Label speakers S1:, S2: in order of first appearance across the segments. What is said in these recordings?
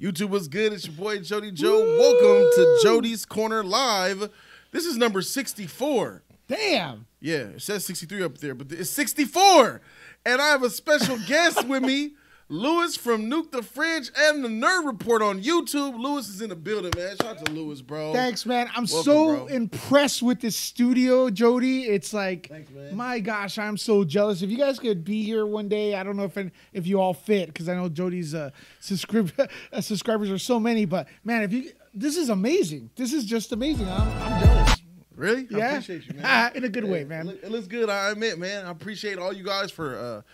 S1: YouTube was good. It's your boy Jody Joe. Woo! Welcome to Jody's Corner Live. This is number 64.
S2: Damn.
S1: Yeah, it says 63 up there, but it's 64. And I have a special guest with me, Lewis from Nuke the Fridge and the Nerd Report on YouTube. Lewis is in the building, man. Shout out to Lewis, bro.
S2: Thanks, man. I'm
S1: Welcome, bro.
S2: impressed with this studio, Jody. It's like,
S1: Thanks, man.
S2: my gosh, I'm so jealous. If you guys could be here one day, I don't know if you all fit, because I know Jody's subscribers are so many. But man, this is amazing. This is just amazing. I'm jealous.
S1: Really?
S2: Yeah.
S1: I appreciate you, man.
S2: In a good way, man.
S1: It looks good, I admit, man. I appreciate all you guys for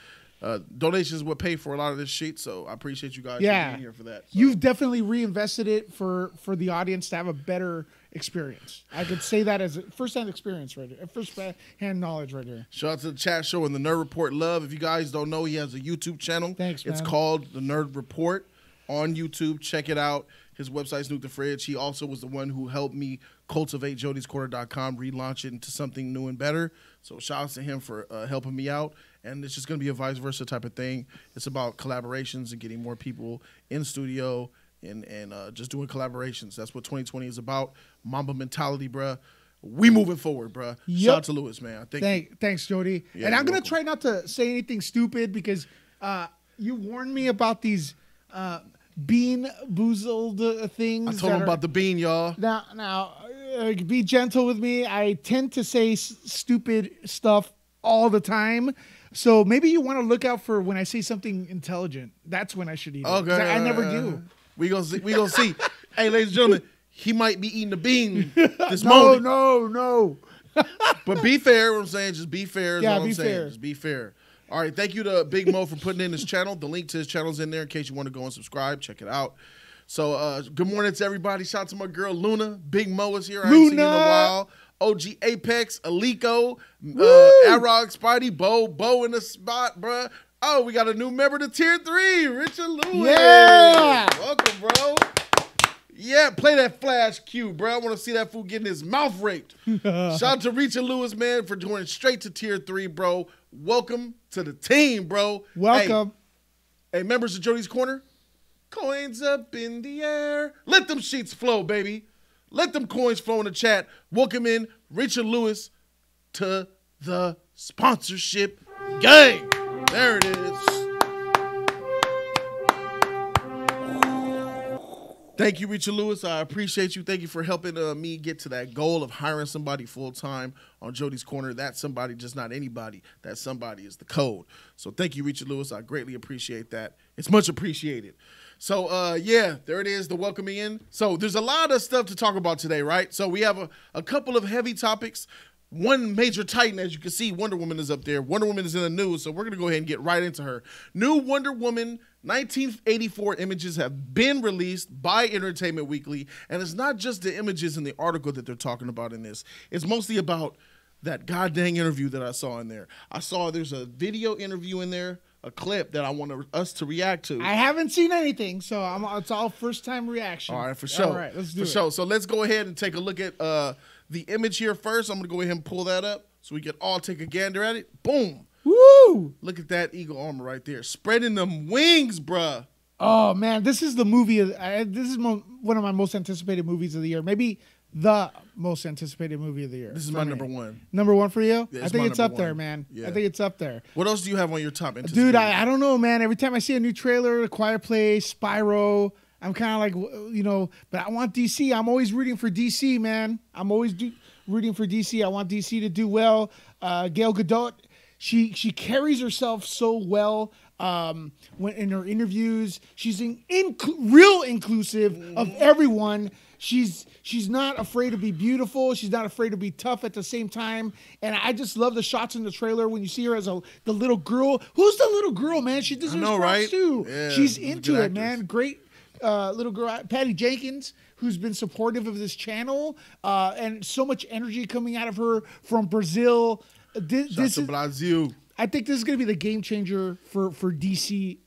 S1: donations would pay for a lot of this shit, so I appreciate you guys for being here for that. So.
S2: You've definitely reinvested it for the audience to have a better experience. I could say that as a first-hand experience right there, first-hand knowledge right there.
S1: Shout out to the chat show and the Nerd Report Love. If you guys don't know, he has a YouTube channel.
S2: Thanks, man.
S1: It's called the Nerd Report on YouTube. Check it out. His website's Nuke the Fridge. He also was the one who helped me cultivate JodysCorner.com, relaunch it into something new and better. So shout out to him for helping me out. And it's just going to be a vice versa type of thing. It's about collaborations and getting more people in studio and just doing collaborations. That's what 2020 is about. Mamba mentality, bruh. We moving forward, bruh.
S2: Yep.
S1: Shout out to Lewis, man.
S2: Thanks, Jody.
S1: Yeah,
S2: and I'm going
S1: welcome.
S2: to try not to say anything stupid because you warned me about these bean boozled things.
S1: I told him about the bean, y'all.
S2: Now, be gentle with me. I tend to say stupid stuff all the time. So maybe you want to look out for when I say something intelligent. That's when I should eat it.
S1: Okay.
S2: I never do.
S1: We gonna see. Hey, ladies and gentlemen, he might be eating the bean this moment.
S2: No.
S1: But be fair, what I'm saying. Just be fair is
S2: Yeah,
S1: all I'm
S2: be
S1: saying.
S2: fair.
S1: Just be fair. All right, thank you to Big Mo for putting in his channel. The link to his channel's in there in case you want to go and subscribe. Check it out. So good morning to everybody. Shout out to my girl Luna. Big Mo is here. I haven't seen you in a while. OG Apex, Alico, Arog, Spidey, Bo in the spot, bruh. Oh, we got a new member to Tier 3, Richard Lewis.
S2: Yeah.
S1: Welcome, bro. Yeah, play that flash cue, bro. I want to see that fool getting his mouth raped. Shout out to Richard Lewis, man, for going straight to Tier 3, bro. Welcome to the team, bro.
S2: Welcome.
S1: Hey, members of Jody's Corner, coins up in the air. Let them sheets flow, baby. Let them coins flow in the chat. Welcome in Richard Lewis to the sponsorship game. There it is. Thank you, Richard Lewis. I appreciate you. Thank you for helping me get to that goal of hiring somebody full-time on Jody's Corner. That somebody, just not anybody. That somebody is the code. So thank you, Richard Lewis. I greatly appreciate that. It's much appreciated. So, yeah, there it is, the welcoming in. So there's a lot of stuff to talk about today, right? So we have a couple of heavy topics. One major titan, as you can see, Wonder Woman is up there. Wonder Woman is in the news, so we're going to go ahead and get right into her. New Wonder Woman 1984 images have been released by Entertainment Weekly, and it's not just the images in the article that they're talking about in this. It's mostly about that goddamn interview that I saw in there. I saw there's a video interview in there, a clip that I want us to react to.
S2: I haven't seen anything, so it's all first-time reaction.
S1: All right, for sure.
S2: All right, let's do it.
S1: For sure. So let's go ahead and take a look at the image here first. I'm going to go ahead and pull that up so we can all take a gander at it. Boom.
S2: Woo!
S1: Look at that eagle armor right there. Spreading them wings, bruh.
S2: Oh, man, this is the movie. This is one of my most anticipated movies of the year. Maybe the most anticipated movie of the year.
S1: This is my number one.
S2: Number one for you?
S1: Yeah,
S2: I think it's up
S1: number
S2: there,
S1: one.
S2: man.
S1: Yeah.
S2: I think it's up there.
S1: What else do you have on your top?
S2: Dude, I don't know, man. Every time I see a new trailer, A Quiet Place, Spyro, I'm kind of like, but I want DC. I'm always rooting for DC, man. I'm always rooting for DC. I want DC to do well. Gal Gadot, she carries herself so well when in her interviews. She's real inclusive of everyone. She's not afraid to be beautiful. She's not afraid to be tough at the same time. And I just love the shots in the trailer when you see her as the little girl. Who's the little girl, man? She deserves props
S1: right?
S2: too.
S1: Yeah,
S2: she's into it,
S1: actress.
S2: man. Great little girl. Patty Jenkins, who's been supportive of this channel, and so much energy coming out of her from Brazil. This is
S1: Brazil.
S2: I think this is going to be the game changer for DC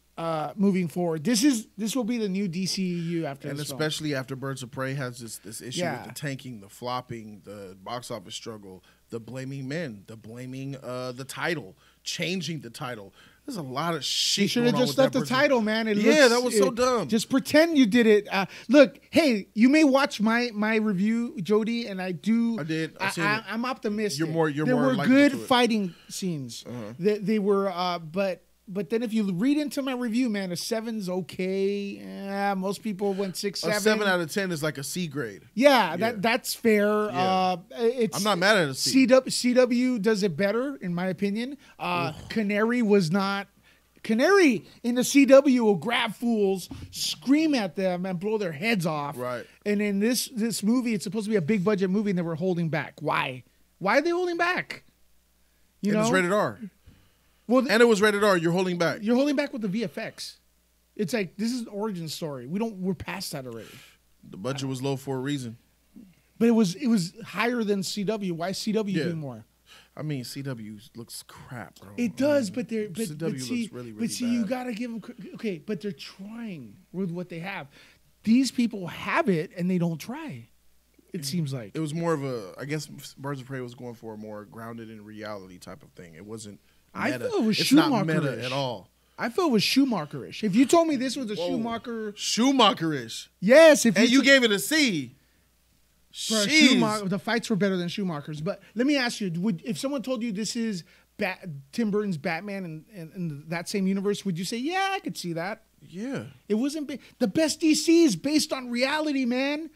S2: moving forward. This will be the new DCEU after
S1: And
S2: this film.
S1: especially after Birds of Prey has this issue
S2: Yeah.
S1: with the tanking, the flopping, the box office struggle, the blaming men, the blaming the title, changing the title. There's a lot of shit.
S2: You should have just left the title, man.
S1: That was so dumb.
S2: Just pretend you did it. Look, hey, you may watch my review, Jody, and I do.
S1: I did.
S2: I'm optimistic.
S1: You're
S2: there
S1: more
S2: were good fighting scenes. They were, but then if you read into my review, man, a 7's okay. Most people went 6, 7.
S1: A 7 out of 10 is like a C grade.
S2: Yeah. That's fair.
S1: Yeah. I'm not mad at a C.
S2: CW does it better, in my opinion. Canary was not. Canary in the CW will grab fools, scream at them, and blow their heads off.
S1: Right.
S2: And in this movie, it's supposed to be a big budget movie, and they were holding back. Why? Why are they holding back? You know,
S1: it's rated R.
S2: Well,
S1: and it was rated R. You're holding back.
S2: You're holding back with the VFX. It's like this is an origin story. We're past that already.
S1: The budget was low for a reason.
S2: But it was higher than CW. Why is CW doing more?
S1: I mean, CW looks crap, bro.
S2: It does, but
S1: CW looks really, really
S2: But see,
S1: bad.
S2: you gotta give them okay. But they're trying with what they have. These people have it and they don't try. It seems like
S1: it was more of a. I guess Birds of Prey was going for a more grounded in reality type of thing. It wasn't. Meta.
S2: I feel it was
S1: It's not
S2: Schumacher-ish.
S1: meta at all.
S2: I feel it was Schumacher-ish. If you told me this was a
S1: Schumacher-ish.
S2: Yes, if
S1: you gave it a C.
S2: The fights were better than Schumacher's. But let me ask you: if someone told you this is Tim Burton's Batman in that same universe, would you say, "Yeah, I could see that"?
S1: Yeah,
S2: it wasn't the best DC is based on reality, man.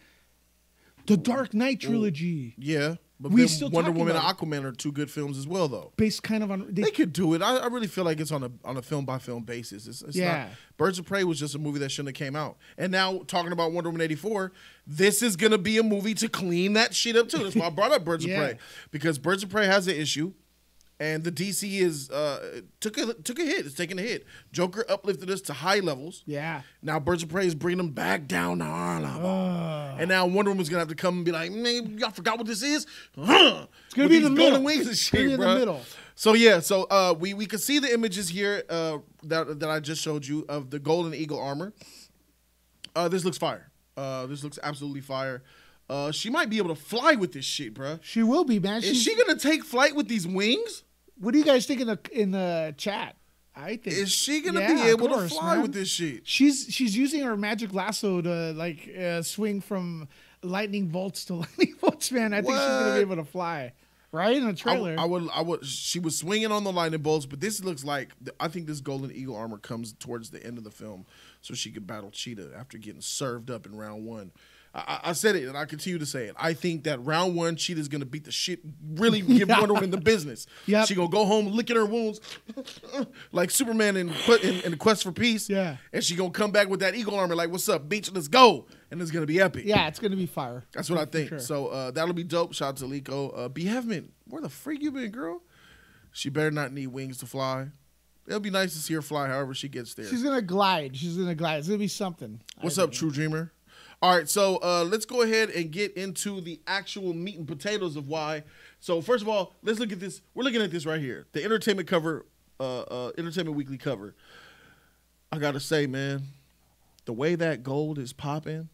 S2: The Dark Knight trilogy.
S1: Yeah. But Wonder Woman and Aquaman are two good films as well, though.
S2: Based kind of on...
S1: They could do it. I really feel like it's on a film-by-film basis. It's not... Birds of Prey was just a movie that shouldn't have came out. And now, talking about Wonder Woman 84, this is going to be a movie to clean that shit up, too. That's why I brought up Birds of Prey. Because Birds of Prey has an issue, and the DC is took a hit. It's taking a hit. Joker uplifted us to high levels.
S2: Yeah.
S1: Now Birds of Prey is bringing them back down to our level. And now Wonder Woman's gonna have to come and be like, man, y'all forgot what this is?
S2: It's gonna be in the middle.
S1: Wings and shit,
S2: in the middle.
S1: So yeah, we can see the images here that I just showed you of the Golden Eagle armor. This looks fire. This looks absolutely fire. She might be able to fly with this shit, bro.
S2: She will be, man.
S1: Is she gonna take flight with these wings?
S2: What do you guys think in the chat? I think
S1: is she gonna be able to fly with this shit?
S2: She's using her magic lasso to swing from lightning bolts to lightning bolts, man. I think she's gonna be able to fly. Right in the trailer,
S1: I would. She was swinging on the lightning bolts, but this looks like I think this Golden Eagle armor comes towards the end of the film, so she could battle Cheetah after getting served up in round 1. I said it, and I continue to say it. I think that round 1, Cheetah's gonna beat the shit, really give Wonder Woman the business.
S2: Yep.
S1: She gonna go home licking her wounds like Superman in the Quest for Peace.
S2: Yeah,
S1: and she gonna come back with that eagle armor, like, "What's up, bitch? Let's go!" And it's gonna be epic.
S2: Yeah, it's gonna be fire.
S1: That's what I think.
S2: Sure.
S1: So that'll be dope. Shout out to Liko. Beheavement, where the freak you been, girl? She better not need wings to fly. It'll be nice to see her fly. However she gets there.
S2: She's gonna glide. It's gonna be something.
S1: What's up, True Dreamer? All right, so let's go ahead and get into the actual meat and potatoes of why. So first of all, let's look at this. We're looking at this right here, the Entertainment cover, Entertainment Weekly cover. I gotta say, man, the way that gold is popping,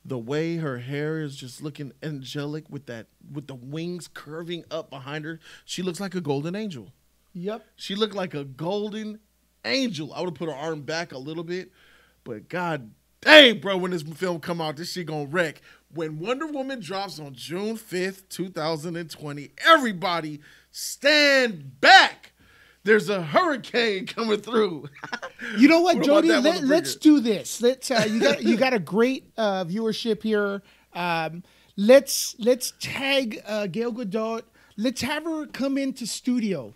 S1: the way her hair is just looking angelic with the wings curving up behind her, she looks like a golden angel.
S2: Yep,
S1: she looked like a golden angel. I would have put her arm back a little bit, but God. Hey, bro, when this film come out, this shit gonna wreck. When Wonder Woman drops on June 5th, 2020, everybody stand back. There's a hurricane coming through.
S2: You know what, Jody? Let's do this. Let's. You got a great viewership here. Let's tag Gal Gadot. Let's have her come into studio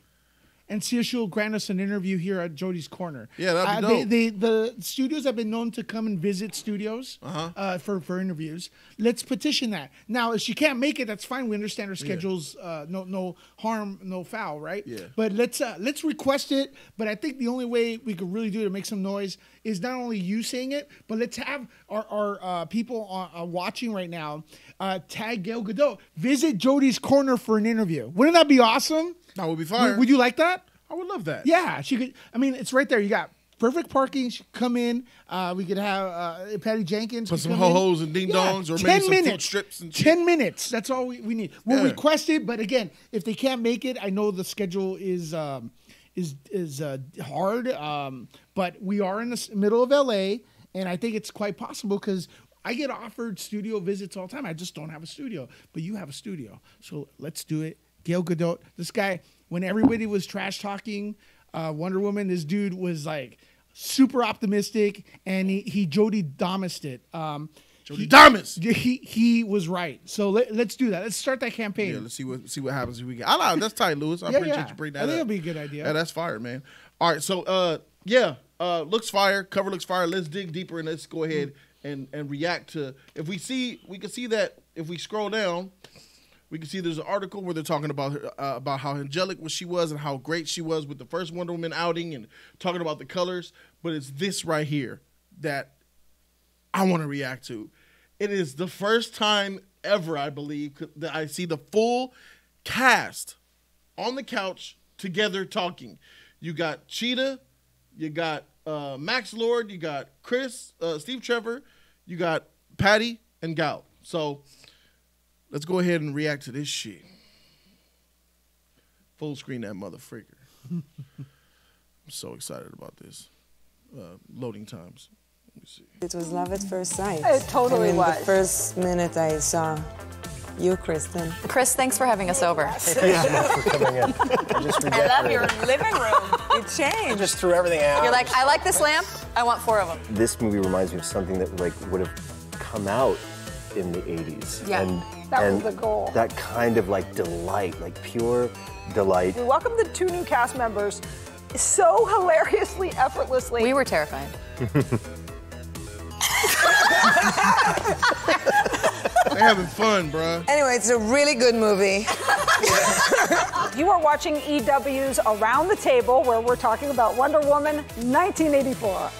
S2: and see if she'll grant us an interview here at Jody's Corner.
S1: Yeah, that'd be dope.
S2: The studios have been known to come and visit studios for interviews. Let's petition that. Now, if she can't make it, that's fine. We understand her schedule's no harm, no foul, right?
S1: Yeah.
S2: But let's request it. But I think the only way we could really do it to make some noise is not only you saying it, but let's have our people watching right now tag Gal Gadot. Visit Jody's Corner for an interview. Wouldn't that be awesome?
S1: That would be fire.
S2: Would you like that?
S1: I would love that.
S2: Yeah, she could. I mean, it's right there. You got perfect parking. She could come in. We could have Patty Jenkins.
S1: Put some ho-hos and ding-dongs or maybe some food strips and shit.
S2: 10 minutes. That's all we need. We'll request it, but again, if they can't make it, I know the schedule is hard. But we are in the middle of LA, and I think it's quite possible because I get offered studio visits all the time. I just don't have a studio, but you have a studio, so let's do it. Gal Gadot, this guy, when everybody was trash talking Wonder Woman, this dude was like super optimistic, and he Jody Damased it.
S1: Jody Damas.
S2: He was right. So let's do that. Let's start that campaign.
S1: Yeah, let's see what happens if we get. I know that's tight, Lewis. I appreciate you bringing that up.
S2: I think it'll be a good idea.
S1: Yeah, that's fire, man. All right, so looks fire. Cover looks fire. Let's dig deeper and let's go ahead and react to. If we can see that if we scroll down, we can see there's an article where they're talking about her, about how angelic she was and how great she was with the first Wonder Woman outing and talking about the colors. But it's this right here that I want to react to. It is the first time ever, I believe, that I see the full cast on the couch together talking. You got Cheetah, you got Max Lord, you got Chris, Steve Trevor, you got Patty, and Gal. So let's go ahead and react to this shit. Full screen that motherfreaker. I'm so excited about this. Loading times. Let me see.
S3: It was love at first sight.
S4: It totally was.
S3: The first minute I saw you, Kristen.
S5: Chris, thanks for having us over.
S6: Yeah, thanks for coming in.
S4: I love your living room.
S3: It changed.
S6: I just threw everything out.
S5: You're like, I like this lamp. I want 4 of them.
S6: This movie reminds me of something that would have come out in the 80s.
S5: Yeah.
S4: That was the goal.
S6: That kind of delight, pure delight.
S4: We welcomed the 2 new cast members so hilariously, effortlessly.
S5: We were terrified.
S1: They're having fun, bro.
S3: Anyway, it's a really good movie.
S4: You are watching EW's Around the Table, where we're talking about Wonder Woman 1984.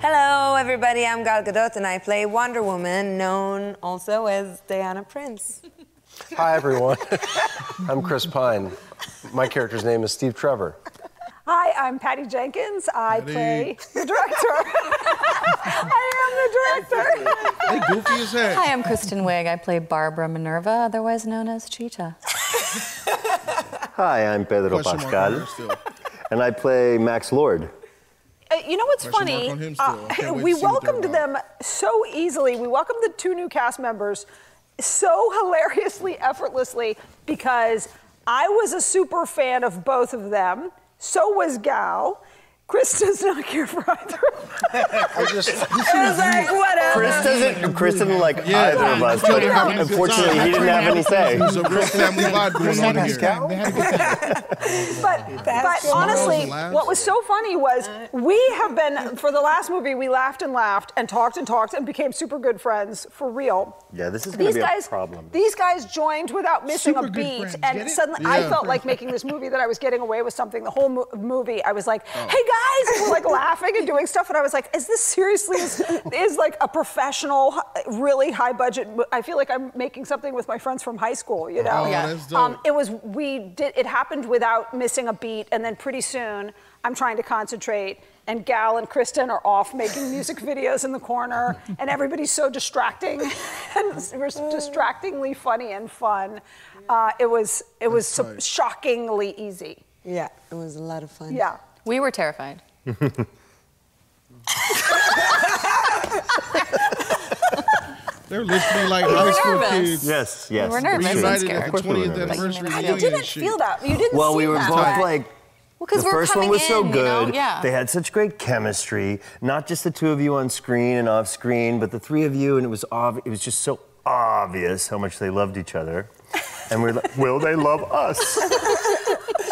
S3: Hello, everybody. I'm Gal Gadot, and I play Wonder Woman, known also as Diana Prince.
S6: Hi, everyone. I'm Chris Pine. My character's name is Steve Trevor.
S4: Hi, I'm Patty Jenkins. I play the director. I am the director.
S1: They goofy as heck.
S5: Hi, I'm Kristen Wiig. I play Barbara Minerva, otherwise known as Cheetah.
S6: Hi, I'm Pedro
S1: Question mark
S6: Pascal,
S1: on her still.
S6: and I play Max Lord.
S4: You know what's
S1: Question
S4: funny?
S1: mark on him still. I can't wait
S4: We
S1: to see what they're
S4: welcomed
S1: about.
S4: them so easily. We welcomed the 2 new cast members so hilariously, effortlessly, because I was a super fan of both of them. So was Gal. Chris does not care for either.
S6: I just...
S3: It was like, whatever.
S6: Chris doesn't like
S1: Yeah,
S6: either of us,
S1: Jody
S6: but
S1: having a good
S6: unfortunately,
S1: time.
S6: he didn't have any say.
S1: There's a real family vibe going on here.
S2: They had a good time.
S4: But honestly,
S1: Laughs.
S4: what was so funny was we have been, for the last movie, we laughed and talked and became super good friends for real.
S6: Yeah, this is going to be a problem.
S4: These guys joined without missing
S2: Super
S4: a
S2: good
S4: beat,
S2: friends,
S4: and
S2: get it?
S4: suddenly I
S1: Yeah.
S4: felt like making this movie that I was getting away with something. The whole movie, I was like, "Hey guys," and we're like laughing and doing stuff, and I was like, "Is this seriously is like a professional, really high budget?" I feel like I'm making something with my friends from high school, you know?
S1: Oh, that's dope.
S4: It happened without missing a beat, and then pretty soon I'm trying to concentrate, and Gal and Kristen are off making music videos in the corner, and everybody's so distracting, and it was distractingly funny and fun. It was so shockingly easy.
S3: Yeah, it was a lot of fun.
S4: Yeah.
S5: We were terrified.
S1: They're listening like high school
S5: nervous.
S1: kids.
S6: Yes, yes.
S5: We were nervous and
S1: Reunited
S5: scared.
S1: at
S6: Of
S1: the
S6: course we were
S1: 20th
S6: nervous.
S1: anniversary
S5: Like,
S1: reunion.
S4: You didn't
S1: and shit.
S4: feel that. You didn't
S6: Well,
S4: see
S6: we were
S4: that.
S6: both like,
S5: Well, because
S6: the
S5: we're
S6: first one
S5: coming
S6: was so
S5: in,
S6: good.
S5: You know? Yeah.
S6: They had such great chemistry. Not just the 2 of you on screen and off screen, but the 3 of you, and it was just so obvious how much they loved each other. And we're like, will they love us?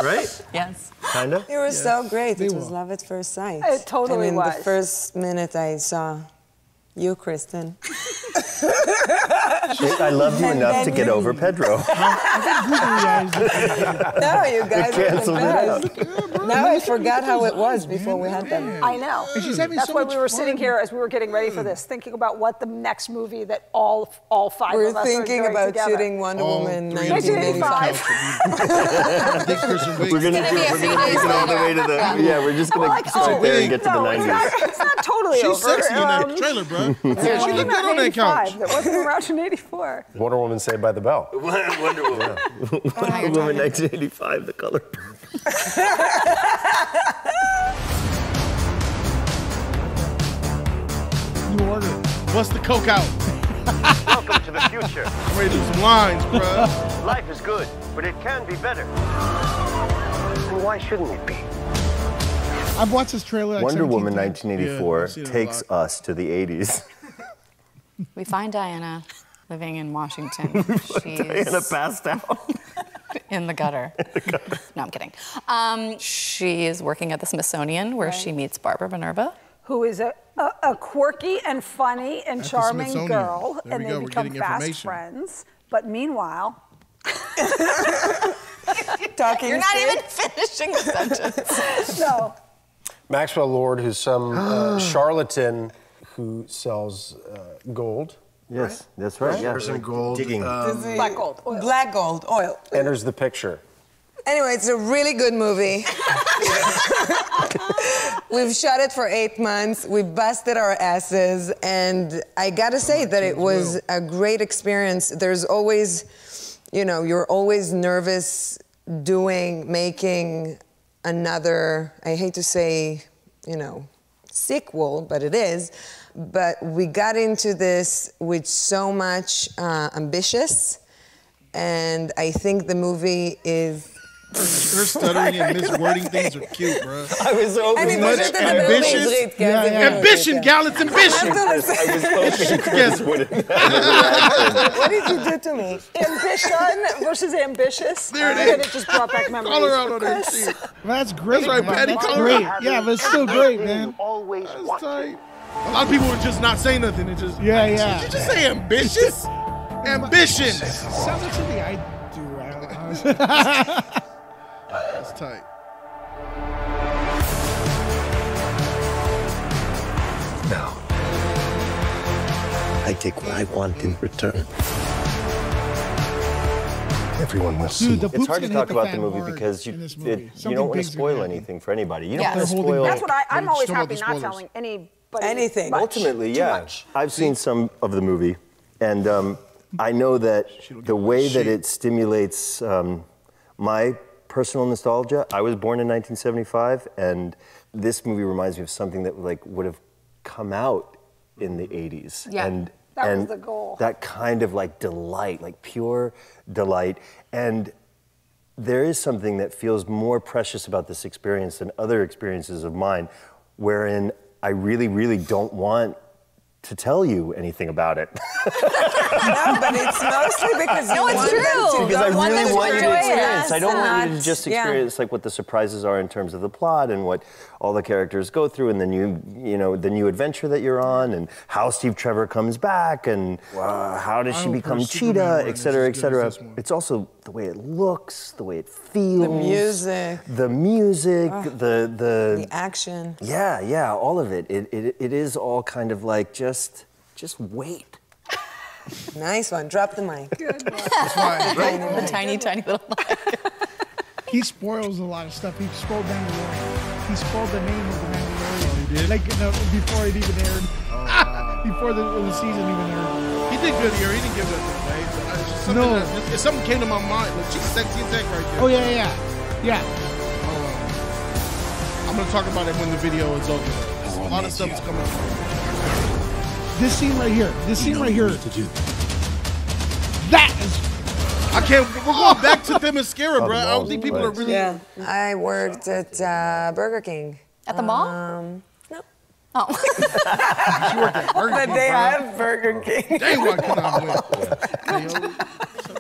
S6: Right?
S5: Yes.
S6: Kind of?
S3: It was so great. It was
S2: will.
S3: love at first sight.
S4: It totally
S3: I mean,
S4: was.
S3: the first minute I saw you, Kristen.
S6: I loved you
S3: And
S6: enough
S3: then
S6: to get
S3: you-
S6: over Pedro.
S3: No, you guys were the
S6: canceled it
S3: best. Now I forgot how it was before we had them.
S4: I know.
S2: And she's having
S4: That's
S2: so
S4: why
S2: much
S4: we were
S2: fun.
S4: sitting here as we were getting ready for this, thinking about what the next movie that all 5
S3: We're
S4: of us
S3: thinking
S4: are doing
S3: about
S4: together.
S3: shooting Wonder
S1: All
S3: Woman
S1: 3 of us on the
S3: 1985.
S1: couch. I think Kristen Wiig-
S6: We're gonna
S5: gonna be a
S6: we're
S5: few
S6: gonna make
S5: days
S6: it all the way to the we're just gonna
S4: Like,
S6: start there and get to the
S4: no,
S6: 90s.
S4: It's not totally
S1: She's
S4: over.
S1: sexy in that trailer, bro. Yeah, she looked good on that couch.
S4: That wasn't around in 84.
S6: Wonder Woman Saved by the Bell. Wonder Woman. Wonder Woman 1985, The Color Purple.
S2: order.
S1: Bust the coke out.
S6: Welcome to the future.
S1: I'm ready to do some lines, bruh.
S6: Life is good, but it can be better. And why shouldn't it be?
S2: I've watched this trailer like
S6: Wonder
S2: 17
S6: Woman
S2: times.
S6: 1984
S1: Yeah, I've seen it a
S6: takes
S1: lot.
S6: us to the 80s.
S5: We find Diana living in Washington. She's
S6: Diana passed out.
S5: in the gutter. No, I'm kidding. She is working at the Smithsonian where she meets Barbara Minerva.
S4: Who is a quirky and funny and
S1: At the
S4: charming
S1: Smithsonian.
S4: girl,
S1: There
S4: and
S1: we
S4: they
S1: go, we're
S4: become
S1: getting
S4: fast
S1: information.
S4: friends. But meanwhile,
S3: Talking
S5: You're not
S3: stick.
S5: even finishing the sentence.
S4: no.
S7: Maxwell Lord, who's some charlatan who sells gold,
S6: Yes, that's right. Yeah.
S7: Larson gold,
S6: Digging.
S4: Black gold. Oil.
S3: Black gold, oil.
S7: enters the picture.
S3: Anyway, it's a really good movie. We've shot it for 8 months. We busted our asses. And I gotta say that it was a great experience. There's always, you know, you're always nervous making another, I hate to say, you know, sequel, but it is. But we got into this with so much ambitious. And I think the movie is
S1: Her stuttering and miswording things are cute, bro.
S6: I was hoping
S3: אני
S1: much
S3: פשוט
S1: ambitious.
S3: מדברת בעברית, כן,
S2: Yeah,
S3: זה
S2: yeah.
S3: בעברית,
S1: Ambition,
S3: כן.
S1: gal, it's ambition.
S6: I was hoping Chris wouldn't.
S3: What did you do to me?
S4: Ambition versus ambitious.
S1: There it
S4: And
S1: is.
S4: it just brought back memories.
S1: Call her out on
S4: for
S1: that
S4: Chris.
S1: shit.
S2: That's great.
S1: That's right,
S2: man.
S1: Patty,
S2: That's
S1: call her
S2: great.
S1: out.
S2: Yeah, but it's still great, man.
S6: Always
S1: That's tight. A lot of people would just not say nothing and just.
S2: Yeah,
S1: Did
S2: yeah.
S1: you just say ambitious? Ambition.
S2: Sounds like something I do. I don't know.
S1: That's tight.
S8: Now, I take what I want in return. Everyone will see.
S2: Dude, the
S6: It's
S2: poop's
S6: hard to
S2: gonna
S6: talk
S2: hit the
S6: about the
S2: fan
S6: movie
S2: hard
S6: because
S2: in this
S6: you
S2: movie.
S6: don't
S2: Something
S6: want to
S2: big's gonna
S6: spoil
S2: happen.
S6: anything for anybody. You don't
S5: Yeah.
S6: want to
S2: They're holding
S6: spoil.
S2: back.
S4: That's what I'm always
S1: Still about
S4: happy
S1: the
S4: not
S1: spoilers.
S4: telling anybody.
S3: Anything.
S4: much.
S6: Ultimately,
S4: Too
S6: yeah.
S4: much.
S6: I've seen some of the movie, and I know that the way that it stimulates my personal nostalgia. I was born in 1975, and this movie reminds me of something that like would have come out in the 80s.
S5: Yeah.
S4: That was the goal.
S6: That kind of like delight, like pure delight. And there is something that feels more precious about this experience than other experiences of mine, wherein I really, really don't want to tell you anything about it.
S3: No, but it's mostly because you
S5: No, it's
S3: want them
S5: true.
S3: to
S6: Because I
S3: go.
S5: want them
S6: really
S5: to
S6: want you to
S5: enjoy it.
S6: experience. I don't want you to
S3: Not-
S6: just
S3: yeah.
S6: experience like what the surprises are in terms of the plot and what all the characters go through and the new adventure that you're on and how Steve Trevor comes back and how does she
S1: hope her
S6: become
S1: Superman
S6: Cheetah,
S1: run
S6: et
S1: is
S6: cetera, et
S1: as good
S6: cetera.
S1: as this one.
S6: It's also the way it looks, the way it feels,
S3: The music.
S6: the
S3: The action.
S6: yeah, all of it. It is all kind of like just wait.
S3: Nice one. Drop the mic.
S5: The tiny, tiny little mic.
S2: He spoils a lot of stuff. He spoiled Mandalorian. He spoiled the name of the Mandalorian.
S1: He did?
S2: Like before it even aired. Before the season even aired.
S1: He did good here. He didn't give nothing away. But it's just something
S2: No.
S1: if something came to my mind, like she's sexy as heck right there.
S2: Oh yeah.
S1: I'm gonna talk about it when the video is over. There's a lot of stuff is coming.
S2: This scene right here. That is.
S1: I can't. We're going back to Themyscira, bro. I don't
S6: walls,
S1: think people are really.
S3: Yeah. I worked at Burger King.
S5: At the mall?
S3: No.
S5: Oh.
S1: She worked at Burger
S3: But
S1: King,
S3: they
S1: bro.
S3: have Burger King.
S1: Dang, why can I win?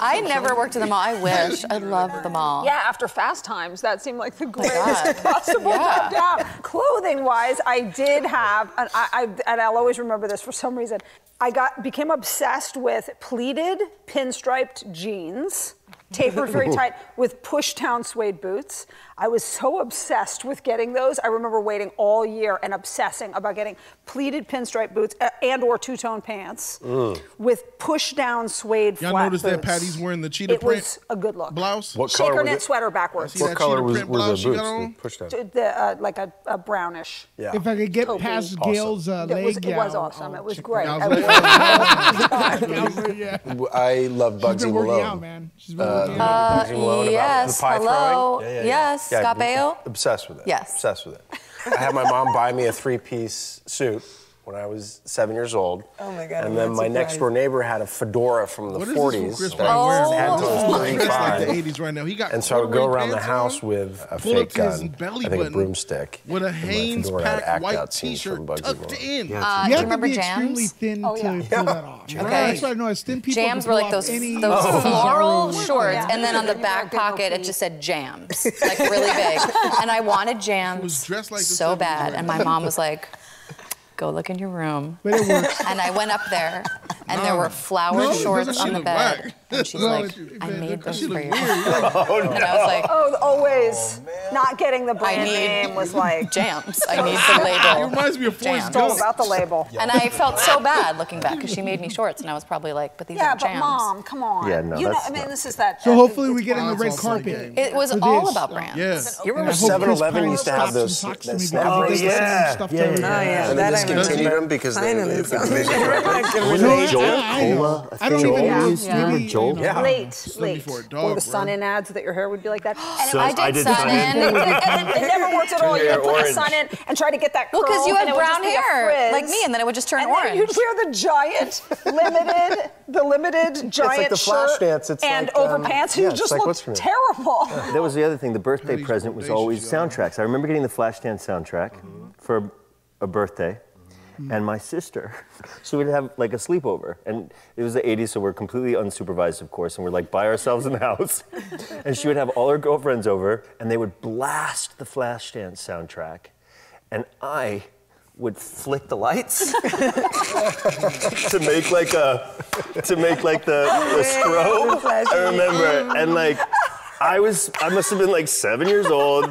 S5: I never worked at the mall. I wish. I love the mall.
S4: Yeah, after Fast Times, that seemed like the greatest
S5: God.
S4: possible
S5: Yeah.
S4: down. Clothing-wise, I did have, and I'll always remember this for some reason. I became obsessed with pleated, pinstriped jeans, tapered very tight, with push-down suede boots. I was so obsessed with getting those. I remember waiting all year and obsessing about getting pleated pinstripe boots and/or two-tone pants with push-down suede
S1: Y'all
S4: flat
S1: noticed
S4: boots.
S1: that Patty's wearing the cheetah
S4: It
S1: print
S4: was a good look.
S1: blouse?
S7: What color
S4: Shaker
S7: were
S4: knit
S7: the-
S4: sweater backwards.
S1: See
S7: What
S1: that
S7: color
S1: cheetah
S7: were
S1: print
S7: the
S1: blouse she
S7: boots?
S1: got on?
S7: Push down.
S4: Like a brownish.
S7: Yeah.
S2: If I could get
S4: Totally
S2: past
S7: awesome.
S2: Gail's
S4: It
S2: leg,
S4: was awesome. It was great.
S1: Gail's
S4: I
S1: leg.
S4: wore it.
S2: Yeah.
S7: I love
S2: She's
S7: Bugsy
S2: been working
S7: Malone.
S2: out, man. She's been working out.
S7: Bugsy Malone about
S5: Yes.
S7: the pie
S5: Hello.
S7: throwing. Yeah.
S5: Yes. Scott Baio.
S7: Obsessed with it.
S5: Yes.
S7: Obsessed with it. I had my mom buy me a three-piece suit when I was 7 years old.
S3: Oh my God,
S7: And
S3: I'm
S7: then
S3: not
S7: my next
S3: surprised.
S7: door neighbor had a fedora from the
S1: What is
S7: 40s.
S1: this Chris
S7: that
S1: Brown wearing?
S7: had till I was
S1: He's dressed like
S7: 35.
S1: the 80s right now. He got
S7: And so I would go
S1: corduroy
S7: around the
S1: pants
S7: house
S1: on,
S7: with a
S1: pull
S7: fake
S1: up to his
S7: gun,
S1: belly
S7: I think a
S1: button
S7: broomstick,
S1: with a
S7: and my
S1: Hanes
S7: fedora had
S1: pack
S7: act
S1: white
S7: out scenes from
S1: T-shirt
S7: Bugsy
S1: tucked
S7: Malone.
S1: in.
S2: You
S5: do
S2: have
S5: you
S2: to
S5: remember
S2: be extremely
S5: Jams?
S2: thin to pull that off.
S5: Okay.
S2: That's why I know as thin people
S5: Jams
S2: can
S5: were
S2: pull
S5: like
S2: off
S5: those
S2: any
S5: floral
S2: bizarro-
S5: shorts,
S4: Yeah.
S5: and then on the
S4: You
S5: back
S4: were a big
S5: pocket it
S4: OP.
S5: just said Jams, like really big. And I wanted Jams
S1: was dressed like the
S5: so
S1: 70s
S5: bad,
S1: right
S5: and
S1: now.
S5: my mom was like, "Go look in your room."
S2: But it works.
S5: And I went up there, and there were flowered
S2: No,
S5: shorts
S1: doesn't
S5: on
S1: she
S5: the
S1: look
S5: bed.
S1: whack?
S5: And she's
S2: No,
S5: like,
S2: it-
S5: "I
S2: it-
S5: made
S2: it-
S5: those
S1: She
S5: for
S1: look
S5: you."
S1: weird. You're like,
S5: And I was like,
S4: Oh, always not getting the
S5: I
S4: brand
S5: need
S4: name was like
S5: Jams. I need the
S1: it
S5: label.
S1: reminds me of Forrest
S5: Jams.
S4: all
S1: Gump.
S4: about the label.
S5: And I felt so bad looking back because she made me shorts, and I was probably like, "But these
S4: Yeah,
S5: are
S4: but
S5: Jams."
S4: mom, come on.
S6: Yeah, no,
S4: you know,
S6: that's
S4: I mean,
S6: not-
S4: this is that.
S2: So hopefully we
S4: it's
S2: get on the
S1: It's
S2: red
S1: all for the
S2: carpet.
S1: game.
S5: It was
S2: For
S5: all
S2: this.
S5: about brands.
S1: Yes.
S7: You
S2: And I
S7: remember
S2: hope Chris
S7: 7-Eleven
S2: Pine
S7: used to have
S2: stops
S7: those
S2: and talks to
S7: that
S2: me
S7: snap
S2: because he does the
S7: bracelets?
S2: same stuff to
S6: Yeah,
S2: everybody.
S6: yeah.
S3: Oh, yeah,
S7: And they
S3: that I
S7: discontinued
S3: remember.
S7: them because they
S3: Finally,
S7: it
S3: something.
S7: was
S6: Wasn't it Jolt
S2: I know.
S6: Cola?
S2: I don't
S6: Jolt?
S2: even know.
S5: Yeah.
S6: Remember
S2: Maybe,
S6: Jolt?
S2: you know.
S7: Yeah.
S4: late.
S1: for a
S4: Or
S1: dog,
S4: the sun
S1: bro.
S4: in ads that your hair would be like that. And
S6: Sun-
S5: I did sun in.
S4: and it never worked at all. You
S6: Turn
S4: would put
S6: your
S4: the sun in and try to get that curl.
S5: Well, because you
S4: and
S5: had
S4: it would just
S5: brown
S4: be a
S5: hair
S4: frizz.
S5: like me, and then it would just turn
S4: and
S5: orange.
S4: then you'd wear the giant limited giant
S7: the
S4: shirt
S7: Flashdance. It's
S4: and
S7: like,
S4: overpants.
S7: yeah,
S4: You
S7: it's
S4: just
S7: like what's
S4: looked
S7: her name?
S4: terrible.
S6: That was the other thing. The birthday
S1: Patty's
S6: present was
S1: bodacious,
S6: always
S1: y'all.
S6: soundtracks. I remember getting the Flashdance soundtrack for a birthday, and my sister, she would have like a sleepover, and it was the 80s, so we're completely unsupervised, of course, and we're like by ourselves in the house, and she would have all her girlfriends over, and they would blast the Flashdance soundtrack, and I would flick the lights to make like the strobe. I remember, and like I must have been like 7 years old.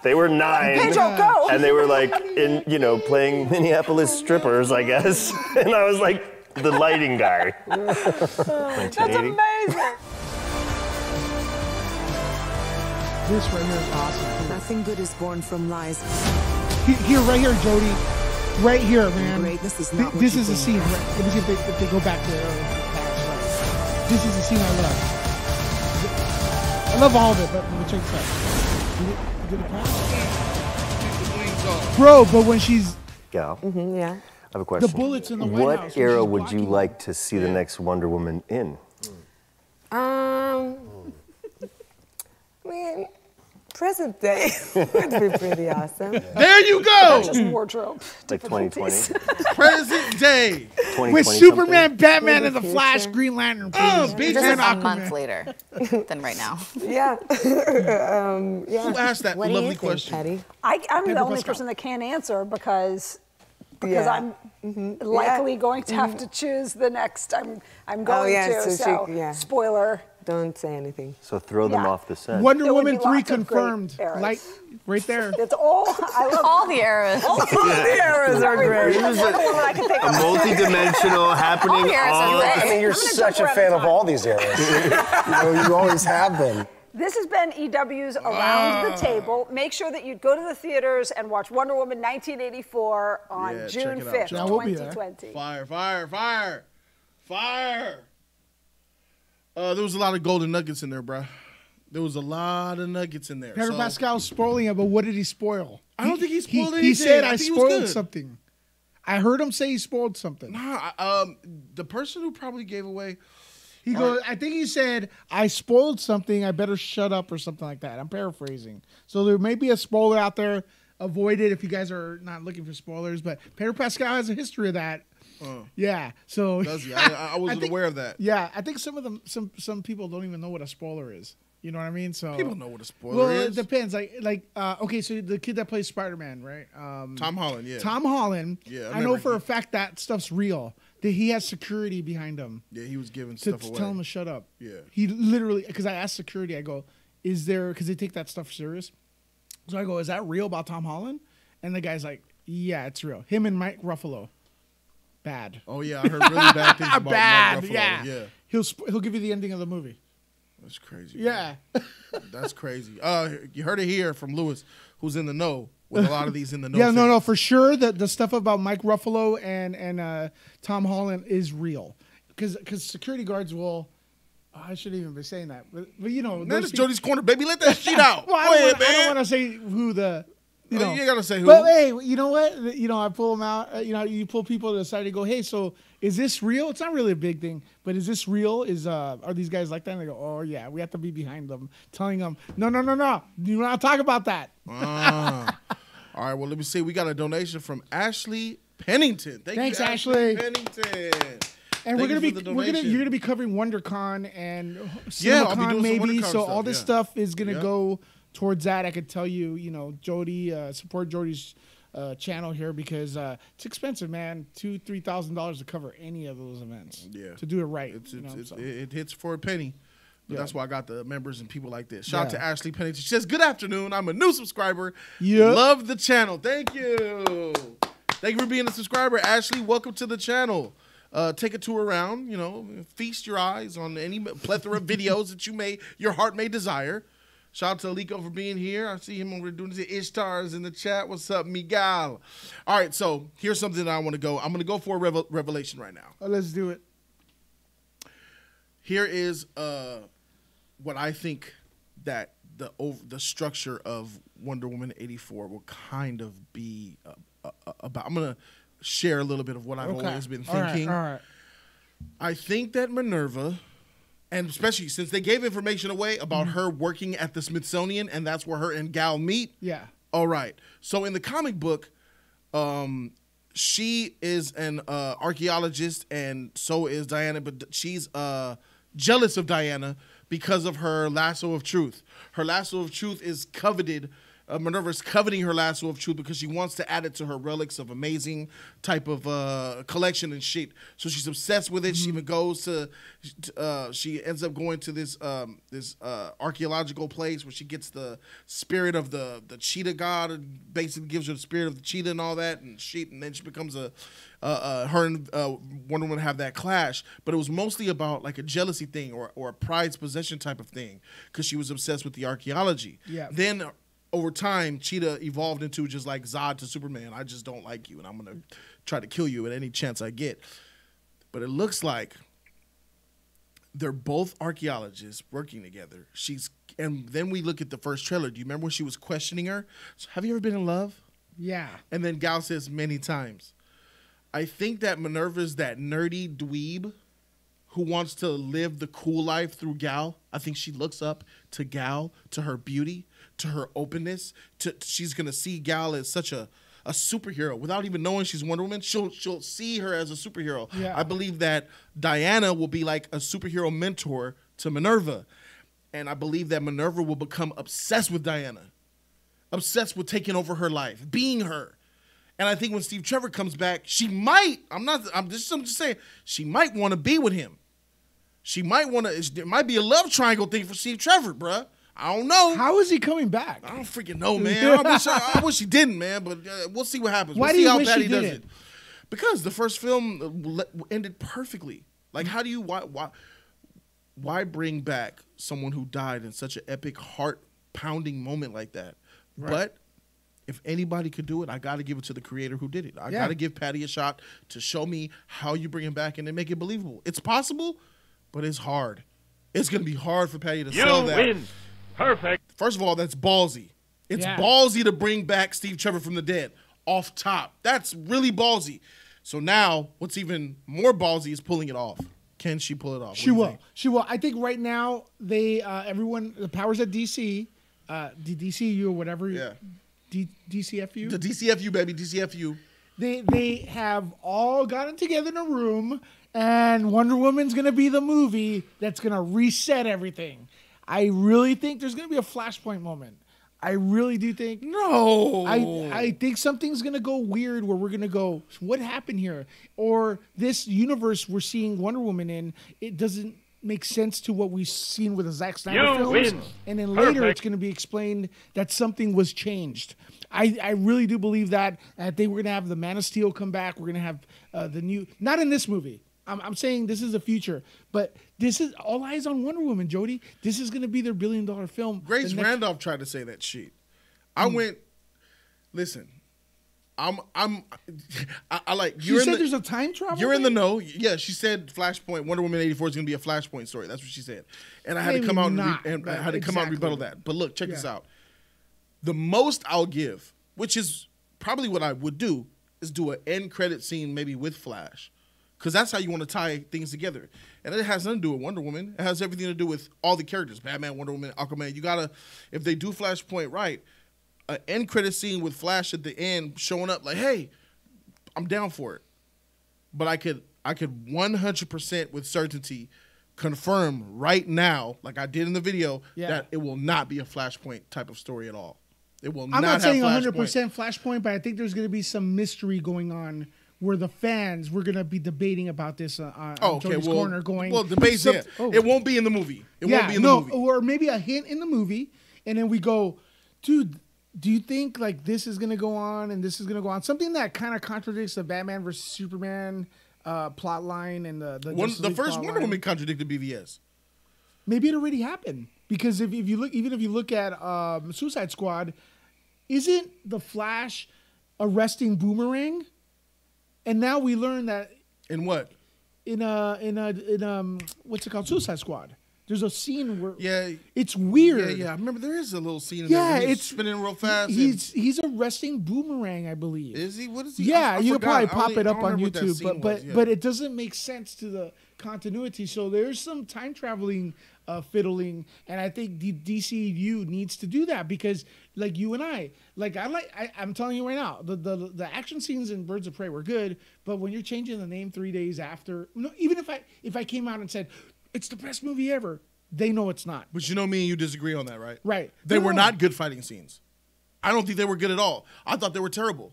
S6: They were 9.
S4: Pedro, go.
S6: And they were like in, playing Minneapolis strippers, I guess. And I was like the lighting guy.
S4: That's
S6: 1980.
S4: amazing.
S2: This right here is awesome.
S9: Nothing good is born from lies.
S2: Here, right here, Jody. Right here, man.
S9: Greatness is not what
S2: This
S9: you
S2: is a
S9: think.
S2: scene. Right? Let me see if they go back to the past. Right. This is a scene I love. I love all of it, but let me check this out. Did it pass? Bro, but when she's
S6: Gal,
S3: Yeah.
S6: I have a question.
S2: bullets in the White House
S6: What
S2: when
S6: era
S2: she's
S6: would you
S2: blocking
S6: like to see the next Wonder Woman in?
S3: I mean, present day would be pretty awesome.
S1: There you go.
S4: Just wardrobe.
S6: Like 2020?
S1: Present day.
S6: 2020
S2: with
S6: something?
S2: Superman, Batman, and the
S3: future.
S2: Flash, Green Lantern.
S1: Oh,
S2: please.
S1: bitch.
S5: This
S2: And
S5: is a
S2: Aquaman.
S5: month later than right now.
S3: Yeah. Yeah.
S1: Who asked that
S3: What do
S1: lovely
S3: you think,
S1: question?
S3: Patty?
S4: I'm the
S2: Pedro
S4: only
S2: Pascal.
S4: person that can't answer because
S3: Yeah.
S4: I'm likely going to have to choose the next. I'm going
S3: yeah,
S4: to.
S3: so
S4: So,
S3: she- yeah.
S4: spoiler.
S3: Don't say anything.
S6: So throw them
S4: Yeah.
S6: off the set.
S2: Wonder
S4: There would
S2: Woman
S4: be
S2: 3
S4: lots of great
S2: confirmed.
S4: eras.
S2: Like, right there.
S4: It's all. I love
S5: All the eras.
S3: The eras are great.
S4: Wonder Woman I can think
S6: A
S4: of.
S6: multi-dimensional happening
S5: All eras are
S6: all
S5: great.
S7: I mean, you're
S4: I'm gonna
S7: such a
S4: jump
S7: fan
S4: around
S7: of all these eras. You always have been.
S4: This has been EW's Around the Table. Make sure that you go to the theaters and watch Wonder Woman 1984 on
S1: Yeah, check
S4: June
S1: it out,
S4: 5th,
S1: y'all.
S2: Yeah, we'll be there.
S4: 2020.
S1: Fire, fire, fire, fire. There was a lot of golden nuggets in there, bruh. There was a lot of nuggets in there.
S2: Pedro
S1: So,
S2: Pascal's spoiling it, but what did he spoil?
S1: I don't think he spoiled
S2: He
S1: anything.
S2: said,
S1: I
S2: I
S1: think it was
S2: spoiled
S1: good."
S2: something. I heard him say he spoiled something.
S1: Nah, the person who probably gave away.
S2: He goes, I think he said, I spoiled something, I better shut up or something like that. I'm paraphrasing. So there may be a spoiler out there. Avoid it if you guys are not looking for spoilers. But Pedro Pascal has a history of that. Yeah. So
S1: Does he? I wasn't
S2: think-
S1: aware of that.
S2: Yeah, I think some of them some people don't even know what a spoiler is. You know what I mean? So
S1: People know what a spoiler
S2: well,
S1: is.
S2: it depends. Okay, so the kid that plays Spider-Man, right?
S1: Tom Holland, yeah.
S2: Tom Holland.
S1: Yeah, I
S2: I know
S1: remember
S2: for
S1: he-
S2: a fact that stuff's real. That he has security behind him
S1: Yeah, he was giving
S2: to
S1: stuff away.
S2: tell him to shut up.
S1: Yeah.
S2: He literally, because I asked security, I go, is there, because they take that stuff serious. So I go, is that real about Tom Holland? And the guy's like, yeah, it's real. Him and Mike Ruffalo. Bad.
S1: Oh yeah, I heard really bad things about
S2: Bad,
S1: Mark Ruffalo.
S2: yeah. He'll give you the ending of the movie.
S1: That's crazy.
S2: Yeah.
S1: That's crazy. You heard it here from Lewis, who's in the know with a lot of these in the know.
S2: Yeah, no,
S1: things.
S2: for sure. The stuff about Mike Ruffalo and Tom Holland is real. Because security guards will. Oh, I shouldn't even be saying that, but you know,
S1: Man,
S2: those
S1: it's
S2: people-
S1: Jody's corner, baby. Let that shit out.
S2: Well,
S1: Go ahead,
S2: I don't
S1: man.
S2: want to say who the You know,
S1: you gotta say who.
S2: But hey, you know what? You know, I pull them out. You know, you pull people to the side and go, "Hey, so is this real?" It's not really a big thing, but is this real? Are these guys like that? And they go, "Oh yeah, we have to be behind them, telling them, no, do not talk about that."
S1: All right, well, let me see. We got a donation from Ashley Pennington.
S2: Thanks,
S1: you,
S2: Ashley
S1: Pennington.
S2: And you're gonna be covering WonderCon and CinemaCon maybe. So all this stuff is gonna go towards that. I could tell you, you know, Jody, support Jody's channel here because it's expensive, man. $2,000-$3,000 to cover any of those events. Yeah, to do it right.
S1: It hits for a penny. But that's why I got the members and people like this. Shout out to Ashley Pennington. She says, "Good afternoon. I'm a new subscriber. Love the channel. Thank you. Thank you for being a subscriber, Ashley. Welcome to the channel. Take a tour around. You know, feast your eyes on any plethora of videos that your heart may desire." Shout out to Aliko for being here. I see him over there doing this. Ishtar's in the chat. What's up, Miguel? All right, so here's something that I want to go. I'm going to go for a revelation right now.
S2: Oh, let's do it.
S1: Here is what I think that the structure of Wonder Woman 84 will kind of be about. I'm going to share a little bit of what I've always been thinking.
S2: All right.
S1: I think that Minerva, and especially since they gave information away about her working at the Smithsonian, and that's where her and Gal meet.
S2: Yeah.
S1: All right. So in the comic book, she is an archaeologist, and so is Diana, but she's jealous of Diana because of her lasso of truth. Her lasso of truth is coveted. Minerva's coveting her lasso of truth because she wants to add it to her relics of amazing type of collection and shit. So she's obsessed with it. She even goes to, she ends up going to this archaeological place where she gets the spirit of the cheetah god. And basically gives her the spirit of the cheetah and all that and shit. And then she becomes her and Wonder Woman have that clash. But it was mostly about like a jealousy thing or a pride's possession type of thing because she was obsessed with the archaeology.
S2: Yeah.
S1: Then over time, Cheetah evolved into just like Zod to Superman. I just don't like you, and I'm going to try to kill you at any chance I get. But it looks like they're both archaeologists working together. And then we look at the first trailer. Do you remember when she was questioning her? So, have you ever been in love?
S2: Yeah.
S1: And then Gal says many times. I think that Minerva's that nerdy dweeb who wants to live the cool life through Gal. I think she looks up to Gal, to her beauty, to her openness. She's gonna see Gal as such a superhero without even knowing she's Wonder Woman. She'll see her as a superhero.
S2: Yeah.
S1: I believe that Diana will be like a superhero mentor to Minerva, and I believe that Minerva will become obsessed with Diana, obsessed with taking over her life, being her. And I think when Steve Trevor comes back, she might. I'm just saying. She might want to be with him. She might want to. There might be a love triangle thing for Steve Trevor, bruh. I don't know.
S2: How is he coming back?
S1: I don't freaking know, man. I wish he didn't, man. But we'll see what happens.
S2: Why
S1: we'll
S2: do
S1: see
S2: you
S1: how
S2: wish
S1: bad
S2: he
S1: he does
S2: didn't?
S1: it. Because the first film ended perfectly. Like, how do you why bring back someone who died in such an epic, heart-pounding moment like that? Right. But if anybody could do it, I got to give it to the creator who did it. I got to give Patty a shot to show me how you bring him back and then make it believable. It's possible, but it's hard. It's going to be hard for Patty to sell that. You win.
S10: Perfect.
S1: First of all, that's ballsy. It's ballsy to bring back Steve Trevor from the dead off top. That's really ballsy. So now, what's even more ballsy is pulling it off. Can she pull it off?
S2: She will. She will. I think right now everyone, the powers at DC, DCU or whatever.
S1: Yeah.
S2: DCFU.
S1: The DCFU, baby, DCFU.
S2: They have all gotten together in a room, and Wonder Woman's gonna be the movie that's gonna reset everything. I really think there's going to be a Flashpoint moment. I really do think.
S1: No.
S2: I think something's going to go weird where we're going to go, what happened here? Or this universe we're seeing Wonder Woman in, it doesn't make sense to what we've seen with the Zack Snyder films.
S10: Win.
S2: And then later it's going to be explained that something was changed. I really do believe that. I think we're going to have the Man of Steel come back. We're going to have the new, not in this movie. I'm saying this is the future, but this is all eyes on Wonder Woman, Jody. This is going to be their $1 billion film.
S1: Grace Randolph tried to say that shit. I went, listen, I like.
S2: She said there's a time travel.
S1: You're in the know. Yeah, she said Flashpoint. Wonder Woman 84 is going to be a Flashpoint story. That's what she said, and I had to come out and rebuttal that. But look, check this out. The most I'll give which is probably what I would do, is do an end credit scene maybe with Flash. Because that's how you want to tie things together. And it has nothing to do with Wonder Woman. It has everything to do with all the characters. Batman, Wonder Woman, Aquaman. You got to, if they do Flashpoint right, an end credit scene with Flash at the end showing up like, hey, I'm down for it. But I could 100% with certainty confirm right now, like I did in the video, that it will not be a Flashpoint type of story at all. It will
S2: I'm not saying 100%
S1: Flashpoint.
S2: Flashpoint, but I think there's going to be some mystery going on where the fans, we're going to be debating about this on Jody's Corner going.
S1: Well, debate's it won't be in the movie. It won't be in the movie.
S2: Or maybe a hint in the movie, and then we go, dude, do you think like this is going to go on and this is going to go on? Something that kind of contradicts the Batman versus Superman plot line and the
S1: first Wonder Woman contradicted BVS.
S2: Maybe it already happened because if you look at Suicide Squad, isn't the Flash arresting Boomerang? And now we learn that
S1: in what
S2: in what's it called, Suicide Squad. There's a scene where it's
S1: Yeah,
S2: weird.
S1: I remember there is a little scene in there where he's spinning real fast.
S2: He's arresting Boomerang, I believe.
S1: Is he? What is he?
S2: Yeah, you could probably
S1: forgot.
S2: pop it up
S1: I don't
S2: on
S1: remember what that
S2: YouTube,
S1: scene
S2: but
S1: was,
S2: but it doesn't make sense to the continuity. So there's some time traveling fiddling, and I think the DCU needs to do that because, like you and I'm telling you right now, the action scenes in Birds of Prey were good, but when you're changing the name 3 days after, even if I came out and said it's the best movie ever, they know it's not.
S1: But you know me and you disagree on that, right?
S2: Right.
S1: They were not good fighting scenes. I don't think they were good at all. I thought they were terrible.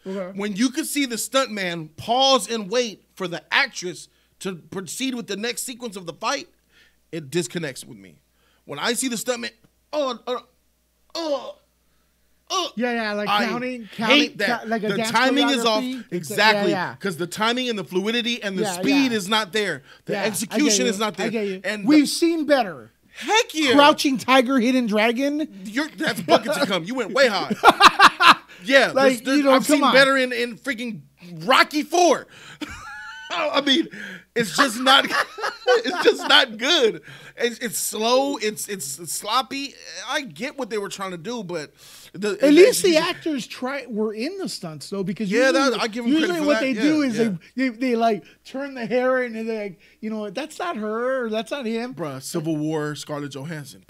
S2: Okay.
S1: When you could see the stuntman pause and wait for the actress to proceed with the next sequence of the fight, it disconnects with me. When I see the stuntman,
S2: like counting,
S1: hate that.
S2: like a
S1: the
S2: dance
S1: timing is off.
S2: choreography.
S1: Exactly. Because the timing and the fluidity and the speed is not there. The execution is not there.
S2: I get you.
S1: And
S2: we've seen better.
S1: Heck yeah.
S2: Crouching Tiger, Hidden Dragon.
S1: That's bucket to come. You went way high. Yeah.
S2: Like,
S1: I've seen better in freaking Rocky 4. I mean, it's just not. It's just not good. It's slow. It's sloppy. I get what they were trying to do, but
S2: at least the actors were in the stunts though, because
S1: I give them
S2: usually
S1: credit for
S2: what
S1: that.
S2: they do is they like turn the hair and they're like, that's not her, or that's not him.
S1: Bruh, Civil War, Scarlett Johansson.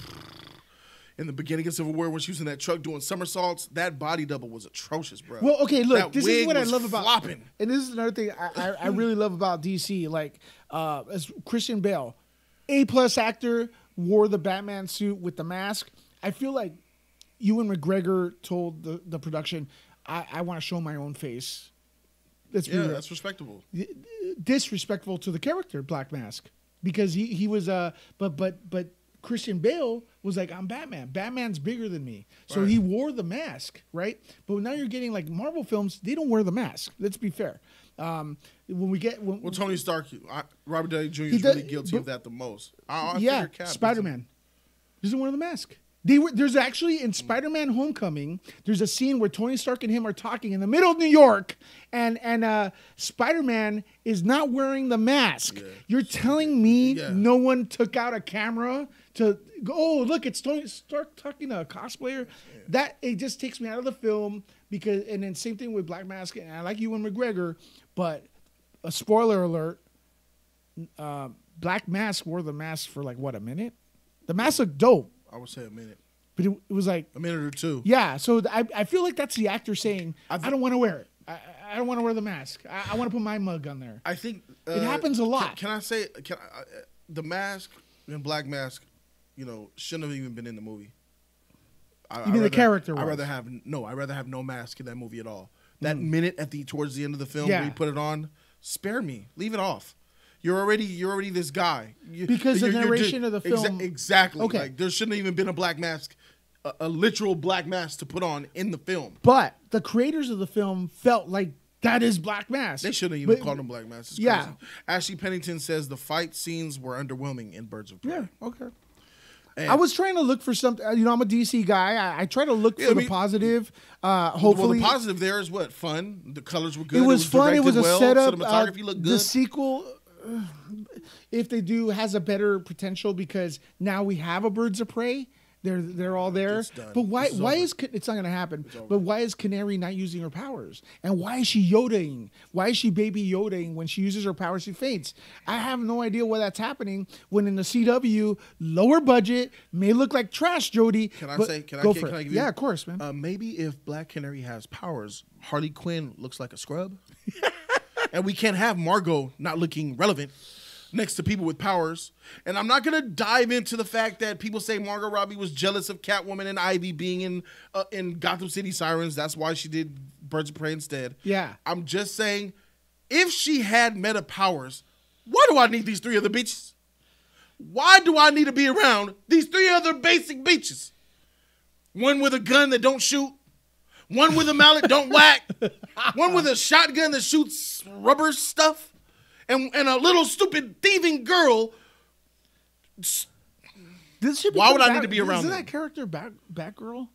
S1: In the beginning of Civil War, when she was in that truck doing somersaults, that body double was atrocious, bro.
S2: Well, okay, look,
S1: that
S2: this
S1: wig
S2: is what I
S1: was
S2: love about,
S1: flopping.
S2: and this is another thing I really love about DC. Like, as Christian Bale, A+ actor, wore the Batman suit with the mask. I feel like Ewan McGregor told the production, I want to show my own face.
S1: That's respectable.
S2: Disrespectful to the character Black Mask, because he was but Christian Bale was like, I'm Batman. Batman's bigger than me. So he wore the mask, right? But now you're getting like Marvel films, they don't wear the mask. Let's be fair. When
S1: Tony Stark, Robert Downey Jr. is really guilty of that the most.
S2: Spider-Man doesn't wear the mask. There's actually in Spider-Man Homecoming, there's a scene where Tony Stark and him are talking in the middle of New York, and Spider-Man is not wearing the mask. Yeah, you're telling me no one took out a camera to go, oh, look, it's Tony Stark talking to a cosplayer? Yeah. That, it just takes me out of the film, because, and then same thing with Black Mask, and I like Ewan McGregor, but a spoiler alert, Black Mask wore the mask for like, what, a minute? The mask looked dope.
S1: I would say a minute.
S2: But it was like
S1: a minute or two.
S2: Yeah, so I feel like that's the actor saying, I don't want to wear it. I don't want to wear the mask. I want to put my mug on there.
S1: I think
S2: it happens a lot.
S1: Can I say the mask and Black Mask, shouldn't have even been in the movie.
S2: You mean the character?
S1: I'd rather have no mask in that movie at all. That minute towards the end of the film where you put it on, spare me. Leave it off. You're already this guy.
S2: Because the narration of the film.
S1: Exactly.
S2: Okay.
S1: Like, there shouldn't have even been a black mask, a literal black mask to put on in the film.
S2: But the creators of the film felt like that is Black Mask.
S1: They shouldn't even called him Black Mask. It's crazy. Ashley Pennington says the fight scenes were underwhelming in Birds of Prey.
S2: Yeah, okay. And I was trying to look for something. I'm a DC guy. I try to look for the positive. Hopefully,
S1: well, the positive there is what? Fun. The colors were good.
S2: It was fun. It was a setup.
S1: Cinematography looked good.
S2: The sequel, if they do, has a better potential because now we have a Birds of Prey. They're all there.
S1: It's done.
S2: But why
S1: This is
S2: why
S1: over.
S2: is it's not gonna happen? But why is Canary not using her powers? And why is she Yodaing? Why is she baby Yodaing when she uses her powers? She faints. I have no idea why that's happening. When in the CW, lower budget may look like trash, Jody.
S1: Can I
S2: but
S1: say? Can
S2: go
S1: I
S2: for it.
S1: give you?
S2: Yeah, of course, man.
S1: Maybe if Black Canary has powers, Harley Quinn looks like a scrub, and we can't have Margot not looking relevant next to people with powers. And I'm not gonna dive into the fact that people say Margot Robbie was jealous of Catwoman and Ivy being in Gotham City Sirens. That's why she did Birds of Prey instead.
S2: Yeah.
S1: I'm just saying, if she had meta powers, why do I need these 3 other bitches? Why do I need to be around these 3 other basic bitches? One with a gun that don't shoot, one with a mallet don't whack, one with a shotgun that shoots rubber stuff, and a little stupid thieving girl. Why would I need to be around
S2: Isn't
S1: them?
S2: that character Batgirl?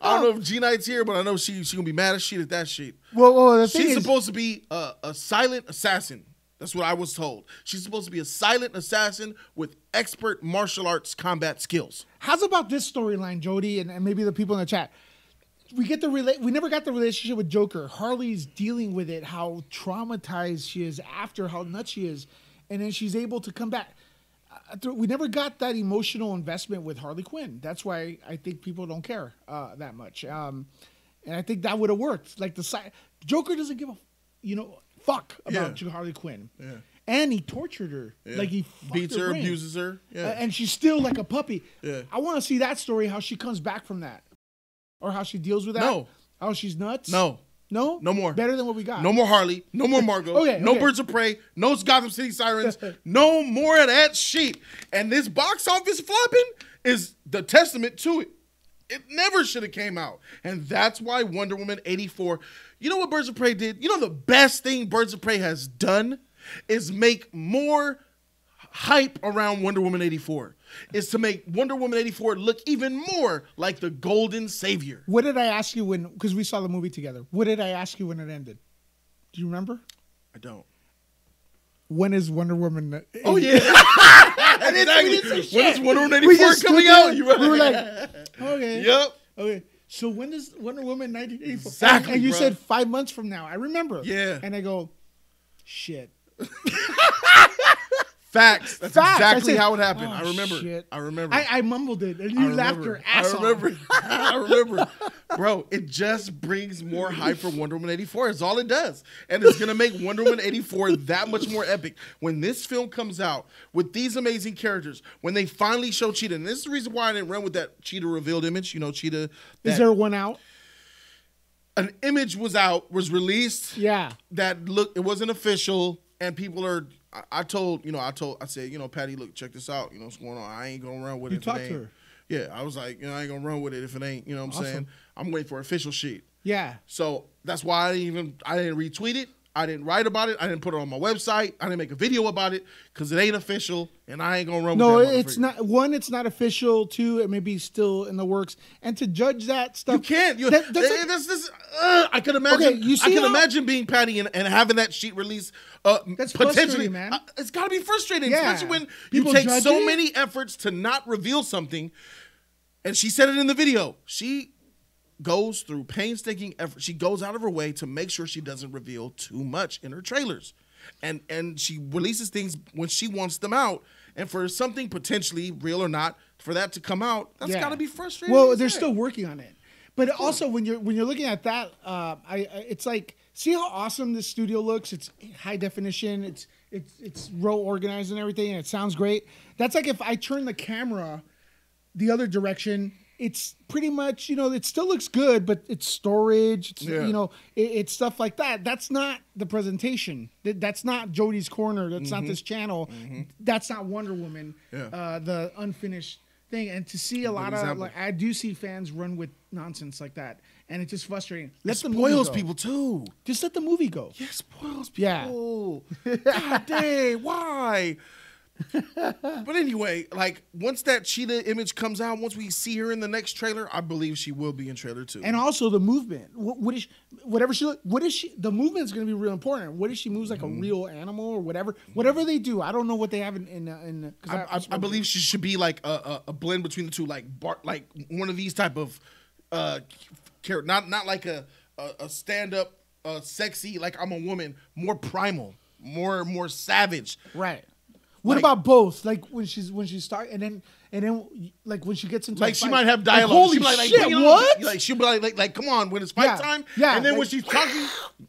S1: I don't know if G Knight's here, but I know she gonna be mad as shit at that shit.
S2: Well, the thing
S1: She's
S2: is,
S1: supposed to be a silent assassin. That's what I was told. She's supposed to be a silent assassin with expert martial arts combat skills.
S2: how's about this storyline, Jody, and maybe the people in the chat? We never got the relationship with Joker. Harley's dealing with it, how traumatized she is after, how nuts she is, and then she's able to come back. We never got that emotional investment with Harley Quinn. That's why I think people don't care that much. And I think that would have worked. Like Joker doesn't give a fuck about Harley Quinn.
S1: Yeah.
S2: And he tortured her.
S1: Yeah.
S2: Like he
S1: beats her,
S2: brain.
S1: abuses her. Yeah.
S2: And she's still like a puppy.
S1: Yeah.
S2: I want to see that story, how she comes back from that. Or how she deals with that.
S1: No.
S2: How she's nuts.
S1: No.
S2: No?
S1: No more.
S2: Better than what we got.
S1: No more Harley. No more Margot. No
S2: Okay.
S1: Birds of Prey. No Gotham City Sirens. No more of that shit. And this box office flopping is the testament to it. It never should have came out. And that's why Wonder Woman 84. You know what Birds of Prey did? You know the best thing Birds of Prey has done is make more hype around Wonder Woman 84. Is to make Wonder Woman 84 look even more like the golden savior.
S2: What did I ask you because we saw the movie together. What did I ask you when it ended? Do you remember?
S1: I don't.
S2: When is Wonder Woman?
S1: Oh, yeah.
S2: Exactly.
S1: When is Wonder Woman 84 coming out?
S2: We were like, okay.
S1: Yep.
S2: Okay. So when is Wonder Woman 1984?
S1: Exactly,
S2: And you
S1: bro.
S2: said 5 months from now. I remember.
S1: Yeah.
S2: And I go, shit.
S1: Facts. That's
S2: Facts.
S1: exactly
S2: I said,
S1: how it happened.
S2: oh,
S1: I remember.
S2: shit.
S1: I remember.
S2: I mumbled it, and you laughed your ass off.
S1: I remember. I remember. Bro, it just brings more hype for Wonder Woman 84. It's all it does. And it's going to make Wonder Woman 84 that much more epic. When this film comes out with these amazing characters, when they finally show Cheetah, and this is the reason why I didn't run with that Cheetah revealed image. You know, Cheetah.
S2: Is there one out?
S1: An image was released.
S2: Yeah.
S1: That look, it wasn't official, and people are. I said, Patty, look, check this out. You know what's going on. I ain't gonna run with it.
S2: You talked to her.
S1: Yeah, I was like, I ain't gonna run with it if it ain't. You know what I'm saying? I'm waiting for official shit.
S2: Yeah.
S1: So that's why I didn't retweet it. I didn't write about it. I didn't put it on my website. I didn't make a video about it because it ain't official, and I ain't gonna run
S2: No,
S1: with that.
S2: it's not. One, it's not official. Two, it may be still in the works. And to judge that stuff,
S1: You can't. I could imagine.
S2: Okay, you see
S1: I can
S2: how-
S1: imagine being Patty and having that sheet released.
S2: That's
S1: potentially,
S2: frustrating, man.
S1: It's got to be frustrating,
S2: Yeah.
S1: especially when
S2: People
S1: you take
S2: judge
S1: so
S2: it.
S1: many efforts to not reveal something. And she said it in the video. She goes through painstaking effort. She goes out of her way to make sure she doesn't reveal too much in her trailers. And she releases things when she wants them out. And for something potentially real or not, for that to come out, that's got to be frustrating.
S2: Well,
S1: to
S2: they're
S1: say.
S2: still working on it. But also, when you're looking at that, it's like, see how awesome this studio looks. It's high definition. It's well organized and everything, and it sounds great. That's like if I turn the camera the other direction. It's pretty much, it still looks good, but it's storage. It's, it's stuff like that. That's not the presentation. That's not Jody's Corner. That's not this channel. That's not Wonder Woman. The unfinished thing. And to see a lot of, I do see fans run with nonsense like that, and it's just frustrating.
S1: It spoils people too.
S2: Just let the movie go.
S1: Yeah, it spoils people.
S2: Yeah.
S1: God dang, why? But anyway, like once that cheetah image comes out, once we see her in the next trailer, I believe she will be in trailer 2.
S2: And also the movement. What is whatever she look? What is she? The movement is going to be real important. What if she moves like a real animal or whatever? Whatever they do, I don't know what they have in.
S1: I believe she should be like a blend between the two, like one of these type of character, not like a stand up sexy like I'm a woman, more primal, more savage.
S2: Right. What about both? Like when she's starting, and then like when she gets into
S1: like
S2: a
S1: she
S2: fight,
S1: might have
S2: like,
S1: dialogue.
S2: holy
S1: She
S2: shit! What?
S1: Like she'll be like come on when it's fight time.
S2: Yeah.
S1: And then
S2: like,
S1: when she's talking,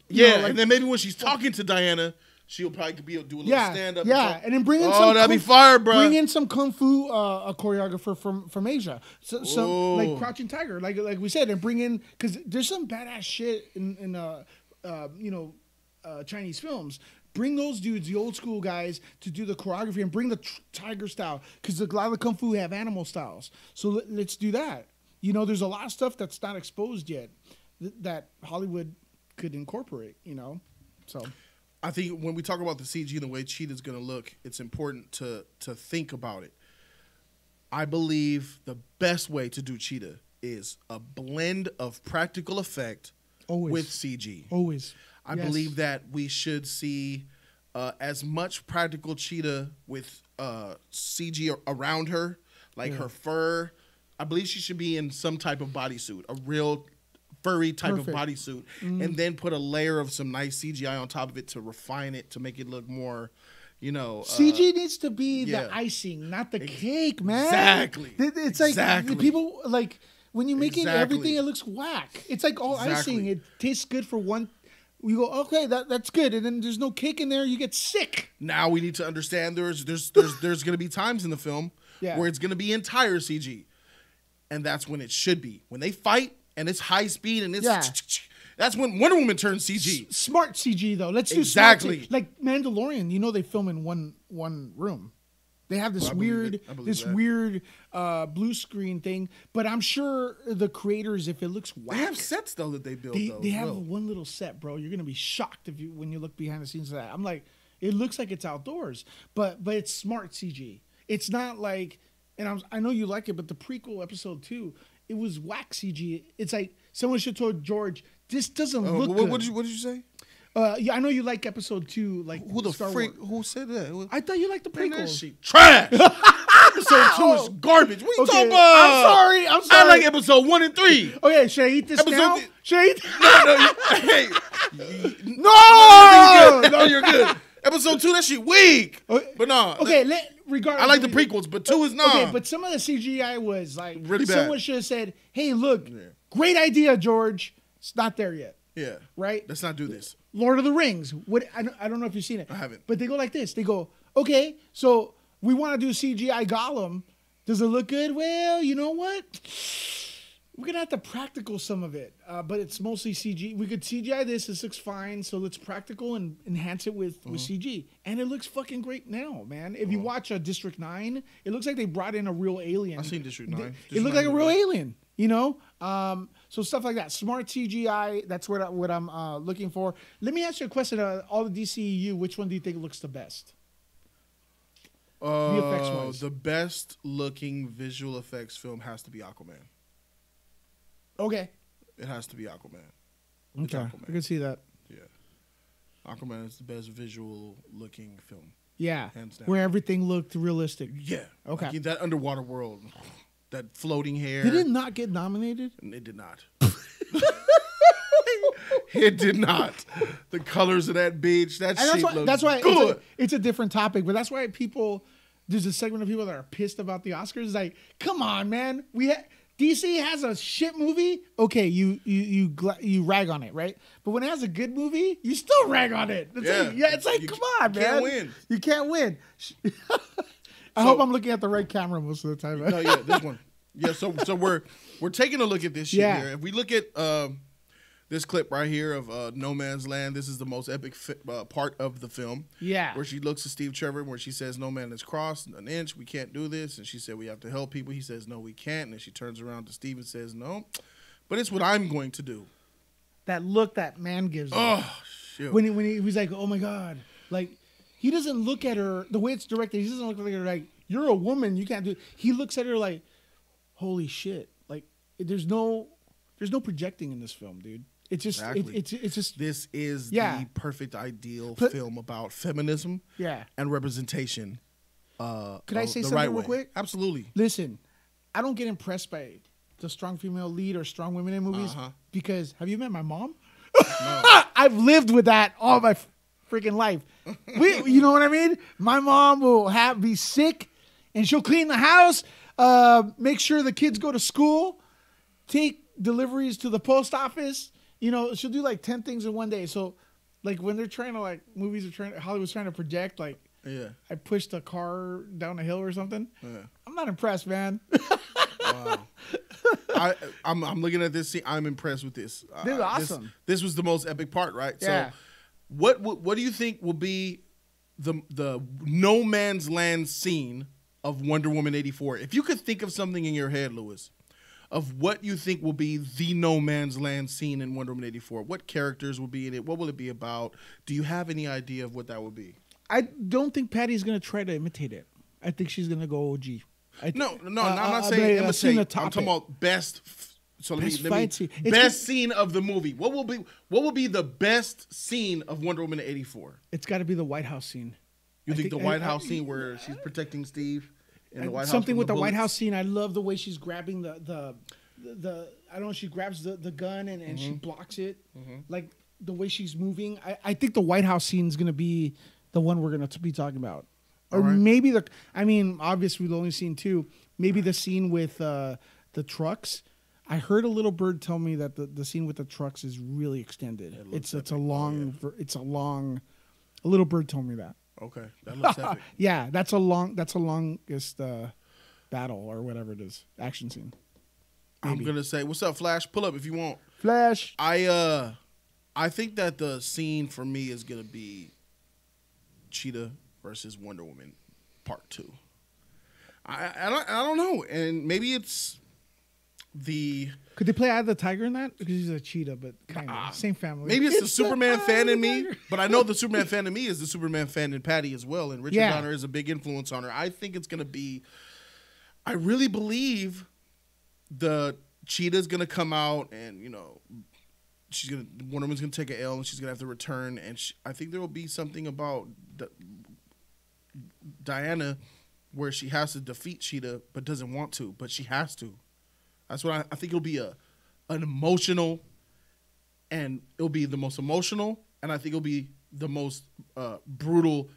S2: like,
S1: and then maybe when she's talking to Diana, she'll probably do a little stand up.
S2: Yeah, and then bring in
S1: that'd be fire, bro.
S2: Bring in some kung fu choreographer from Asia, so like Crouching Tiger, like we said, and bring in because there's some badass shit in Chinese films. Bring those dudes, the old school guys, to do the choreography and bring the tiger style because a lot of the kung fu have animal styles. So let's do that. You know, there's a lot of stuff that's not exposed yet that Hollywood could incorporate. You know, so.
S1: I think when we talk about the CG and the way Cheetah's going to look, it's important to think about it. I believe the best way to do Cheetah is a blend of practical effect with CG.
S2: Always.
S1: I believe that we should see as much practical Cheetah with CG around her, like her fur. I believe she should be in some type of bodysuit, a real furry type of bodysuit, and then put a layer of some nice CGI on top of it to refine it, to make it look more,
S2: CG needs to be the icing, not the cake, man.
S1: Exactly.
S2: It's like people like when you make it everything, it looks whack. It's like all icing. It tastes good for one. You go, okay, that's good, and then there's no cake in there. You get sick.
S1: Now we need to understand there's going to be times in the film where it's going to be entire CG, and that's when it should be when they fight and it's high speed and it's that's when Wonder Woman turns CG.
S2: Smart CG though. Let's do smart CG. Like Mandalorian. You know they film in one room. They have this weird blue screen thing, but I'm sure the creators, if it looks whack,
S1: they have sets though that they build.
S2: They have one little set, bro. You're gonna be shocked when you look behind the scenes of that. I'm like, it looks like it's outdoors, but it's smart CG. It's not like, and I know you like it, but the prequel episode 2, it was whack CG. It's like someone should have told George, this doesn't look good.
S1: What did you say?
S2: Yeah, I know you like episode 2, like
S1: who the freak? Who said that?
S2: I thought you liked the prequels.
S1: Trash. Episode 2 is garbage. What are you talking about?
S2: I'm sorry.
S1: I like episode 1 and 3.
S2: Okay, should I eat this now? Should I eat?
S1: No, you're good. Episode 2, that shit weak. But no.
S2: Okay, regardless.
S1: I like the prequels, but 2 is not.
S2: Okay, but some of the CGI was like
S1: really bad.
S2: Someone should have said, "Hey, look, great idea, George. It's not there yet."
S1: Yeah.
S2: Right.
S1: Let's not do this.
S2: Lord of the Rings. What? I don't know if you've seen it.
S1: I haven't.
S2: But they go like this. They go, okay, so we want to do CGI Gollum. Does it look good? Well, you know what? We're gonna have to practical some of it, but it's mostly CG. We could CGI this. This looks fine, so let's practical and enhance it with CG, and it looks fucking great now, man. If you watch District 9, it looks like they brought in a real alien.
S1: I've seen District 9.
S2: It looked like a real alien, you know. So stuff like that, smart CGI. That's what I'm looking for. Let me ask you a question. All the DCEU, which one do you think looks the best? VFX-wise.
S1: The best looking visual effects film has to be Aquaman.
S2: Okay.
S1: It has to be Aquaman.
S2: Okay. Aquaman. I can see that.
S1: Yeah. Aquaman is the best visual looking film.
S2: Yeah.
S1: Hands down.
S2: Where everything looked realistic.
S1: Yeah.
S2: Okay.
S1: Like that underwater world. That floating hair.
S2: Did it not get nominated?
S1: It did not. It did not. The colors of that beach, that's why
S2: good. It's a different topic, but that's why there's a segment of people that are pissed about the Oscars. It's like, come on, man. DC has a shit movie. Okay, you rag on it, right? But when it has a good movie, you still rag on it. It's like, come on, man.
S1: Can't win.
S2: You can't win. I hope I'm looking at the right camera most of the time.
S1: No, yeah, this one. Yeah, so we're taking a look at this shit here. If we look at this clip right here of No Man's Land, this is the most epic part of the film.
S2: Yeah.
S1: Where she looks at Steve Trevor, where she says, "No man has crossed an inch. We can't do this." And she said, "We have to help people." He says, "No, we can't." And then she turns around to Steve and says, "No, but it's what I'm going to do."
S2: That look that man gives.
S1: Oh, shit.
S2: When he was like, "Oh my God," like he doesn't look at her the way it's directed. He doesn't look at her like, you're a woman, you can't do it. He looks at her like, holy shit. Like, there's no projecting in this film, dude. It's just,
S1: Exactly.
S2: it's just.
S1: This is the perfect ideal film about feminism and representation.
S2: Could I say
S1: the
S2: something
S1: right
S2: real
S1: way.
S2: quick?
S1: Absolutely.
S2: Listen, I don't get impressed by the strong female lead or strong women in movies because have you met my mom? No. I've lived with that all my freaking life. You know what I mean? My mom will be sick and she'll clean the house, make sure the kids go to school, take deliveries to the post office. You know, she'll do like 10 things in one day. So like when they're trying to Hollywood's trying to project like, I pushed a car down a hill or something. I'm not impressed, man.
S1: Wow. I'm looking at this scene. I'm impressed with this.
S2: This is awesome.
S1: This was the most epic part, right?
S2: Yeah.
S1: So, what do you think will be the no man's land scene of Wonder Woman 84? If you could think of something in your head, Lewis, of what you think will be the no man's land scene in Wonder Woman 84, what characters will be in it? What will it be about? Do you have any idea of what that would be?
S2: I don't think Patty's gonna try to imitate it. I think she's gonna go OG.
S1: No, I'm not saying imitate. I'm talking about best. So let me best scene of the movie. What will be the best scene of Wonder Woman 84?
S2: It's got to be the White House scene.
S1: You think the White House scene where she's protecting Steve in the White House?
S2: Something with the White House scene. I love the way she's grabbing the I don't know. She grabs the gun and she blocks it. Like the way she's moving. I think the White House scene is gonna be the one we're gonna be talking about. Or maybe obviously we've only seen 2. Maybe the scene with the trucks. I heard a little bird tell me that the scene with the trucks is really extended. It's a long. A little bird told me that.
S1: Okay, that looks epic.
S2: Yeah, that's the longest battle or whatever it is, action scene. Maybe.
S1: I'm gonna say, what's up, Flash? Pull up if you want.
S2: Flash.
S1: I think that the scene for me is gonna be Cheetah versus Wonder Woman Part 2. I don't know, and maybe it's the.
S2: Could they play Eye of the Tiger in that? Because he's a cheetah, but kind of same family.
S1: Maybe it's the Superman fan in me, but I know the Superman fan in me is the Superman fan in Patty as well, and Richard Donner is a big influence on her. I think it's gonna be. I really believe the cheetah's gonna come out, and Wonder Woman's gonna take an L, and she's gonna have to return, and I think there will be something about Diana where she has to defeat Cheetah but doesn't want to, but she has to. That's what I think. It'll be an emotional, and it'll be the most emotional, and I think it'll be the most brutal,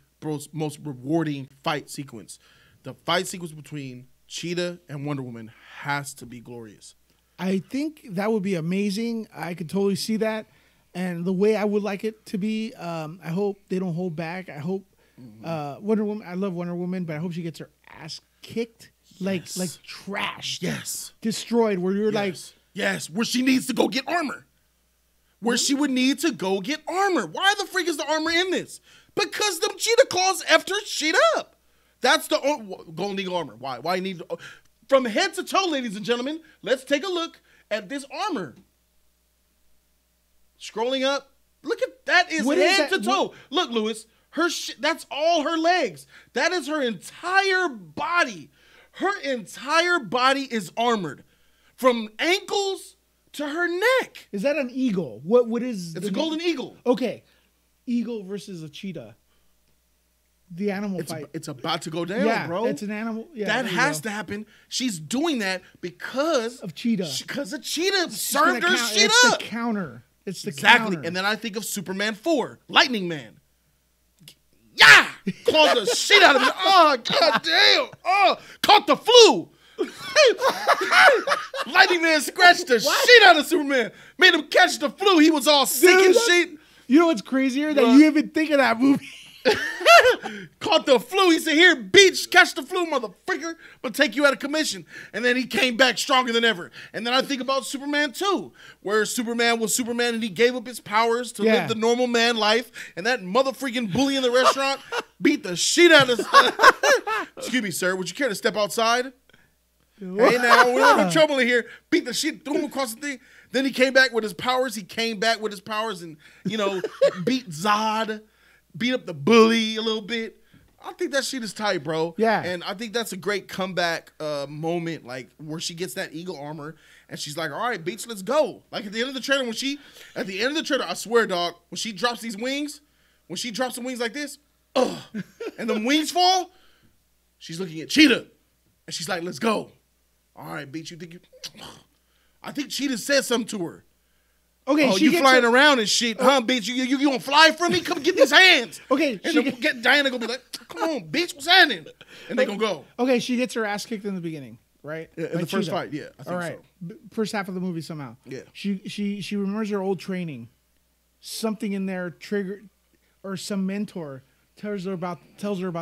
S1: most rewarding fight sequence. The fight sequence between Cheetah and Wonder Woman has to be glorious.
S2: I think that would be amazing. I could totally see that, and the way I would like it to be. I hope they don't hold back. I hope Wonder Woman. I love Wonder Woman, but I hope she gets her ass kicked. Like trashed.
S1: Yes.
S2: Destroyed. Where you're
S1: Yes. Where she needs to go get armor. Where she would need to go get armor. Why the freak is the armor in this? Because them cheetah claws effed her shit up. That's the Golden Eagle armor. Why need from head to toe, ladies and gentlemen? Let's take a look at this armor. Scrolling up. Look at that. Is head to toe. Look, Lewis. That's all her legs. That is her entire body. Her entire body is armored, from ankles to her neck.
S2: Is that an eagle? What is?
S1: It's a golden eagle.
S2: Okay, eagle versus a cheetah. The animal fight.
S1: It's about to go down, bro.
S2: It's an animal. Yeah,
S1: that has to happen. She's doing that because
S2: of Cheetah.
S1: Because of Cheetah served her shit
S2: up.
S1: It's
S2: the counter. It's the
S1: exactly.
S2: counter.
S1: And then I think of Superman 4, Lightning Man. Yeah! Clawed the shit out of me. Oh, goddamn. Oh, caught the flu. Lightning Man scratched the shit out of Superman. Made him catch the flu. He was all sick and shit.
S2: You know what's crazier? That you even think of that movie.
S1: Caught the flu. He said, here, beach, catch the flu, motherfucker, but take you out of commission. And then he came back stronger than ever. And then I think about Superman 2, where Superman was Superman and he gave up his powers to live the normal man life. And that motherfucking bully in the restaurant beat the shit out of Excuse me, sir. Would you care to step outside? Hey, now, we're having trouble in here. Beat the shit, threw him across the thing. Then he came back with his powers. And, beat Zod. beat up the bully a little bit. I think that shit is tight, bro.
S2: Yeah.
S1: And I think that's a great comeback moment, like where she gets that eagle armor and she's like, all right, bitch, let's go. Like at the end of the trailer, I swear, dog, when she drops these wings, when she drops the wings like this, and the wings fall, she's looking at Cheetah. And she's like, let's go. All right, bitch, you think you... I think Cheetah said something to her.
S2: Okay,
S1: oh, you flying around and shit, huh, bitch? You gonna fly from me? Come get these hands.
S2: Okay,
S1: and Diana gonna be like, come on, bitch, what's happening? And they gonna go.
S2: Okay, she gets her ass kicked in the beginning, right?
S1: Yeah, in the first fight, yeah. I think
S2: all right, first half of the movie somehow.
S1: Yeah.
S2: She remembers her old training. Something in there triggered, or some mentor tells her about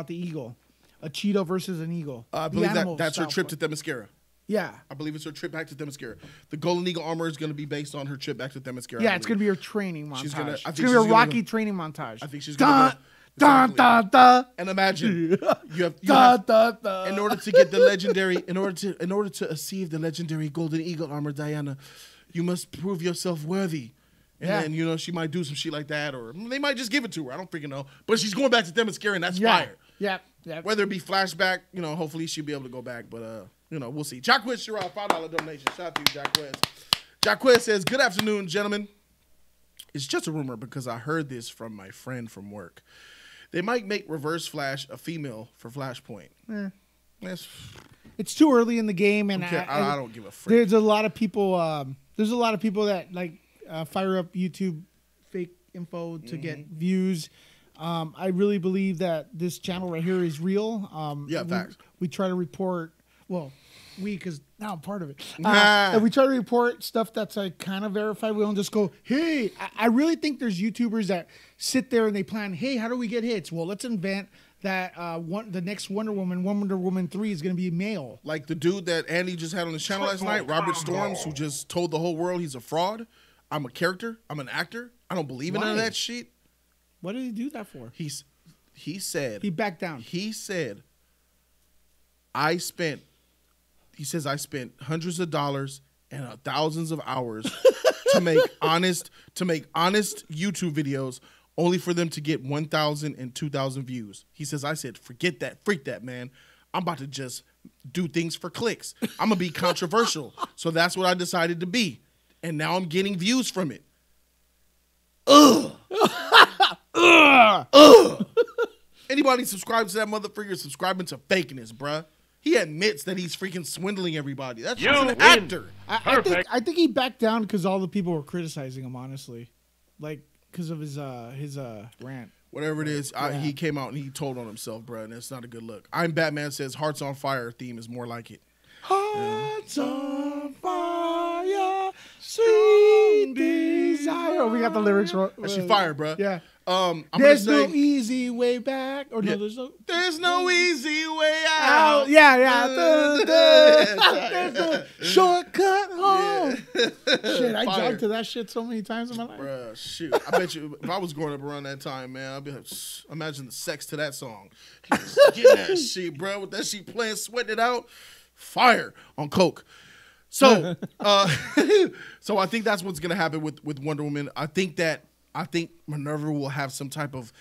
S2: the eagle, a cheetah versus an eagle.
S1: I believe that's her trip to Themyscira.
S2: Yeah.
S1: I believe it's her trip back to Themyscira. The Golden Eagle armor is going to be based on her trip back to Themyscira.
S2: Yeah, it's going to be her training montage.
S1: It's going
S2: to be a Rocky training montage.
S1: I think she's going to
S2: go.
S1: And imagine you have in order to get the legendary, in order to achieve the legendary Golden Eagle armor, Diana, you must prove yourself worthy. And then, you know, she might do some shit like that, or they might just give it to her. I don't freaking know. But she's going back to Themyscira, and that's fire.
S2: Yeah.
S1: Whether it be flashback, you know, hopefully she'll be able to go back. But, you know, we'll see. Jacquez Sherrod, $5 donation. Shout out to you, Jacquez. Jacquez says, good afternoon, gentlemen. It's just a rumor because I heard this from my friend from work. They might make Reverse Flash a female for Flashpoint.
S2: It's too early in the game, and
S1: I don't give a frick.
S2: There's a lot of people. That like fire up YouTube fake info to get views. I really believe that this channel right here is real.
S1: Facts.
S2: We try to report. Well, because now I'm part of it. And we try to report stuff that's like kind of verified. We don't just go, hey. I really think there's YouTubers that sit there and they plan, hey, how do we get hits? Well, let's invent that the next Wonder Woman 3 is going to be male.
S1: Like the dude that Andy just had on his channel last night, Robert Storms, who just told the whole world he's a fraud. I'm a character. I'm an actor. I don't believe in none of that shit.
S2: What did he do that for?
S1: He said
S2: he backed down.
S1: He said I spent hundreds of dollars and thousands of hours to make honest YouTube videos, only for them to get 1,000 and 2,000 views. He says, I said, forget that, freak that, man. I'm about to just do things for clicks. I'm gonna be controversial. So that's what I decided to be. And now I'm getting views from it. Anybody subscribes to that motherfucker subscribing to fakeness, bruh. He admits that he's freaking swindling everybody. That's just an actor.
S2: I think he backed down because all the people were criticizing him, honestly. Like, because of his rant.
S1: Whatever it is, he came out and he told on himself, bruh, and it's not a good look. I'm Batman says Hearts on Fire theme is more like it.
S2: Hearts on fire, sweet desire. Oh, we got the lyrics wrong.
S1: That shit fire, bruh.
S2: Yeah.
S1: There's
S2: no easy way back. Or no,
S1: there's no easy way out.
S2: Yeah. There's no shortcut home. Shit, I jogged to that shit so many times in my life.
S1: Bruh, shoot. I bet you if I was growing up around that time, man, I'd be like, imagine the sex to that song. Getting that shit, bruh, with that shit playing, sweating it out. Fire on coke. So, so I think that's what's gonna happen with Wonder Woman. I think Minerva will have some type of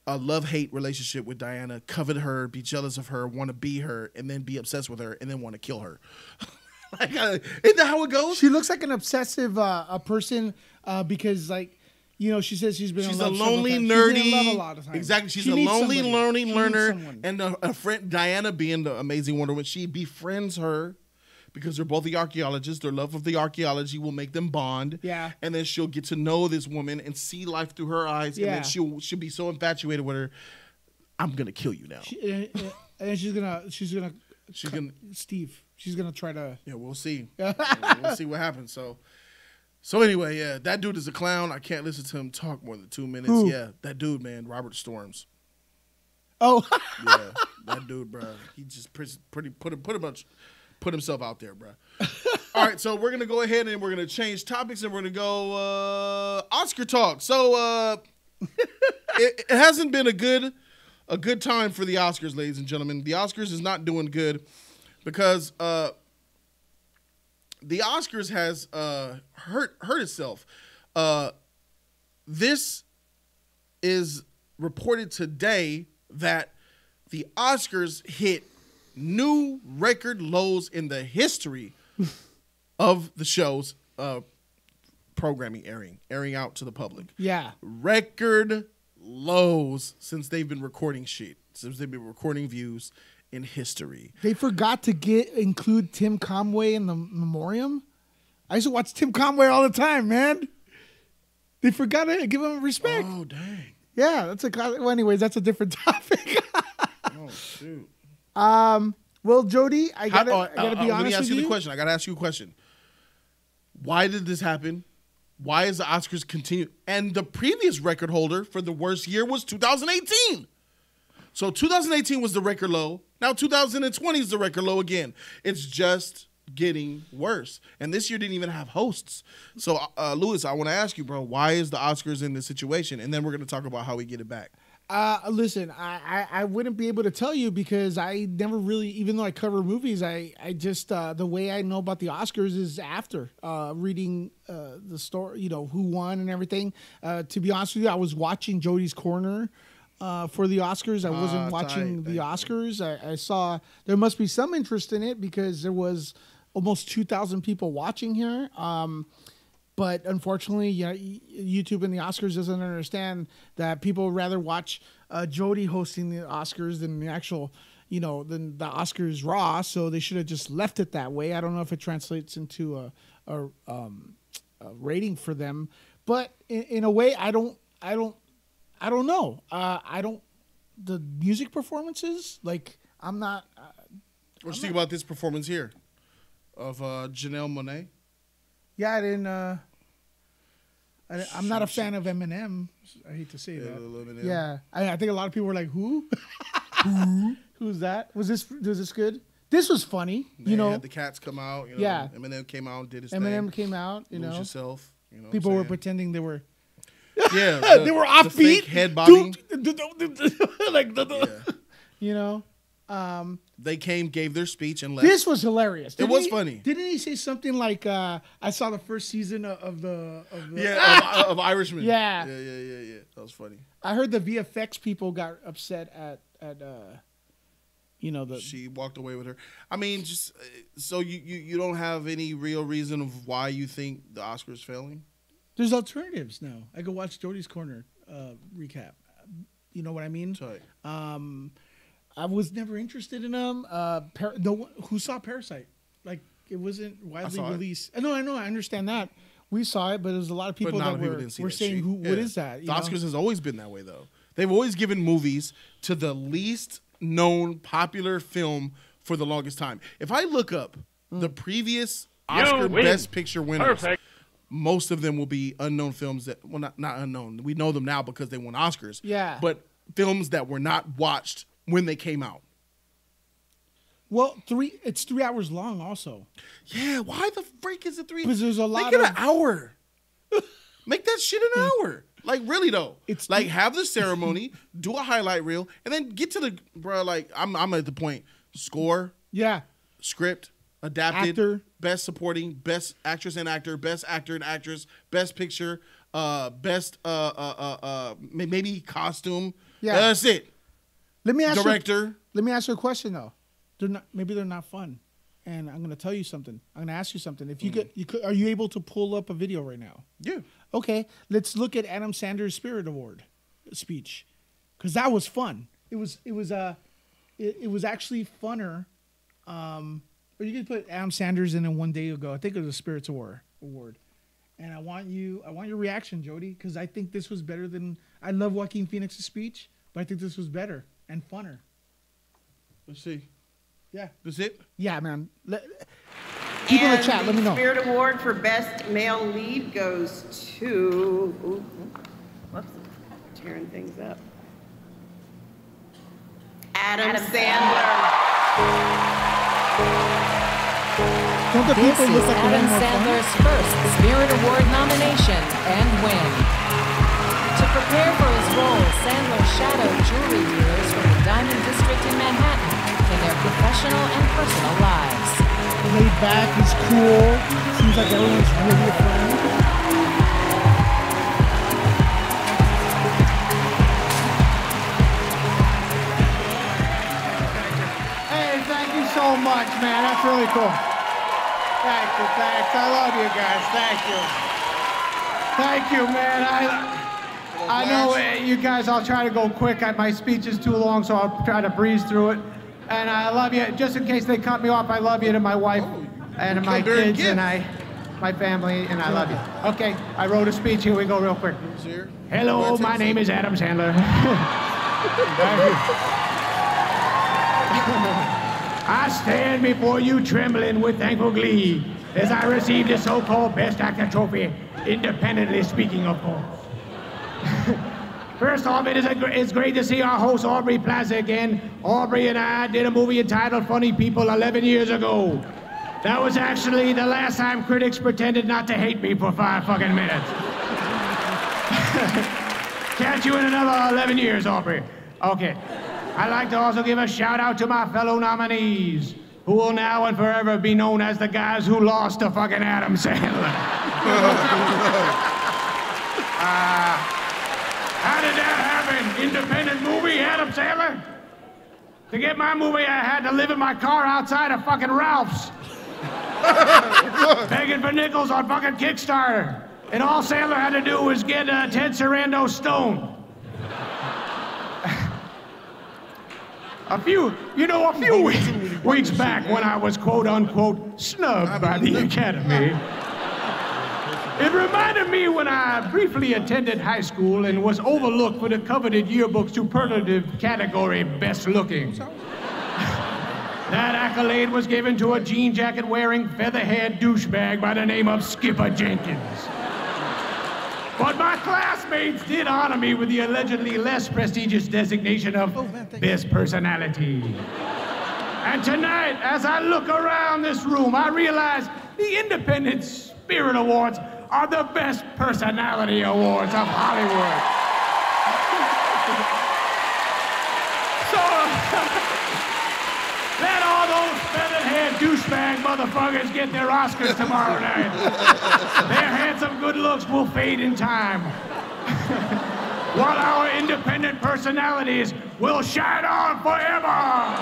S1: love-hate relationship with Diana, covet her, be jealous of her, want to be her, and then be obsessed with her, and then want to kill her. Like, isn't that how it goes?
S2: She looks like an obsessive person because, like, you know, she says she's a
S1: lonely, nerdy.
S2: She's been in love a lot of times.
S1: Exactly. She's a lonely, learner. And a friend, Diana being the amazing Wonder Woman, she befriends her because they're both the archaeologists. Their love of the archaeology will make them bond.
S2: Yeah.
S1: And then she'll get to know this woman and see life through her eyes.
S2: Yeah.
S1: And then she'll be so infatuated with her. I'm going to kill you now.
S2: And she's gonna Steve. She's gonna try to.
S1: Yeah, we'll see. We'll see what happens. So anyway, yeah, that dude is a clown. I can't listen to him talk more than 2 minutes.
S2: Who?
S1: Yeah, that dude, man, Robert Storms.
S2: Oh.
S1: Yeah, that dude, bro. He just put himself out there, bro. All right, so we're gonna go ahead and we're gonna change topics and we're gonna go Oscar talk. So it hasn't been a good time for the Oscars, ladies and gentlemen. The Oscars is not doing good because the Oscars has hurt itself. This is reported today that the Oscars hit new record lows in the history of the show's programming airing out to the public.
S2: Yeah.
S1: Record lows since they've been recording views in history.
S2: They forgot to include Tim Conway in the memoriam. I used to watch Tim Conway all the time, man. They forgot to give him respect.
S1: Oh, dang.
S2: Yeah, that's well, anyways, that's a different topic.
S1: Oh, shoot.
S2: Well, Jody, I gotta be honest with you.
S1: Let me ask you the question. I gotta ask you a question. Why did this happen? Why is the Oscars continue? And the previous record holder for the worst year was 2018. So 2018 was the record low. Now 2020 is the record low again. It's just getting worse. And this year didn't even have hosts. So, Lewis, I want to ask you, bro, why is the Oscars in this situation? And then we're going to talk about how we get it back.
S2: Listen, I wouldn't be able to tell you because I never really, even though I cover movies, I just, the way I know about the Oscars is after reading the story, you know, who won and everything. To be honest with you, I was watching Jody's Corner for the Oscars. I wasn't watching the Oscars. I saw there must be some interest in it because there was almost 2,000 people watching here. But unfortunately, YouTube and the Oscars doesn't understand that people would rather watch Jody hosting the Oscars than the actual, than the Oscars Raw. So they should have just left it that way. I don't know if it translates into a rating for them, but in a way, I don't know. The music performances, like I'm not.
S1: What do you think about this performance here of Janelle Monáe?
S2: Yeah, I didn't. I'm not a fan of Eminem. I hate to say that. Yeah, I think a lot of people were like, "Who? Who's that? Was this good? This was funny."
S1: Had the cats come out.
S2: Yeah,
S1: Eminem came out and did his thing.
S2: Eminem came out.
S1: Lose yourself.
S2: People were pretending they were.
S1: Yeah,
S2: they were offbeat.
S1: Head bobbing. They came, gave their speech, and left.
S2: This was hilarious.
S1: It was funny.
S2: Didn't he say something like, "I saw the first season of
S1: Irishman."
S2: Yeah.
S1: Yeah. That was funny.
S2: I heard the VFX people got upset at
S1: She walked away with her. I mean, just so you don't have any real reason of why you think the Oscars failing.
S2: There's alternatives now. I go watch Jody's Corner recap. You know what I mean?
S1: Sorry.
S2: I was never interested in them. Who saw Parasite? Like, it wasn't widely released. No, I know. I understand that. We saw it, but there's a lot of people that were saying, what is that?
S1: The Oscars has always been that way, though. They've always given movies to the least known popular film for the longest time. If I look up the previous Oscar Best Picture winners, most of them will be unknown films that, well, not unknown. We know them now because they won Oscars.
S2: Yeah.
S1: But films that were not watched when they came out.
S2: Well, it's 3 hours long also.
S1: Yeah, why the freak is it 3 hours?
S2: Because there's a lot
S1: Make it an hour. Make that shit an hour. Like, really, though. It's like, have the ceremony, do a highlight reel, and then get to the, bro, like, I'm at the point. Score.
S2: Yeah.
S1: Script. Adapted.
S2: Actor.
S1: Best supporting. Best actress and actor. Best actor and actress. Best picture. Best, maybe costume.
S2: Yeah.
S1: That's it.
S2: Let me ask
S1: Director.
S2: Let me ask you a question though. Maybe they're not fun, and I'm gonna tell you something. I'm gonna ask you something. If are you able to pull up a video right now?
S1: Yeah.
S2: Okay. Let's look at Adam Sandler's Spirit Award speech, because that was fun. It was actually funner. Or you could put Adam Sanders in one day ago. I think it was a Spirits Award. And I want your reaction, Jody, because I think this was better than. I love Joaquin Phoenix's speech, but I think this was better and funner.
S1: Let's see.
S2: Yeah.
S1: That's it?
S2: Yeah, man. People in the chat, let me know.
S10: The Spirit Award for Best Male Lead goes to... Whoops. Tearing things up. Adam Sandler.
S2: Don't the
S5: This
S2: people look
S5: is
S2: like
S5: Adam Sandler's first Spirit Award nomination and win. To prepare for his role, Sandler shadowed jewelry dealers from the Diamond District in Manhattan in their professional and personal lives.
S2: Laid back, he's cool. Seems like everyone's really a friend.
S11: so much, man. That's really cool. Thank you, thanks. I love you guys. Thank you, man. I know you guys, I'll try to go quick. My speech is too long, so I'll try to breeze through it. And I love you. Just in case they cut me off, I love you to my wife and my kids and my family, and I love you. Okay, I wrote a speech. Here we go real quick. Hello, my name is Adam Sandler. I stand before you trembling with thankful glee as I receive the so-called Best Actor trophy, independently speaking, of course. First off, it's great to see our host, Aubrey Plaza, again. Aubrey and I did a movie entitled Funny People 11 years ago. That was actually the last time critics pretended not to hate me for 5 fucking minutes. Catch you in another 11 years, Aubrey. Okay. I'd like to also give a shout out to my fellow nominees, who will now and forever be known as the guys who lost to fucking Adam Sandler. How did that happen? Independent movie, Adam Sandler? To get my movie, I had to live in my car outside of fucking Ralph's. Begging for nickels on fucking Kickstarter. And all Sandler had to do was get Ted Sarando stoned. A few weeks back when I was quote unquote snubbed by the Academy, it reminded me when I briefly attended high school and was overlooked for the coveted yearbook superlative category best looking. That accolade was given to a jean jacket wearing feather-haired douchebag by the name of Skipper Jenkins. But my classmates did honor me with the allegedly less prestigious designation of Best Personality. And tonight, as I look around this room, I realize the Independent Spirit Awards are the Best Personality Awards of Hollywood. So, let all those feathered-haired douchebag motherfuckers get their Oscars tomorrow night. Their handsome good looks will fade in time. While our independent personalities will shine on forever.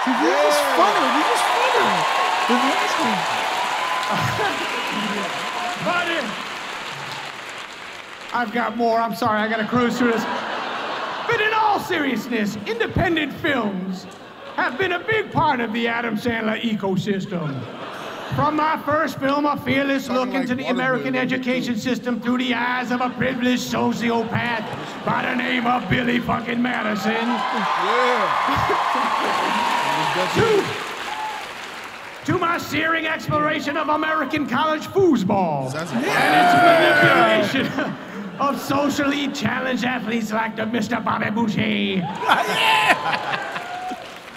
S2: See, you're just funner.
S11: But I've got more. I'm sorry, I gotta cruise through this. But in all seriousness, independent films have been a big part of the Adam Sandler ecosystem. From my first film, a fearless look into the American education system through the eyes of a privileged sociopath by the name of Billy fucking Madison. To my searing exploration of American college foosball and its manipulation of socially challenged athletes like the Mr. Bobby Boucher.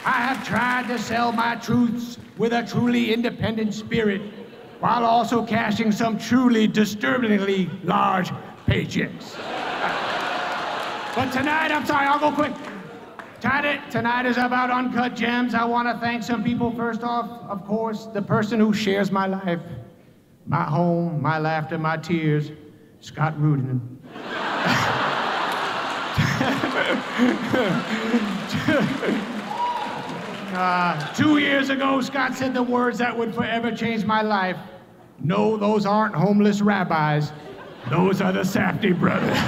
S11: I have tried to sell my truths with a truly independent spirit while also cashing some truly disturbingly large paychecks. But tonight, I'm sorry, I'll go quick. Tonight is about Uncut Gems. I want to thank some people. First off, of course, the person who shares my life, my home, my laughter, my tears, Scott Rudin. 2 years ago, Scott said the words that would forever change my life. No, those aren't homeless rabbis. Those are the Safdie brothers.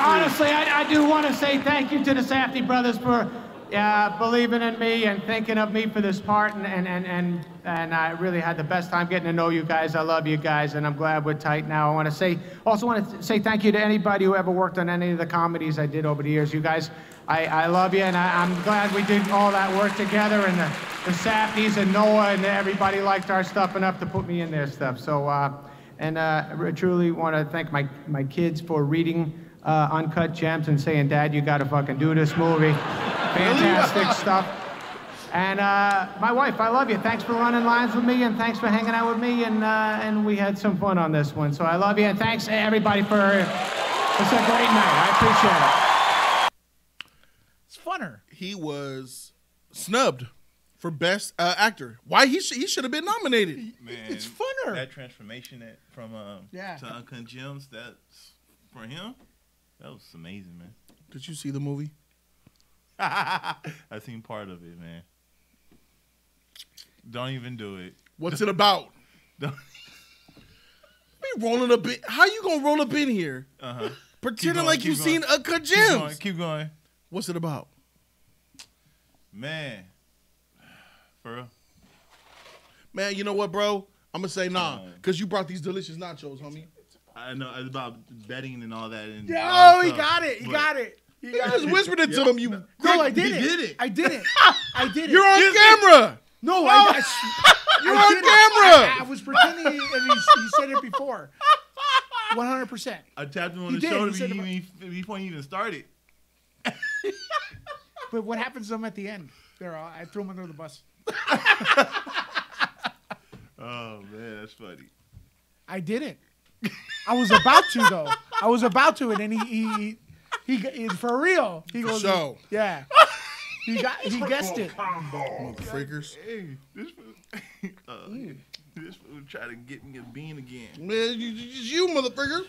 S11: Honestly, I do want to say thank you to the Safdie brothers for believing in me and thinking of me for this part, and I really had the best time getting to know you guys. I love you guys, and I'm glad we're tight now. I want to say thank you to anybody who ever worked on any of the comedies I did over the years. You guys, I love you, and I'm glad we did all that work together, and the Safdies and Noah and everybody liked our stuff enough to put me in their stuff. So, I truly want to thank my kids for reading Uncut Gems and saying, Dad, you got to fucking do this movie. Fantastic stuff. And my wife, I love you. Thanks for running lines with me, and thanks for hanging out with me, and we had some fun on this one. So I love you, and thanks everybody it's a great night. I appreciate it.
S2: It's funner.
S1: He was snubbed for Best Actor. Why he should have been nominated.
S12: Man,
S2: it's funner.
S12: That transformation from to Uncut Gems, that's for him. That was amazing, man.
S1: Did you see the movie?
S12: I seen part of it, man. Don't even do it.
S1: What's it about?
S12: Don't.
S1: We rolling up in. How you gonna roll up in here? Pretending like you've seen Uncut Gems.
S12: Keep going.
S1: What's it about?
S12: Man. For real?
S1: Man, you know what, bro? I'm gonna say nah, because you brought these delicious nachos, homie.
S12: I know it's about betting and all that. And
S2: Oh, he got it. He got it.
S1: You just whispered it to him. You
S2: No, I did
S1: He
S2: it.
S1: did it.
S2: I did it. I did it.
S1: You're on camera.
S2: No,
S1: You're
S2: I
S1: on
S2: did it.
S1: camera.
S2: I was pretending, and he said it before. 100%.
S12: I tapped him on
S2: He
S12: the
S2: did.
S12: shoulder
S2: He said
S12: before he even started.
S2: But what happens to him at the end? There, I threw him under the bus.
S12: Oh man, that's funny.
S2: I didn't. I was about to though. I was about to, and then he for real. He goes,
S1: sure.
S2: yeah. He guessed it.
S1: Motherfuckers.
S12: Hey, this fool try to get me a bean again.
S1: Man, you motherfucker.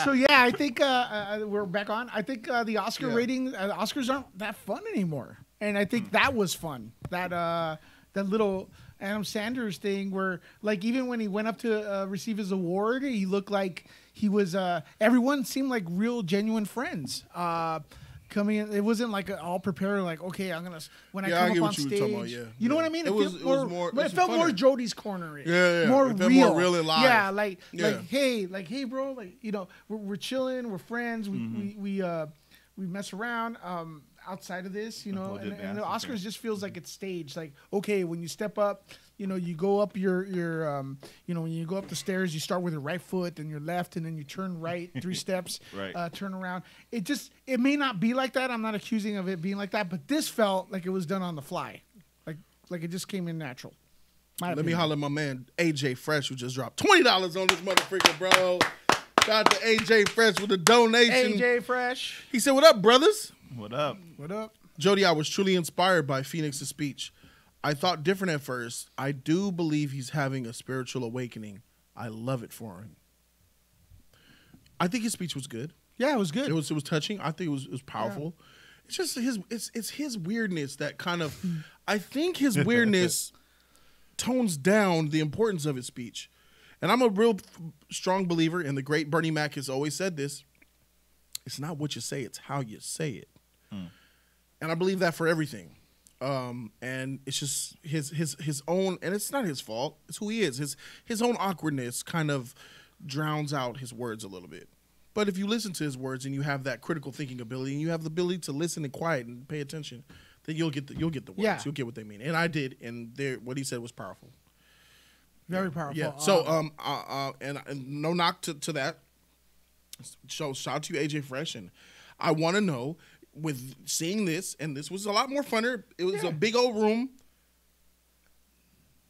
S2: So yeah, I think we're back on. I think the Oscar rating, Oscars aren't that fun anymore, and I think that was fun. That little Adam Sanders thing where, like, even when he went up to receive his award, he looked like he was. Everyone seemed like real, genuine friends. Coming in, it wasn't like all prepared. Like, okay, I'm gonna when I come up on stage. About, you know what I mean?
S1: It felt
S2: more Jody's corner.
S1: Yeah.
S2: More
S1: it felt
S2: real.
S1: More real and live.
S2: Yeah, like hey, bro, like, you know, we're chilling, we're friends, we mess around. Outside of this, you know, and the Oscars just feels like it's staged. Like, okay, when you step up, you know, you go up your you know, when you go up the stairs, you start with your right foot, then your left, and then you turn right 3 steps,
S12: right.
S2: Turn around. It may not be like that. I'm not accusing of it being like that, but this felt like it was done on the fly, like it just came in natural.
S1: Let me holler at my man AJ Fresh, who just dropped $20 on this motherfucker, bro. Shout out to AJ Fresh with a donation.
S2: AJ Fresh.
S1: He said, "What up, brothers?"
S12: What up?
S2: What up?
S1: Jody, I was truly inspired by Phoenix's speech. I thought different at first. I do believe he's having a spiritual awakening. I love it for him. I think his speech was good.
S2: Yeah, it was good.
S1: It was touching. I think it was powerful. Yeah. It's just it's his weirdness that kind of I think his weirdness tones down the importance of his speech. And I'm a real strong believer, and the great Bernie Mac has always said this. It's not what you say, it's how you say it. And I believe that for everything. And it's just his own, and it's not his fault. It's who he is. His own awkwardness kind of drowns out his words a little bit. But if you listen to his words and you have that critical thinking ability, and you have the ability to listen and quiet and pay attention, then you'll get the words. Yeah. You'll get what they mean. And I did, and what he said was powerful.
S2: Very powerful.
S1: Yeah. So and no knock to that. So shout out to you, AJ Fresh, and I want to know, with seeing this, and this was a lot more funner. It was a big old room.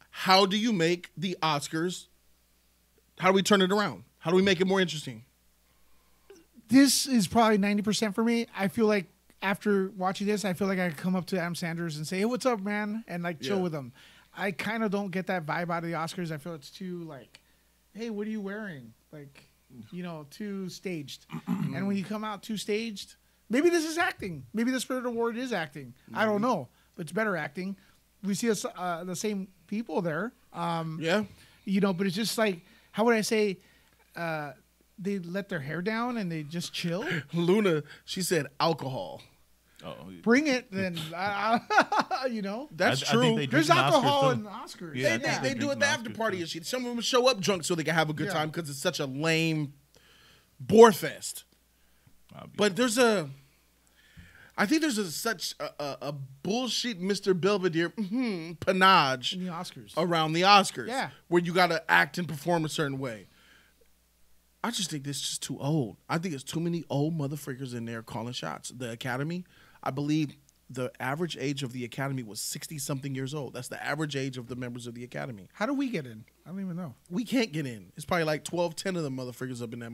S1: How do you make the Oscars? How do we turn it around? How do we make it more interesting?
S2: This is probably 90% for me. I feel like after watching this, I feel like I could come up to Adam Sanders and say, "Hey, what's up, man?" and like chill with him. I kind of don't get that vibe out of the Oscars. I feel it's too like, "Hey, what are you wearing?" Like, you know, too staged. And when you come out too staged, maybe this is acting. Maybe the Spirit Award is acting. I don't know, but it's better acting. We see the same people there. You know, but it's just like, how would I say, they let their hair down and they just chill?
S1: Luna, she said alcohol.
S12: Oh,
S2: bring it then. You know,
S1: that's true.
S2: There's alcohol in the Oscars.
S1: Yeah, they do it the after party and shit. Some of them show up drunk so they can have a good time because it's such a lame bore fest. But I think there's such a bullshit Mr. Belvedere panache
S2: in the Oscars.
S1: Around the Oscars.
S2: Yeah,
S1: where you got to act and perform a certain way. I just think this is just too old. I think it's too many old motherfuckers in there calling shots. The Academy, I believe the average age of the Academy was 60-something years old. That's the average age of the members of the Academy.
S2: How do we get in? I don't even know.
S1: We can't get in. It's probably like 12, 10 of them motherfuckers up in that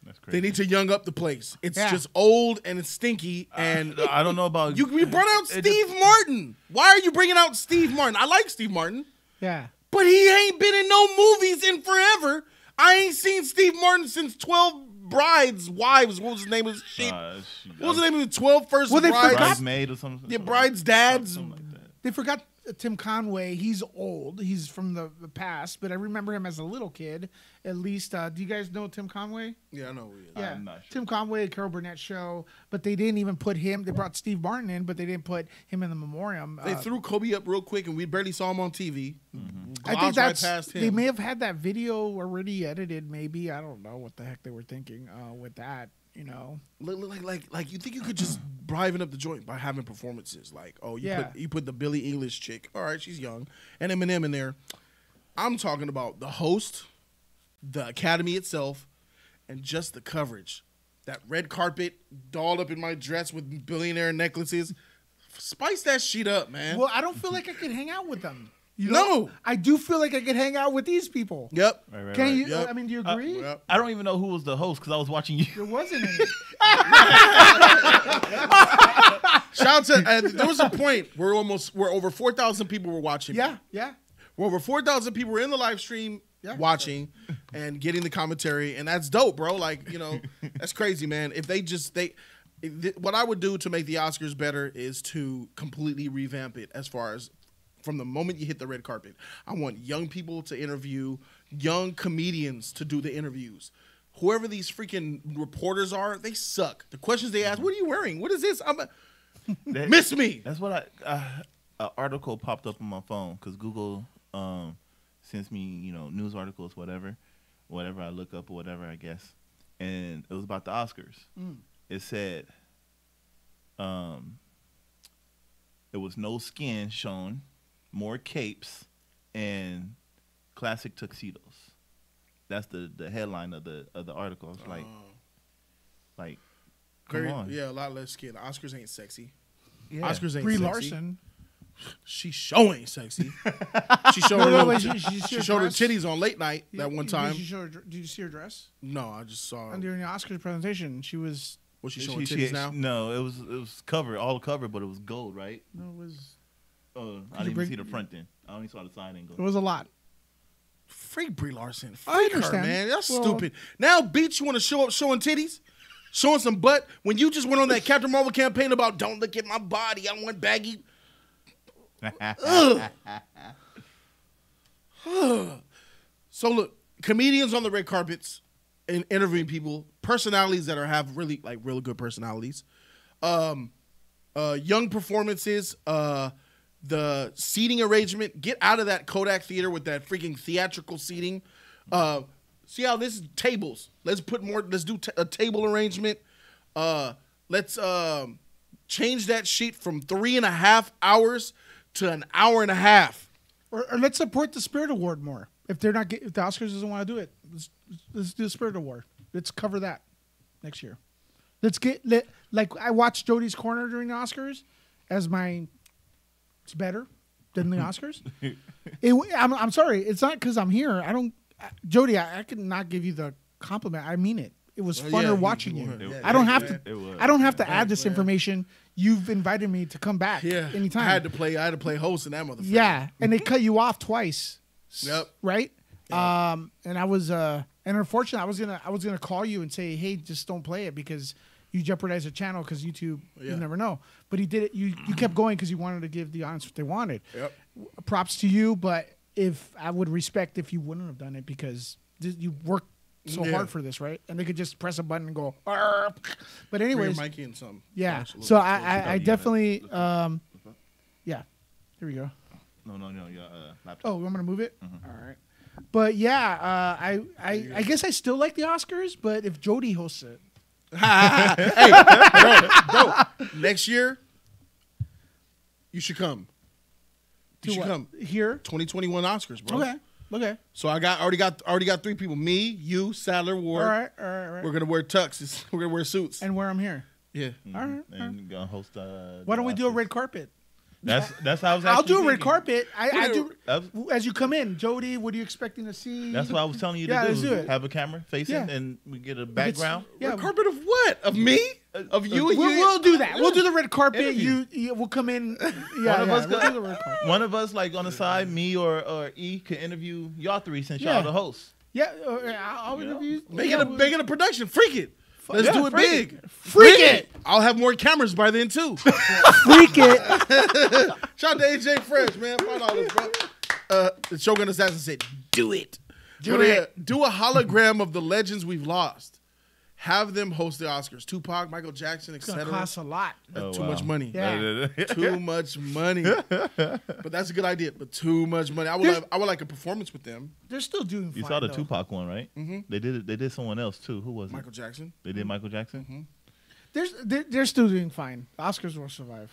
S1: That's crazy. They need to young up the place. It's just old and it's stinky. And
S12: I don't know about...
S1: You brought out Steve Martin. Why are you bringing out Steve Martin? I like Steve Martin.
S2: Yeah.
S1: But he ain't been in no movies in forever. I ain't seen Steve Martin since 12 brides' wives. What was the name of shit? What was the name of the 12 first
S2: Well, they
S1: brides?
S2: forgot-
S12: Bridesmaid or something.
S1: Yeah, brides' dads.
S12: Something like that.
S2: They forgot Tim Conway. He's old. He's from the past, but I remember him as a little kid. At least, do you guys know Tim Conway?
S1: Yeah, I know who he is.
S2: Yeah,
S12: I'm not sure.
S2: Tim Conway, Carol Burnett show, but they didn't even put him. They brought Steve Martin in, but they didn't put him in the memoriam.
S1: They threw Kobe up real quick, and we barely saw him on TV.
S2: I think
S1: Glossed right
S2: that's
S1: past him.
S2: they may have had that video already edited. Maybe I don't know what the heck they were thinking with that. You know,
S1: Like you think you could just briven up the joint by having performances like, oh, you put the Billie Eilish chick, all right, she's young, and Eminem in there. I'm talking about the host, the Academy itself, and just the coverage. That red carpet, dolled up in my dress with billionaire necklaces. Spice that shit up, man.
S2: well, I don't feel like I could hang out with them. You
S1: No.
S2: know? I do feel like I could hang out with these people.
S1: Yep.
S12: Right,
S2: Can you?
S1: Yep.
S2: I mean, do you agree?
S1: Yep.
S12: I don't even know who was the host because I was watching you.
S2: There wasn't any.
S1: Shout out to there was a point where we're over 4,000 people were watching.
S2: Yeah, yeah.
S1: We're over 4,000 people were in the live stream watching and getting the commentary, and that's dope, bro. Like, you know, that's crazy, man. If what I would do to make the Oscars better is to completely revamp it as far as from the moment you hit the red carpet. I want young people to interview, young comedians to do the interviews. Whoever these freaking reporters are, they suck. The questions they ask, what are you wearing? What is this? Miss me.
S12: That's what an article popped up on my phone because Google sends me, news articles, whatever I look up or whatever, I guess. And it was about the Oscars. It said it was no skin shown, more capes, and classic tuxedos. That's the headline of the article. It's like, come on.
S1: Yeah, a lot less skin. The Oscars ain't sexy.
S12: Yeah.
S1: Oscars ain't
S2: Brie
S1: sexy.
S2: Larson.
S1: She ain't sexy. She showed she showed her titties on late night that one time.
S2: Did you see her dress?
S1: No, I just saw.
S2: And during the Oscars presentation, she was.
S1: Was she showing titties now?
S12: No, it was covered, all covered, but it was gold, right?
S2: No, it was.
S12: I didn't even see the front then. I only saw the side angle.
S2: It was a lot.
S1: Freak Brie Larson.
S2: I
S1: Freak her,
S2: understand.
S1: man. That's stupid. Now, Beach, you want to show up showing titties? Showing some butt? When you just went on that Captain Marvel campaign about don't look at my body, I want baggy. So look, comedians on the red carpets and interviewing people, personalities that have really good personalities, young performances, the seating arrangement. Get out of that Kodak theater with that freaking theatrical seating. See how this is tables. Let's put more. Let's do a table arrangement. Let's change that sheet from 3.5 hours to an hour and a half.
S2: Or let's support the Spirit Award more. If they're not, if the Oscars doesn't want to do it, let's do the Spirit Award. Let's cover that next year. Like I watched Jody's Corner during the Oscars as it's better than the Oscars. I'm sorry, it's not because I'm here. Jody, I could not give you the compliment. I mean it. It was funner watching you. I don't have to add this information. You've invited me to come back anytime.
S1: I had to play host in that motherfucker.
S2: Yeah, and they cut you off twice.
S1: Yep.
S2: Right?
S1: Yep.
S2: And I was and unfortunately I was gonna call you and say, hey, just don't play it because you jeopardize the channel because YouTube, you never know. But he did it. You kept going because you wanted to give the audience what they wanted.
S1: Yep.
S2: Props to you, but if I would respect if you wouldn't have done it because you worked so hard for this, right? And they could just press a button and go. Arr. But anyways,
S1: Mikey and some.
S2: Yeah. So I definitely yeah. Here we go.
S12: No, your laptop.
S2: Oh, I'm gonna move it. All right. But yeah, I guess I still like the Oscars, but if Jody hosts it,
S1: hey, bro, next year you should come. You should come
S2: here.
S1: 2021 Oscars, bro.
S2: Okay.
S1: So I already got 3 people. Me, you, Sadler, Ward.
S2: All right.
S1: We're gonna wear tuxes. We're gonna wear suits.
S2: And where I'm here.
S1: Yeah.
S2: All right.
S12: And you're gonna host.
S2: Why don't we do a red carpet?
S12: That's how I was.
S2: I'll do a red
S12: thinking.
S2: carpet. I do as you come in, Jody. What are you expecting to see?
S12: That's what I was telling you to do.
S2: Let's do it.
S12: Have a camera facing, and we get a background.
S1: Red carpet of what? Of me? Of you?
S2: We'll do that. We'll do the red carpet. We'll come in. Yeah, we'll do the red carpet.
S12: One of us, like on the side, me or E, can interview y'all 3 since y'all the hosts.
S2: Yeah, I'll interview.
S1: Making a production. Freak it. Let's do it big.
S2: Freak it.
S1: I'll have more cameras by then too.
S2: Freak it.
S1: Shout out to AJ Fresh, man. $5, bro. The Shogun Assassin said, "Do it. Do a hologram of the legends we've lost. Have them host the Oscars. Tupac, Michael Jackson,
S2: It's gonna
S1: etc.
S2: cost a lot.
S1: Too much money.
S2: Yeah.
S1: Too much money. But that's a good idea. But too much money. I would like a performance with them.
S2: They're still doing fine.
S12: You saw the
S2: though.
S12: Tupac one, right?
S1: Mm-hmm.
S12: They did someone else too. Who was it?
S1: Michael Jackson.
S12: They did Michael Jackson.
S2: They're still doing fine. The Oscars will survive.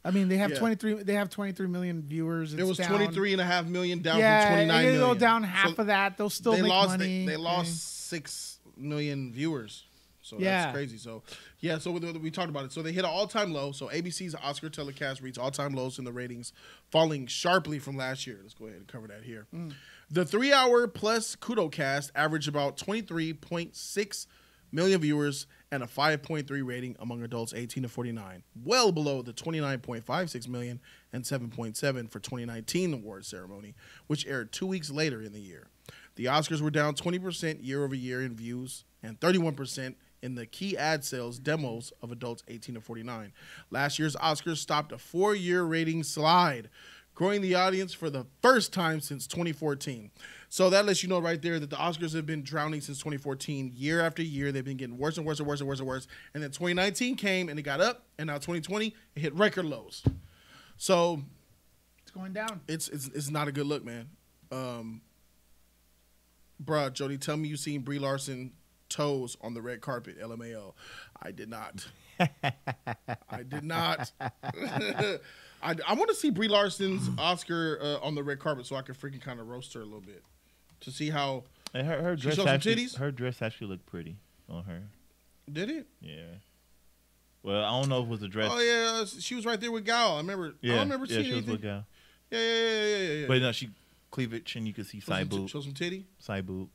S2: I mean, they have
S1: Yeah.
S2: 23. They have 23 million viewers.
S1: It was
S2: down.
S1: 23.5 million down
S2: Yeah,
S1: from 29
S2: and
S1: million.
S2: they'll down half
S1: So
S2: of that. They'll still make money.
S1: They lost 6 million viewers. So
S2: Yeah.
S1: that's crazy. So yeah, so we talked about it. So they hit an all-time low. So ABC's Oscar telecast reached all-time lows in the ratings, falling sharply from last year. Let's go ahead and cover that here. The 3-hour plus Kudo cast averaged about 23.6 million viewers and a 5.3 rating among adults 18 to 49, well below the 29.56 million and 7.7 for 2019 award ceremony, which aired 2 weeks later in the year. The Oscars were down 20% year over year in views and 31% in the key ad sales demos of adults 18 to 49. Last year's Oscars stopped a 4-year rating slide, growing the audience for the first time since 2014. So that lets you know right there that the Oscars have been drowning since 2014. Year after year, they've been getting worse and worse and worse and worse and worse. And then 2019 came and it got up, and now 2020 it hit record lows. So
S2: It's going down.
S1: it's not a good look, man. Bruh, Jody, tell me you seen Brie Larson toes on the red carpet, LMAO. I did not. I did not. I want to see Brie Larson's Oscar on the red carpet so I can freaking kind of roast her a little bit to see how
S12: And her
S1: she
S12: dress
S1: showed some
S12: actually,
S1: titties.
S12: her dress actually looked pretty on her.
S1: Did it?
S12: Yeah. Well, I don't know if it was a dress.
S1: Oh yeah, she was right there with Gal. I remember.
S12: Yeah,
S1: I don't remember
S12: yeah,
S1: seeing
S12: she was
S1: anything.
S12: with Gal.
S1: Yeah.
S12: But no, she cleavage and you can see
S1: Show
S12: side
S1: some,
S12: boob.
S1: show some titty.
S12: Side boob.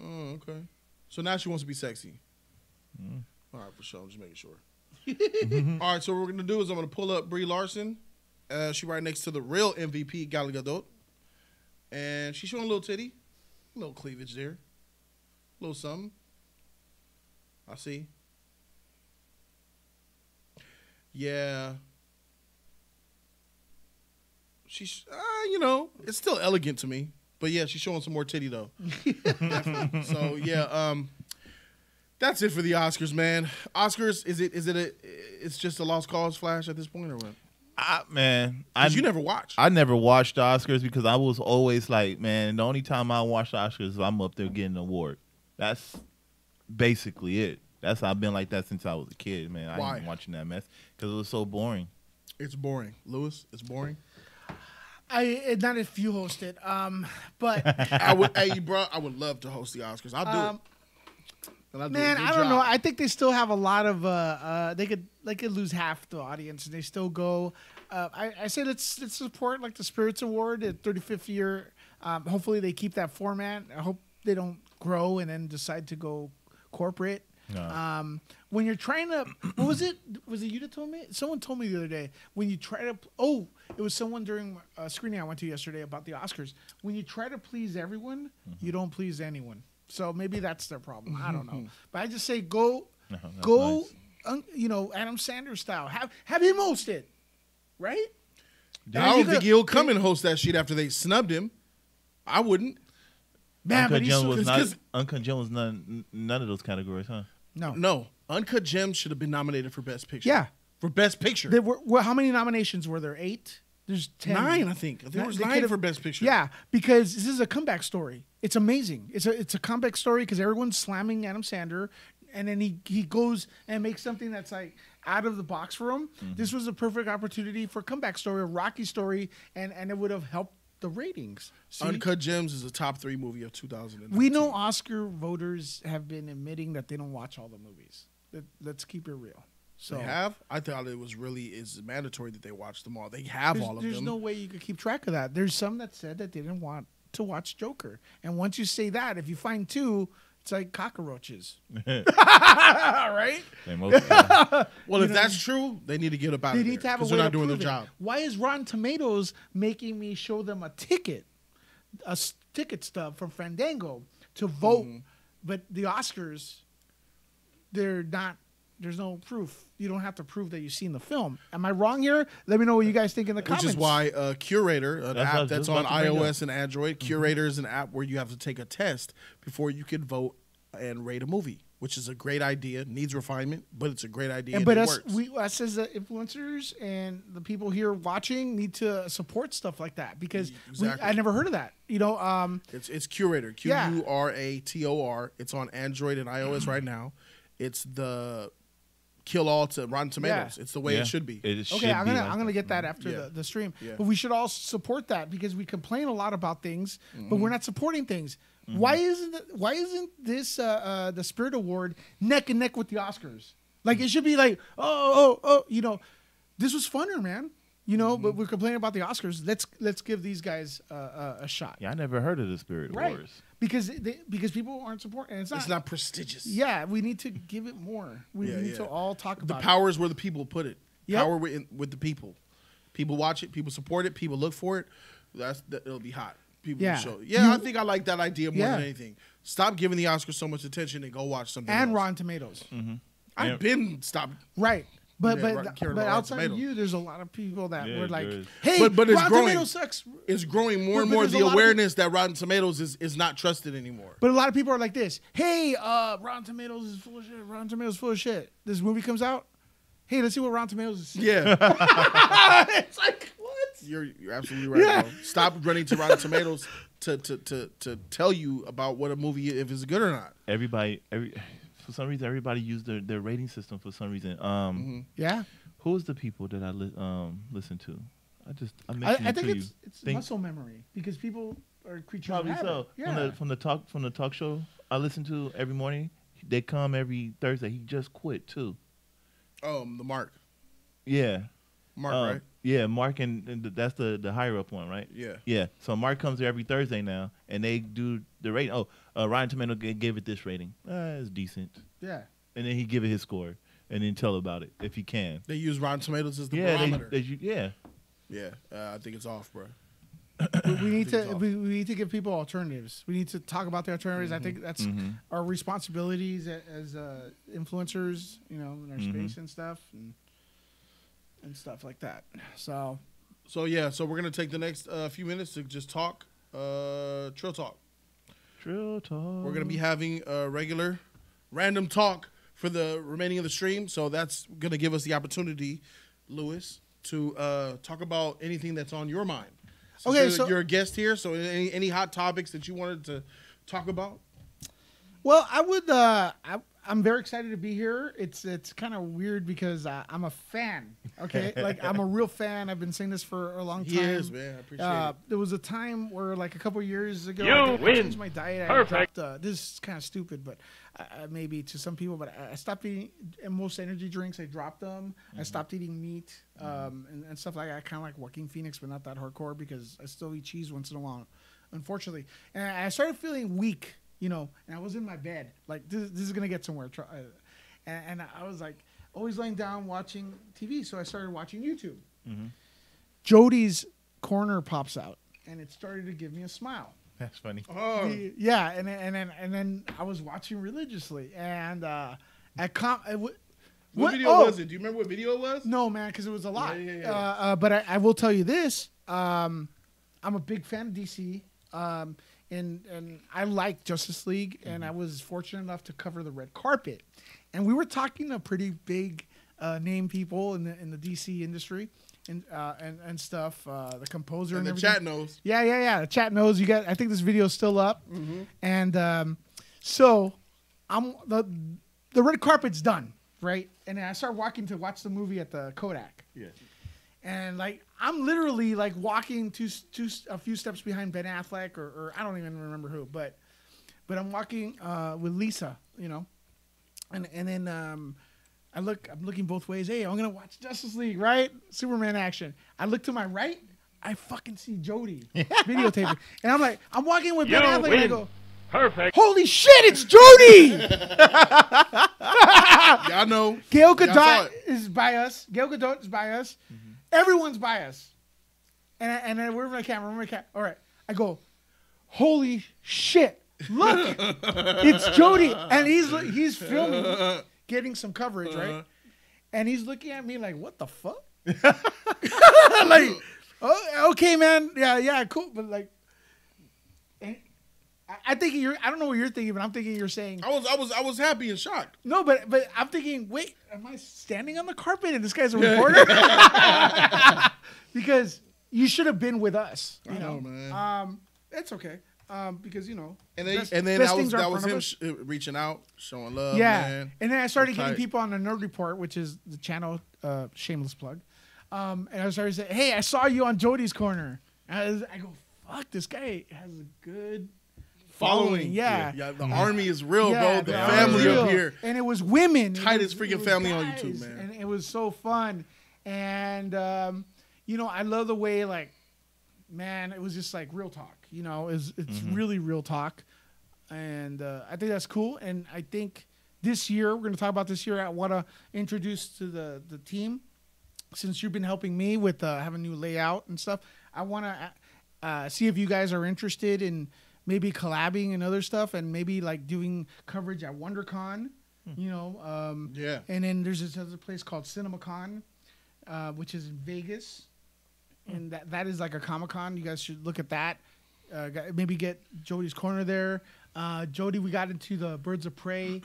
S1: Oh, okay. So now she wants to be sexy. All right, for sure. I'm just making sure. All right, so what we're gonna do is I'm gonna pull up Brie Larson. She right next to the real MVP Gal Gadot, and she's showing a little titty, a little cleavage there, a little something. I see. Yeah. She's, it's still elegant to me. But yeah, she's showing some more titty though. Definitely. So yeah, that's it for the Oscars, man. Oscars, it's just a lost cause, Flash, at this point, or what? Because you never watch.
S12: I never watched the Oscars because I was always like, man, the only time I watch the Oscars is I'm up there getting an award. That's basically it. I've been like that since I was a kid, man.
S1: Why?
S12: I ain't watching that mess because it was so boring.
S1: It's boring, Lewis. It's boring.
S2: Not if you host it, but
S1: I would love to host the Oscars. I'll do it. And I'll do a
S2: man,
S1: good
S2: I don't know.
S1: job.
S2: I think they still have a lot of. They could lose half the audience, and they still go. I say let's support like the Spirits Award at 35th year. Hopefully they keep that format. I hope they don't grow and then decide to go corporate.
S12: No.
S2: When you're trying to, what was it? Was it you that told me? Someone told me the other day. When you try to, it was someone during a screening I went to yesterday about the Oscars. When you try to please everyone, you don't please anyone. So maybe that's their problem. I don't know. But I just say go,
S12: Nice.
S2: Adam Sandler style. Have him host it, right?
S1: I don't think he'll come and host that shit after they snubbed him. I wouldn't.
S2: Man,
S12: Uncut
S2: but he's
S12: Gems
S2: so,
S12: was
S2: it's
S12: not.
S2: 'cause-
S12: Uncut Gems was none of those categories, huh?
S2: No.
S1: Uncut Gems should have been nominated for Best Picture.
S2: Yeah.
S1: For Best Picture.
S2: There were how many nominations were there? 8? There's 10.
S1: 9, I think. There was
S2: They
S1: 9
S2: could've-
S1: for Best Picture.
S2: Yeah, because this is a comeback story. It's amazing. It's a comeback story because everyone's slamming Adam Sandler, and then he goes and makes something that's like out of the box for him. This was a perfect opportunity for a comeback story, a Rocky story, and it would have helped the ratings. See?
S1: Uncut Gems is a top 3 movie of 2019.
S2: We know Oscar voters have been admitting that they don't watch all the movies. Let's keep it real. So
S1: They have? I thought it was it's mandatory that they watch them all. They have all of them.
S2: There's no way you could keep track of that. There's some that said that they didn't want to watch Joker. And once you say that, if you find 2, it's like cockroaches. Right?
S1: Well, if that's true, they need to get up out
S2: They
S1: of there.
S2: need to have a
S1: Because
S2: way
S1: they're
S2: to
S1: not doing
S2: prove
S1: their
S2: it.
S1: job.
S2: Why is Rotten Tomatoes making me show them a ticket ticket stub from Fandango to vote,
S1: Mm-hmm.
S2: but the Oscars, they're not. There's no proof. You don't have to prove that you've seen the film. Am I wrong here? Let me know what you guys think in the comments.
S1: Which is why Curator, an
S12: That's what I
S1: app
S12: was
S1: that's
S12: just
S1: on
S12: about to bring
S1: iOS
S12: up.
S1: and Android, Curator is an app where you have to take a test before you can vote and rate a movie, which is a great idea. Needs refinement, but it's a great idea. And
S2: but
S1: it
S2: us,
S1: works.
S2: us as influencers and the people here watching need to support stuff like that because
S1: Exactly.
S2: I never heard of that. You know,
S1: It's Curator, Qurator. It's on Android and iOS right now. It's the kill all to Rotten Tomatoes.
S2: Yeah.
S1: It's the way it should be.
S12: It should
S2: okay, I'm
S12: be
S2: gonna
S12: like
S2: I'm gonna
S12: that.
S2: get that after
S1: Yeah.
S2: the stream.
S1: Yeah.
S2: But we should all support that because we complain a lot about things,
S1: Mm-hmm.
S2: but we're not supporting things. Why isn't this the Spirit Award neck and neck with the Oscars? Like it should be like you know, this was funner, man. You know,
S1: Mm-hmm.
S2: but we're complaining about the Oscars. Let's give these guys a shot.
S12: Yeah, I never heard of the Spirit
S2: Right.
S12: Wars.
S2: Because people aren't supporting. And
S1: It's not prestigious.
S2: Yeah, we need to give it more. We
S1: Yeah,
S2: need
S1: yeah.
S2: to all talk
S1: The
S2: about
S1: power is where the people put it.
S2: Yep.
S1: Power with the people. People watch it. People support it. People look for it. It'll be hot. People
S2: Yeah.
S1: will show. Yeah, I think I like that idea more
S2: Yeah.
S1: than anything. Stop giving the Oscars so much attention and go watch something
S2: and
S1: else.
S2: Rotten Tomatoes.
S1: I've been stopped.
S2: Right. But
S1: Yeah, caring about Rotten
S2: outside of
S1: Tomatoes.
S2: you, there's a lot of people that
S12: Yeah,
S2: were like,
S12: there is.
S2: "Hey,
S1: But it's
S2: Rotten
S1: growing.
S2: Tomatoes sucks."
S1: It's growing more and
S2: But
S1: more
S2: there's a
S1: the
S2: lot of
S1: awareness that Rotten Tomatoes is not trusted anymore.
S2: But a lot of people are like this. Hey, Rotten Tomatoes is full of shit. Rotten Tomatoes is full of shit. This movie comes out. Hey, let's see what Rotten Tomatoes is.
S1: Yeah.
S2: It's like what?
S1: You're absolutely right,
S2: Yeah.
S1: bro. Stop running to Rotten Tomatoes to tell you about what a movie if it's good or not.
S12: For some reason, everybody used their rating system for some reason.
S2: Yeah.
S12: Who's the people that I listen to? I
S2: I
S12: mentioned it
S2: think
S12: to
S2: it's
S12: you.
S2: muscle memory because people are creatures
S12: Probably
S2: of habit.
S12: so.
S2: Yeah.
S12: From the talk show I listen to every morning, they come every Thursday. He just quit too.
S1: The Mark.
S12: Yeah.
S1: Mark, right?
S12: Yeah, Mark, and that's the higher up one, right?
S1: Yeah.
S12: Yeah. So Mark comes there every Thursday now, and they do the rating. Rotten Tomato gave it this rating. It's decent.
S2: Yeah.
S12: And then he give it his score, and then tell about it if he can.
S1: They use Rotten Tomatoes as the
S12: Yeah,
S1: barometer.
S12: yeah.
S1: Yeah, I think it's off, bro.
S2: we need to give people alternatives. We need to talk about the alternatives. I think that's our responsibilities as influencers, you know, in our space and stuff, and stuff like that. So
S1: we're gonna take the next few minutes to just talk Trill Talk.
S12: Trill Talk.
S1: We're gonna be having a regular, random talk for the remaining of the stream. So that's gonna give us the opportunity, Lewis, to talk about anything that's on your mind.
S2: Okay,
S1: you're a guest here, so any hot topics that you wanted to talk about?
S2: Well, I would. I'm very excited to be here. It's kind of weird because I'm a fan. Okay, like I'm a real fan. I've been saying this for a long time.
S1: He is, man. I appreciate it.
S2: There was a time where, like a couple of years ago, I changed my diet.
S13: Perfect.
S2: I dropped, this is kind of stupid, but maybe to some people. But I stopped eating most energy drinks. I dropped them. I stopped eating meat and stuff like that. Kind of like Joaquin Phoenix, but not that hardcore because I still eat cheese once in a while, unfortunately. And I started feeling weak. You know, and I was in my bed, like this is gonna get somewhere. And I was like always laying down watching TV, so I started watching YouTube. Jody's corner pops out, and it started to give me a smile.
S12: That's funny.
S1: Oh,
S2: Yeah, and then I was watching religiously, and
S1: what video was it? Do you remember what video it was?
S2: No, man, because it was a lot.
S1: Yeah.
S2: But I will tell you this: I'm a big fan of DC. And I like Justice League, and I was fortunate enough to cover the red carpet, and we were talking to pretty big name people in the DC industry, and stuff. The composer
S1: And the
S2: everything.
S1: chat knows.
S2: Yeah. The chat knows. I think this video is still up, and so I'm the red carpet's done, right? And then I start walking to watch the movie at the Kodak.
S1: Yeah.
S2: And like I'm literally like walking a few steps behind Ben Affleck or I don't even remember who, but I'm walking with Lisa, you know, and then I'm looking both ways. Hey, I'm gonna watch Justice League, right? Superman action. I look to my right, I fucking see Jody videotaping, and I'm walking with Ben Affleck, and I go,
S13: perfect.
S2: Holy shit, it's Jody!
S1: Y'all know.
S2: Gail
S1: Y'all saw
S2: Gadot
S1: it.
S2: is by us. Gail Gadot is by us. Everyone's by us. And then where's my camera? All right. I go, holy shit, look, it's Jody. And he's filming, getting some coverage, right? And he's looking at me like, what the fuck? Like, oh, okay, man. Yeah, cool. But like, I think I don't know what you're thinking, but I'm thinking you're saying.
S1: I was happy and shocked.
S2: No, but I'm thinking, wait, am I standing on the carpet and this guy's a reporter? Because you should have been with us. You know, man. It's okay. Because and
S1: then that was him reaching out, showing love.
S2: Yeah,
S1: man.
S2: And then I started getting people on the Nerd Report, which is the channel, shameless plug. And I started saying, "Hey, I saw you on Jody's Corner." And I go, "Fuck, this guy has a good following." Yeah,
S1: the army is real, bro. The
S2: army
S1: family
S2: is real.
S1: up here,
S2: and it was women,
S1: tightest freaking family on
S2: guys,
S1: YouTube, man.
S2: And it was so fun. And I love the way, like, man, it was just like real talk. It's really real talk, and I think that's cool. And I think this year we're going to talk about this year. I want to introduce to the team, since you've been helping me with having a new layout and stuff. I want to see if you guys are interested in maybe collabing and other stuff, and maybe like doing coverage at WonderCon.
S1: Yeah.
S2: And then there's this other place called CinemaCon, which is in Vegas. And that is like a Comic-Con. You guys should look at that. Maybe get Jody's Corner there. Jody, we got into the Birds of Prey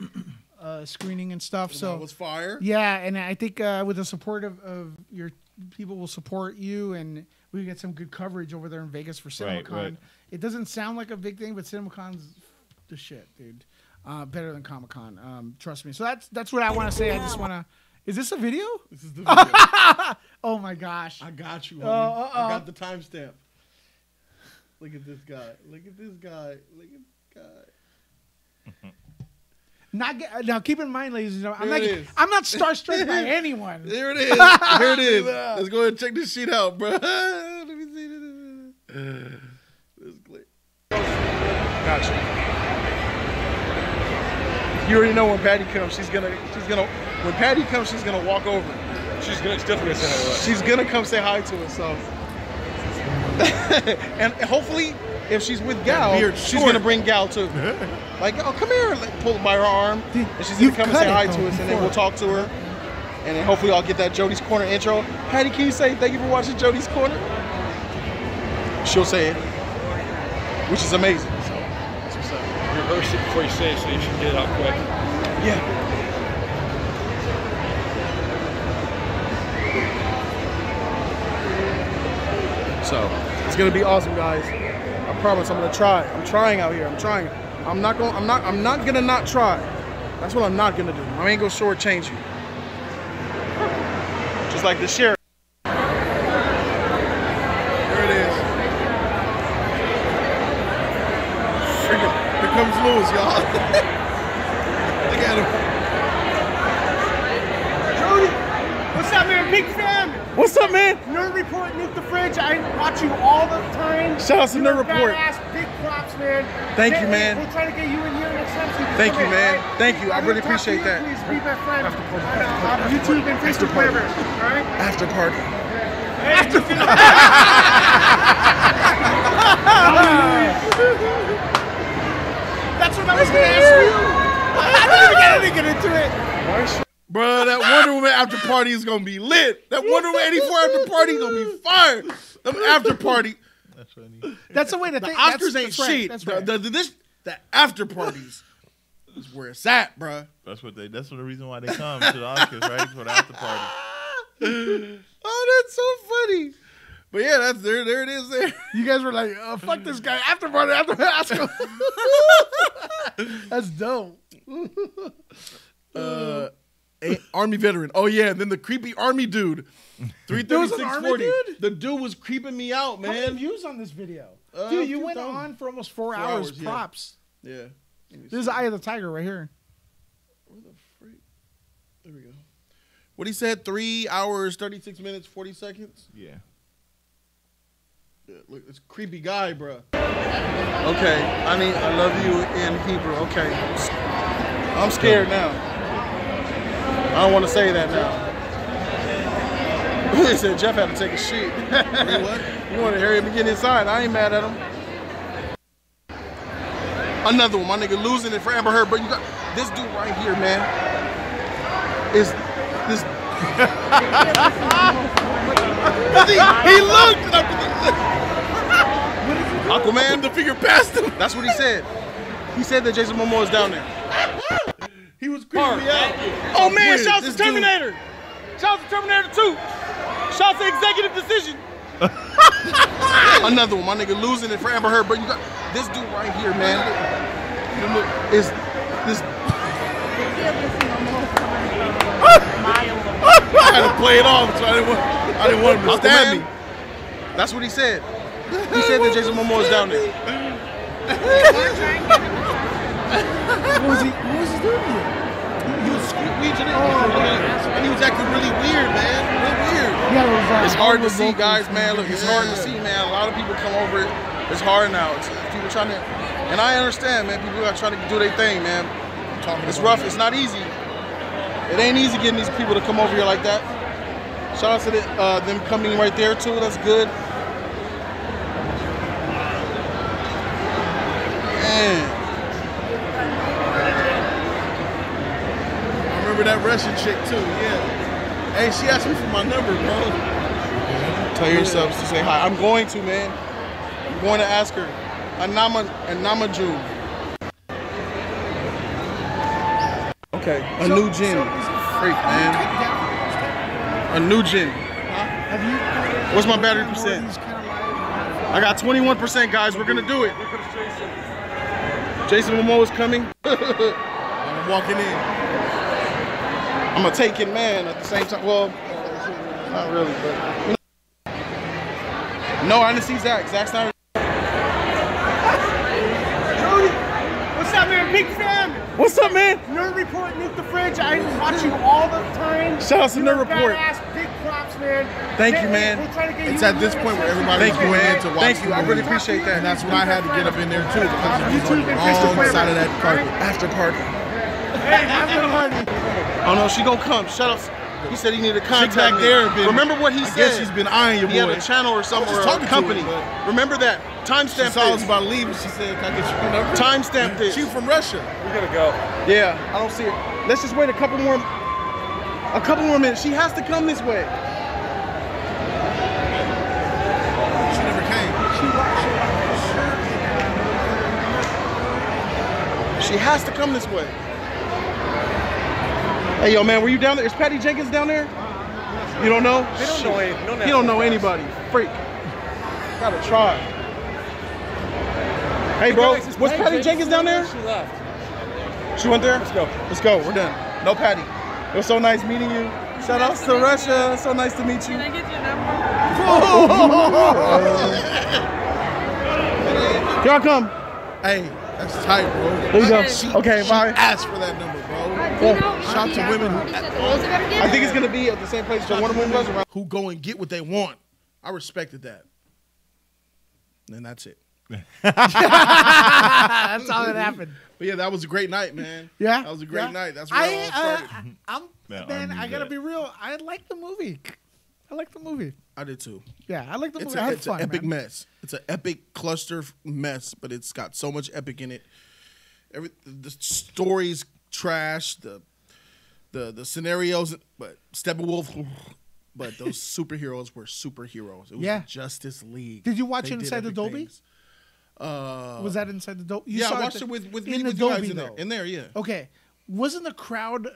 S2: screening and stuff. So
S1: that was fire.
S2: Yeah, and I think with the support of your people will support you, and we get some good coverage over there in Vegas for CinemaCon. Right. It doesn't sound like a big thing, but CinemaCon's the shit, dude. Better than Comic-Con. Trust me. So that's what I want to say. I just want to... Is this a video?
S1: This is the video.
S2: Oh my gosh.
S1: I got you, homie. I got the timestamp. Look at this guy. Look at this guy. Look at this guy.
S2: Now keep in mind, ladies and gentlemen, I'm not starstruck by anyone.
S1: There it is. Here it is. Let's go ahead and check this shit out, bro. Let me see this. This clip. Gotcha. You already know when Patty comes, she's gonna. When Patty comes, she's gonna walk over.
S13: She's definitely gonna say hi to us.
S1: She's gonna come say hi to us. So, and hopefully, if she's with Gal, she's gonna bring Gal too. Like, oh, come here, like, pull by her arm, and she's gonna come and say hi to us, and then we'll talk to her, and then hopefully I'll get that Jody's Corner intro. Patty, can you say thank you for watching Jody's Corner? She'll say it, which is amazing. So, that's what's up.
S13: Rehearse it before you say it, so you should get it out quick.
S1: Yeah. So it's gonna be awesome, guys. I promise. I'm gonna try. I'm trying out here. I'm trying. I'm not gonna not try. That's what I'm not gonna do. I ain't gonna shortchange you. Just like the sheriff. There it is. Here comes Lewis, y'all. Look at him.
S2: Jody, what's up, man? Big fan.
S1: What's up, man?
S2: Nerd Report, Nick the Fridge. I watch you all the time.
S1: Shout out to Nerd Report.
S2: Badass, big props, man.
S1: Thank you, man.
S2: We'll try to get you in here next time. So
S1: Thank you, man.
S2: Right?
S1: Thank you. I really appreciate that.
S2: Please be my friend on YouTube and Facebook, whatever. All right?
S1: After party.
S2: After That's what I was going to ask you. I didn't even get into it.
S1: Bro, that Wonder Woman after party is gonna be lit. That Wonder Woman 84 after party is gonna be fire. Them after party.
S12: That's funny.
S2: That's the way to
S1: the
S2: think.
S1: Oscars ain't
S2: right.
S1: shit.
S2: That's right.
S1: The after parties is where it's at, bro.
S12: That's the reason why they come to the Oscars, right? For the after party.
S1: Oh, that's so funny. But yeah, there it is there.
S2: You guys were like, oh, fuck this guy. After party, after Oscar. That's dope.
S1: Army veteran. Oh yeah, and then the creepy army dude. 33640. The dude was creeping me out, man.
S2: How many views on this video? Dude, you went on for almost 4 hours. Props.
S1: Yeah.
S2: This is Eye of the Tiger right here.
S1: Where the freak? There we go. What he said? 3 hours, 36 minutes, 40 seconds.
S12: Yeah.
S1: Look, this creepy guy, bro. Okay, I love you in Hebrew. Okay, I'm scared now. I don't want to say that now. He said Jeff had to take a shit. What? You want to hurry up and get inside? I ain't mad at him. Another one, my nigga losing it for Amber Heard, but you got this dude right here, man. Is this? he looked. Aquaman, the figure past him. That's what he said. He said that Jason Momoa is down there. He was creeping me out.
S14: Oh man, shouts to Terminator. Shouts to Terminator 2. Shouts to Executive Decision.
S1: Another one, my nigga losing it for Amber Heard, but you got this dude right here, man. Is this? I had to play it off, so I didn't want him to stab me. That's what he said. He said that Jason Momoa is down there.
S2: What was he doing here?
S1: He was squeezing it, and he was acting really weird, man. Real weird.
S2: Yeah,
S1: it's hard to see, guys, man. Look, it's hard to see, man. A lot of people come over it. It's hard now. It's people trying to, and I understand, man. People are trying to do their thing, man. It's rough. It's not easy. It ain't easy getting these people to come over here like that. Shout out to them coming right there too. That's good. Man. I remember that Russian chick too. Yeah. Hey, she asked me for my number, bro. Tell yourselves to say hi. I'm going to, man. I'm going to ask her. Anamaju. Okay, a new gin. Freak, man. A new gin. What's my battery percent? I got 21%, guys. We're gonna do it. Jason Momoa is coming. I'm walking in. I'm a taken man at the same time. Well, not really, but you know. No, I didn't see Zach. Zach's not.
S14: Jody, what's up, man? Big fan.
S1: What's up, man?
S14: Nerd Report, Nick the Fridge. I watch you all the time.
S1: Shout out to Nerd Report.
S14: Badass, big props, man.
S1: Thank you, man.
S2: It's at this point where everybody's going in to watch.
S1: Thank you. I really appreciate that.
S2: And that's when I had to get up in there too, because it was on the wrong side of that carpet.
S1: After party.
S14: Hey, after party.
S1: Oh no, she gonna come. Shut up. He said he needed to contact
S2: back
S1: me.
S2: there.
S1: Remember what he said?
S2: I guess she's been eyeing your boy.
S1: He had a channel or something, or a company. Remember that. Timestamp.
S2: She saw us about leaving. She said, "Can I get your number?"
S1: Timestamp this.
S2: She from Russia.
S14: We gotta go.
S1: Yeah, I don't see it. Let's just wait a couple more minutes. She has to come this way.
S2: She never came.
S1: She has to come this way. Hey, yo, man, were you down there? Is Patty Jenkins down there? You don't know?
S14: They don't know any.
S1: He don't know anybody. Freak. Gotta try. Hey, bro, was Patty Jenkins down there?
S14: She left.
S1: She went there?
S14: Let's go.
S1: Let's go. We're done. No Patty. It was so nice meeting you. Shout outs to Russia. So nice to meet you.
S10: Can I get your number?
S1: Here I come.
S2: Hey, that's tight, bro.
S1: There you go. Okay, bye.
S2: Ask for that number, bro. Shout to women
S1: I think it's gonna be at the same place that Wonder Woman was around.
S2: who go and get what they want. I respected that. And that's it.
S15: That's all that happened.
S2: But yeah, that was a great night, man.
S15: Yeah,
S2: that was a great night. That's where it all started.
S15: Man, I gotta be real. I like the movie. I like the movie.
S2: I did too.
S15: Yeah, I like the movie.
S2: It's
S15: I had
S2: an
S15: fun,
S2: epic
S15: man.
S2: mess. It's an epic cluster mess, but it's got so much epic in it. The story's trash. The scenarios, but Steppenwolf. But those superheroes were superheroes. It was Justice League.
S15: Did you watch
S2: They
S15: it
S2: did
S15: inside the
S2: epic
S15: Dolby?
S2: things.
S15: Was that inside the Dolby?
S2: Yeah, I watched it with me, with you guys in there. In there, yeah.
S15: Okay. Wasn't the crowd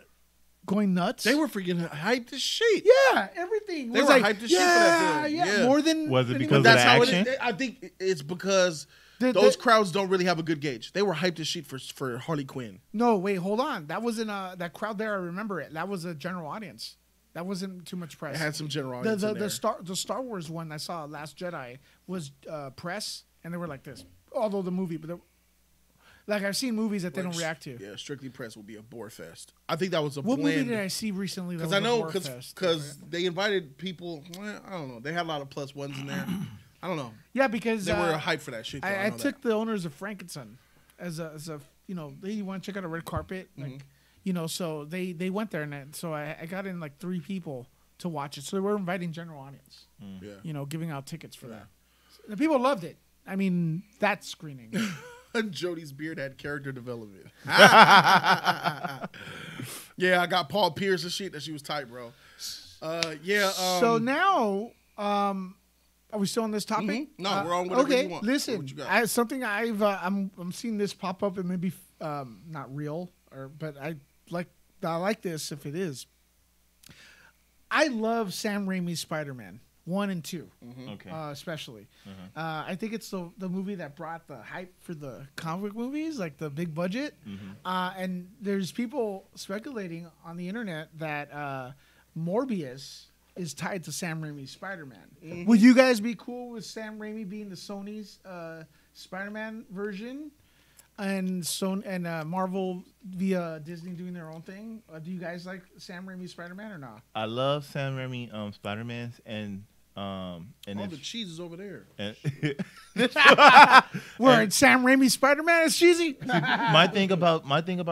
S15: going nuts?
S2: They were freaking hyped as shit.
S15: Yeah, everything.
S2: They
S15: was
S2: were
S15: like,
S2: hyped as shit for that film.
S15: Yeah, more than.
S12: Was it
S15: anyone.
S12: because of
S2: That's
S12: the
S2: how
S12: action?
S2: I think it's because those crowds don't really have a good gauge. They were hyped as shit for Harley Quinn.
S15: No, wait, hold on. That wasn't that crowd there. I remember it. That was a general audience. That wasn't too much press.
S2: It had some general audience in there.
S15: The Star Wars one I saw, Last Jedi, was press, and they were like this. Although the movie, but like I've seen movies that they don't react to.
S2: Yeah, Strictly Press will be a bore fest. I think that was a
S15: What
S2: blend.
S15: movie did I see recently?
S2: Because I know because they invited people. Well, I don't know. They had a lot of plus ones in there. I don't know.
S15: Yeah, because
S2: they were hyped for that shit. Though.
S15: I took the owners of Frankenstein as a they want to check out a red carpet, like so they went there, and so I got in like 3 people to watch it. So they were inviting general audience.
S2: Yeah.
S15: Giving out tickets for that. The people loved it. I mean, that screening.
S1: Jody's beard had character development. Yeah, I got Paul Pierce and shit. That she was tight, bro. Yeah.
S2: So now, are we still on this topic?
S1: Mm-hmm. No, we're on whatever you want.
S2: Listen,
S1: What you got?
S2: something I'm seeing this pop up and maybe not real, but I like this if it is. I love Sam Raimi's Spider-Man 1 and 2,
S12: Okay.
S2: especially. I think it's the movie that brought the hype for the comic movies, like the big budget. And there's people speculating on the internet that Morbius is tied to Sam Raimi's Spider-Man. Would you guys be cool with Sam Raimi being the Sony's Spider-Man version, and Marvel via Disney doing their own thing? Do you guys like Sam Raimi's Spider-Man or not?
S12: I love Sam Raimi Spider-Mans and
S1: all the cheese is over there.
S2: Word, Sam Raimi's Spider-Man is cheesy.
S12: my thing about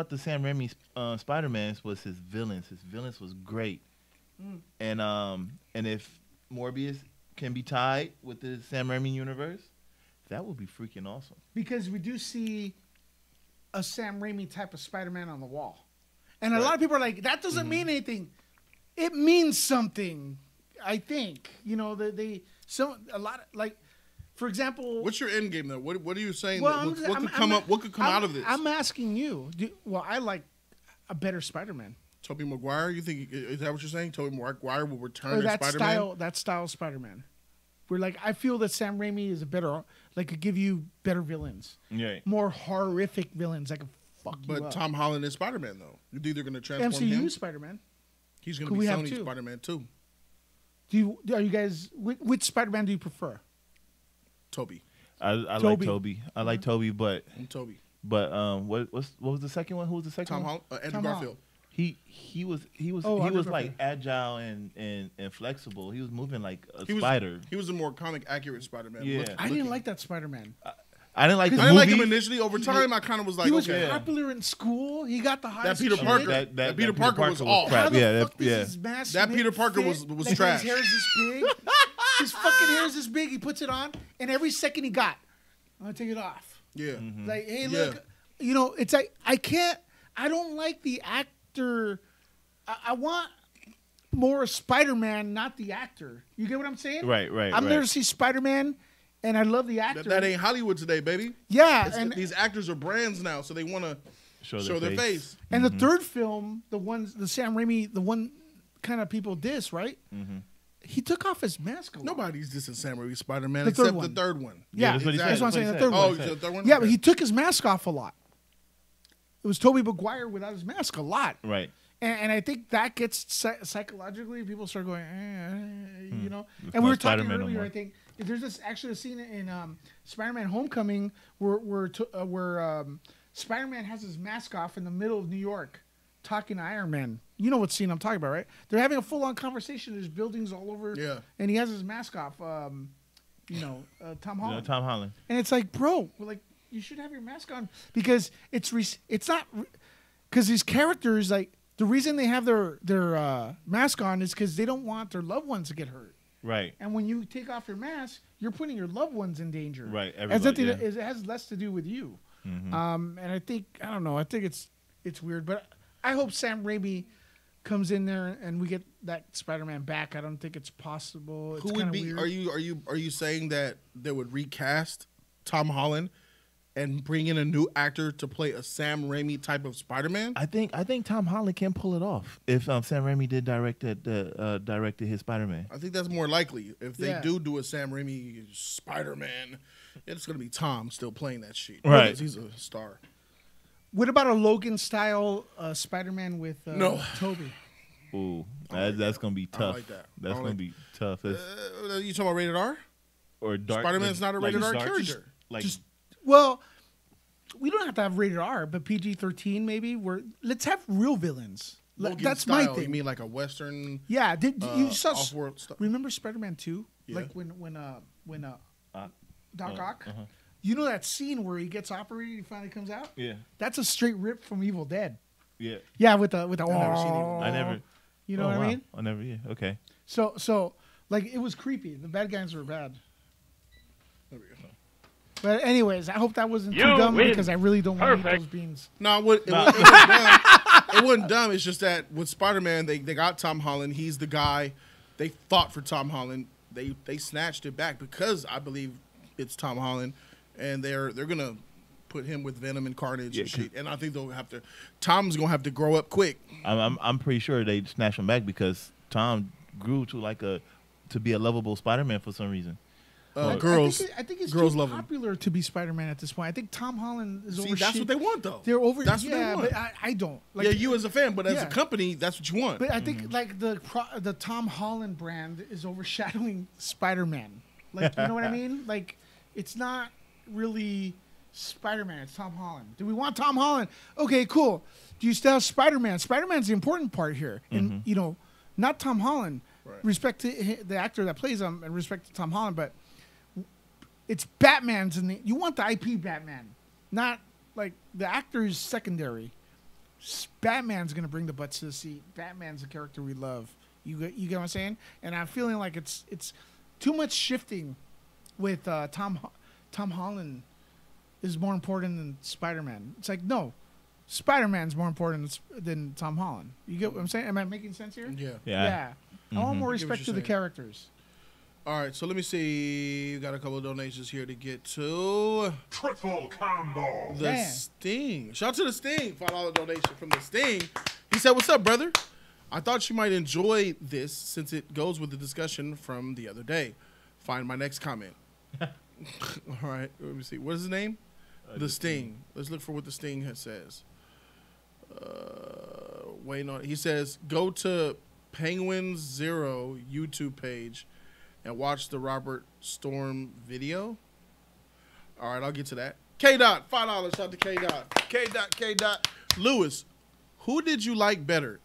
S12: the Sam Raimi Spider-Mans was his villains. His villains was great. And if Morbius can be tied with the Sam Raimi universe, that would be freaking awesome.
S2: Because we do see a Sam Raimi type of Spider-Man on the wall. And a lot of people are like, that doesn't mean anything. It means something, I think. You know, for example...
S1: What's your end game, though? What are you saying?
S2: Well,
S1: What could come out of this?
S2: I'm asking you. I like a better Spider-Man.
S1: Tobey Maguire? You think is that what you're saying? Tobey Maguire will return as Spider-Man?
S2: That style Spider-Man. We're like, I feel that Sam Raimi is a better, like, could give you better villains.
S12: Yeah.
S2: More horrific villains that could fuck you up.
S1: But Tom Holland is Spider-Man, though. You're either going to transform him.
S2: MCU Spider-Man.
S1: He's going to be Sony's Spider-Man, too.
S2: Are you guys, which Spider-Man do you prefer?
S1: Tobey.
S12: I like Tobey. I like Tobey, but...
S1: I'm Tobey.
S12: But what was the second one? Who was the second one?
S1: Tom Holland. Andrew Garfield.
S12: He was like agile and flexible. He was moving like a spider.
S1: He was a more comic accurate Spider-Man.
S12: Yeah.
S2: I didn't like that Spider-Man.
S12: I didn't like the
S1: I didn't
S12: movie.
S1: like him initially. Over time, I kind of was like,
S2: he was
S1: okay.
S2: popular in school. He got the highest.
S1: That Peter Parker. That Peter Parker was off.
S2: How the fuck does his mask
S1: that Peter Parker
S2: fit?
S1: was
S2: Like,
S1: trash.
S2: His hair is this big. His fucking hair is this big. He puts it on, and every second he got, I'm gonna take it off.
S1: Yeah.
S2: Like, hey, look, you know, it's like I don't like the actor. I want more Spider-Man, not the actor. You get what I'm saying?
S12: Right.
S2: I'm there to see Spider-Man, and I love the actor.
S1: That ain't Hollywood today, baby.
S2: Yeah, and
S1: these actors are brands now, so they want to show their face.
S2: And the third film, the Sam Raimi, the one kind of people diss, right? He took off his mask a lot.
S1: Nobody's dissing Sam Raimi Spider-Man
S2: The
S1: except
S2: third
S1: the third one.
S2: Yeah,
S12: that's what he said.
S2: that's what I'm saying. The third
S1: Oh,
S2: one.
S1: the third one?
S2: Yeah,
S1: Okay.
S2: but he took his mask off a lot. It was Tobey Maguire without his mask a lot.
S12: Right.
S2: And I think that gets psychologically, people start going, you know. And we were talking
S12: Spider-Man
S2: earlier,
S12: no more.
S2: I think, there's actually a scene in Spider-Man Homecoming where Spider-Man has his mask off in the middle of New York talking to Iron Man. You know what scene I'm talking about, right? They're having a full-on conversation. There's buildings all over.
S1: Yeah.
S2: And he has his mask off, Tom Holland.
S12: Yeah, Tom Holland.
S2: And it's like, bro, like, you should have your mask on because it's not because these characters, like, the reason they have their mask on is because they don't want their loved ones to get hurt.
S12: Right.
S2: And when you take off your mask, you're putting your loved ones in danger.
S12: Right.
S2: It has less to do with you. And I think it's weird, but I hope Sam Raimi comes in there and we get that Spider-Man back. I don't think it's possible. It's
S1: Who would be?
S2: weird.
S1: Are you saying that they would recast Tom Holland and bring in a new actor to play a Sam Raimi type of Spider-Man?
S12: I think Tom Holland can pull it off if Sam Raimi did directed his Spider-Man.
S1: I think that's more likely. If they
S2: Yeah.
S1: do a Sam Raimi Spider-Man, it's going to be Tom still playing that shit.
S12: Right.
S1: Because he's a star.
S2: What about a Logan-style Spider-Man with
S1: No.
S2: Tobey?
S12: Ooh, that's gonna be tough.
S1: like that.
S12: That's gonna be tough.
S1: You talking about rated R?
S12: Or dark.
S1: Spider-Man's not a rated R character.
S2: Well, we don't have to have rated R, but PG-13 maybe. Let's have real villains.
S1: Logan
S2: That's
S1: style,
S2: my thing.
S1: You mean like a Western?
S2: Yeah. Did you saw?
S1: Off-world stuff?
S2: Remember Spider-Man 2?
S1: Yeah.
S2: Like when Doc Ock.
S12: uh-huh.
S2: You know that scene where he gets operated, he finally comes out.
S12: Yeah.
S2: That's a straight rip from Evil Dead.
S12: Yeah.
S2: Yeah, with the.
S1: I've never seen Evil Dead.
S12: I never.
S2: You know what I mean?
S12: I never. Yeah. Okay.
S2: So like it was creepy. The bad guys were bad.
S1: There we go.
S2: But anyways, I hope that wasn't
S1: You
S2: too dumb
S1: win.
S2: because I really don't want to eat
S1: Perfect.
S2: those beans.
S1: No, it wasn't dumb. It wasn't dumb. It's just that with Spider-Man, they got Tom Holland. He's the guy. They fought for Tom Holland. They snatched it back because I believe it's Tom Holland, and they're gonna put him with Venom and Carnage and shit. And I think they'll have to. Tom's gonna have to grow up quick.
S12: I'm pretty sure they snatched him back because Tom grew to be a lovable Spider-Man for some reason.
S1: Girls,
S2: I think it's
S1: girls
S2: too
S1: love him.
S2: popular to be Spider-Man at this point. I think Tom Holland is over.
S1: That's what they want, though.
S2: They're over.
S1: That's what they
S2: yeah,
S1: want.
S2: but I don't.
S1: Yeah, you as a fan, but as
S2: Yeah.
S1: a company, that's what you want.
S2: But I think like the Tom Holland brand is overshadowing Spider-Man. Like, you know what I mean? Like, it's not really Spider-Man. It's Tom Holland. Do we want Tom Holland? Okay, cool. Do you still have Spider-Man? Spider-Man's the important part here, and you know, not Tom Holland.
S1: Right.
S2: Respect to the actor that plays him, and respect to Tom Holland, but it's Batman's you want the IP Batman, not like the actor is secondary. Batman's gonna bring the butts to the seat. Batman's the character we love. You get what I'm saying? And I'm feeling like it's too much shifting with Tom Holland is more important than Spider-Man. It's like, no, Spider-Man's more important than Tom Holland. You get what I'm saying? Am I making sense here?
S1: Yeah.
S2: I want more
S1: I get what
S2: respect
S1: you're
S2: to the
S1: saying.
S2: characters.
S1: All right, so let me see. We got a couple of donations here to get to.
S16: Triple combo.
S1: The
S2: Damn.
S1: Sting. Shout out to the Sting. $5 donation from the Sting. He said, "What's up, brother? I thought you might enjoy this since it goes with the discussion from the other day. Find my next comment." All right, let me see. What is his name? The Sting. Let's look for what the Sting says. Wait, no. He says, "Go to Penguin Zero YouTube page and watch the Robert Storm video." All right, I'll get to that. K Dot, $5. Shout out to K Dot. K Dot. Lewis, who did you like better?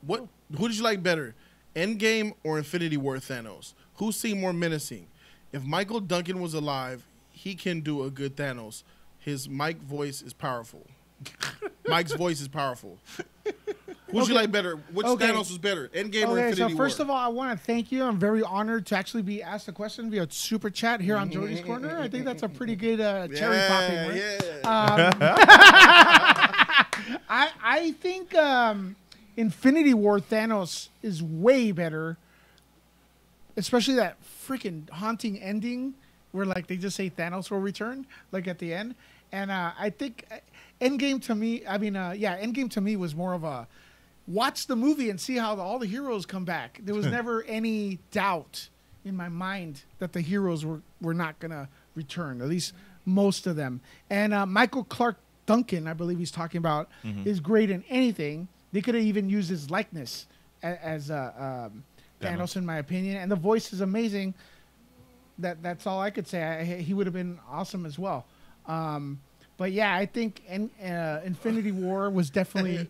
S1: Who did you like better, Endgame or Infinity War Thanos? Who seemed more menacing? If Michael Duncan was alive, he can do a good Thanos. His Mike voice is powerful. Mike's voice is powerful. Who'd you like better? Which Thanos was better, Endgame or Infinity War?
S2: So first of all, I want to thank you. I'm very honored to actually be asked a question via super chat here on Jody's Corner. I think that's a pretty good cherry popping. Right? I think Infinity War Thanos is way better, especially that freaking haunting ending where like they just say Thanos will return like at the end. And I think Endgame to me, Endgame to me was more of a watch the movie and see how all the heroes come back. There was never any doubt in my mind that the heroes were not going to return, at least most of them. And Michael Clark Duncan, I believe he's talking about, is great in anything. They could have even used his likeness as Thanos, in my opinion. And the voice is amazing. That's all I could say. He would have been awesome as well. But yeah, I think Infinity War was definitely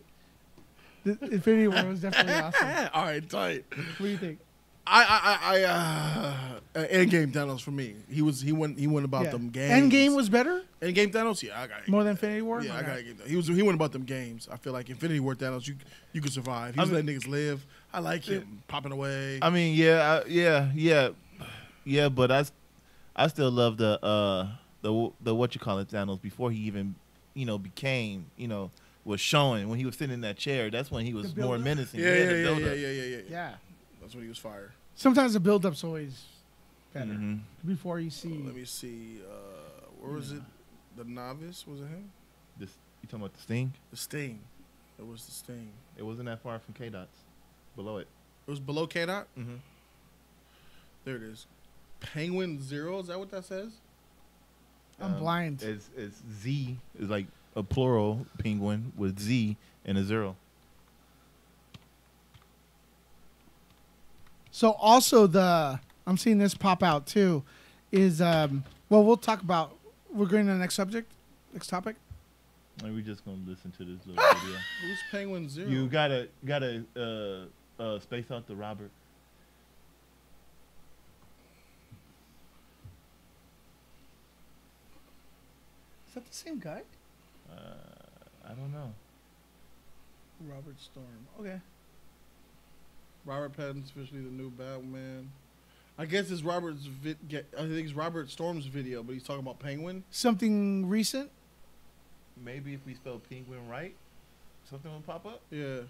S2: Infinity War was definitely awesome.
S1: All right, tight.
S2: What do you think?
S1: Endgame Thanos for me. He went about them games.
S2: Endgame was better?
S1: Endgame Thanos, yeah, I got it.
S2: More than Infinity War?
S1: Yeah,
S2: Okay.
S1: I got it. He went about them games. I feel like Infinity War Thanos, you could survive. He was letting niggas live. I like him popping away.
S12: I mean, yeah, but I still love the what you call it Thanos before he even became was showing when he was sitting in that chair. That's when he was more menacing.
S1: Yeah. That's when he was fire.
S2: Sometimes the build-up's always better before you see.
S1: Let me see. Where was it? The Novice? Was it him?
S12: You talking about the Sting?
S1: The Sting. It was the Sting.
S12: It wasn't that far from K-Dot's. Below it.
S1: It was below K-Dot? Mm-hmm. There it is. Penguin Zero? Is that what that says?
S2: I'm blind.
S12: It's Z. It's like a plural penguin with Z and a zero.
S2: So also I'm seeing this pop out too, is we'll talk about. We're going to the next topic.
S12: Are we just gonna listen to this little video?
S1: Who's Penguin Zero?
S12: You gotta space out the Robert.
S2: Is that the same guy?
S12: I don't know.
S2: Robert Storm. Okay.
S1: Robert Pattinson's officially the new Batman. I guess it's Robert's. I think it's Robert Storm's video, but he's talking about Penguin.
S2: Something recent?
S12: Maybe if we spell penguin right, something will pop up.
S1: Yeah.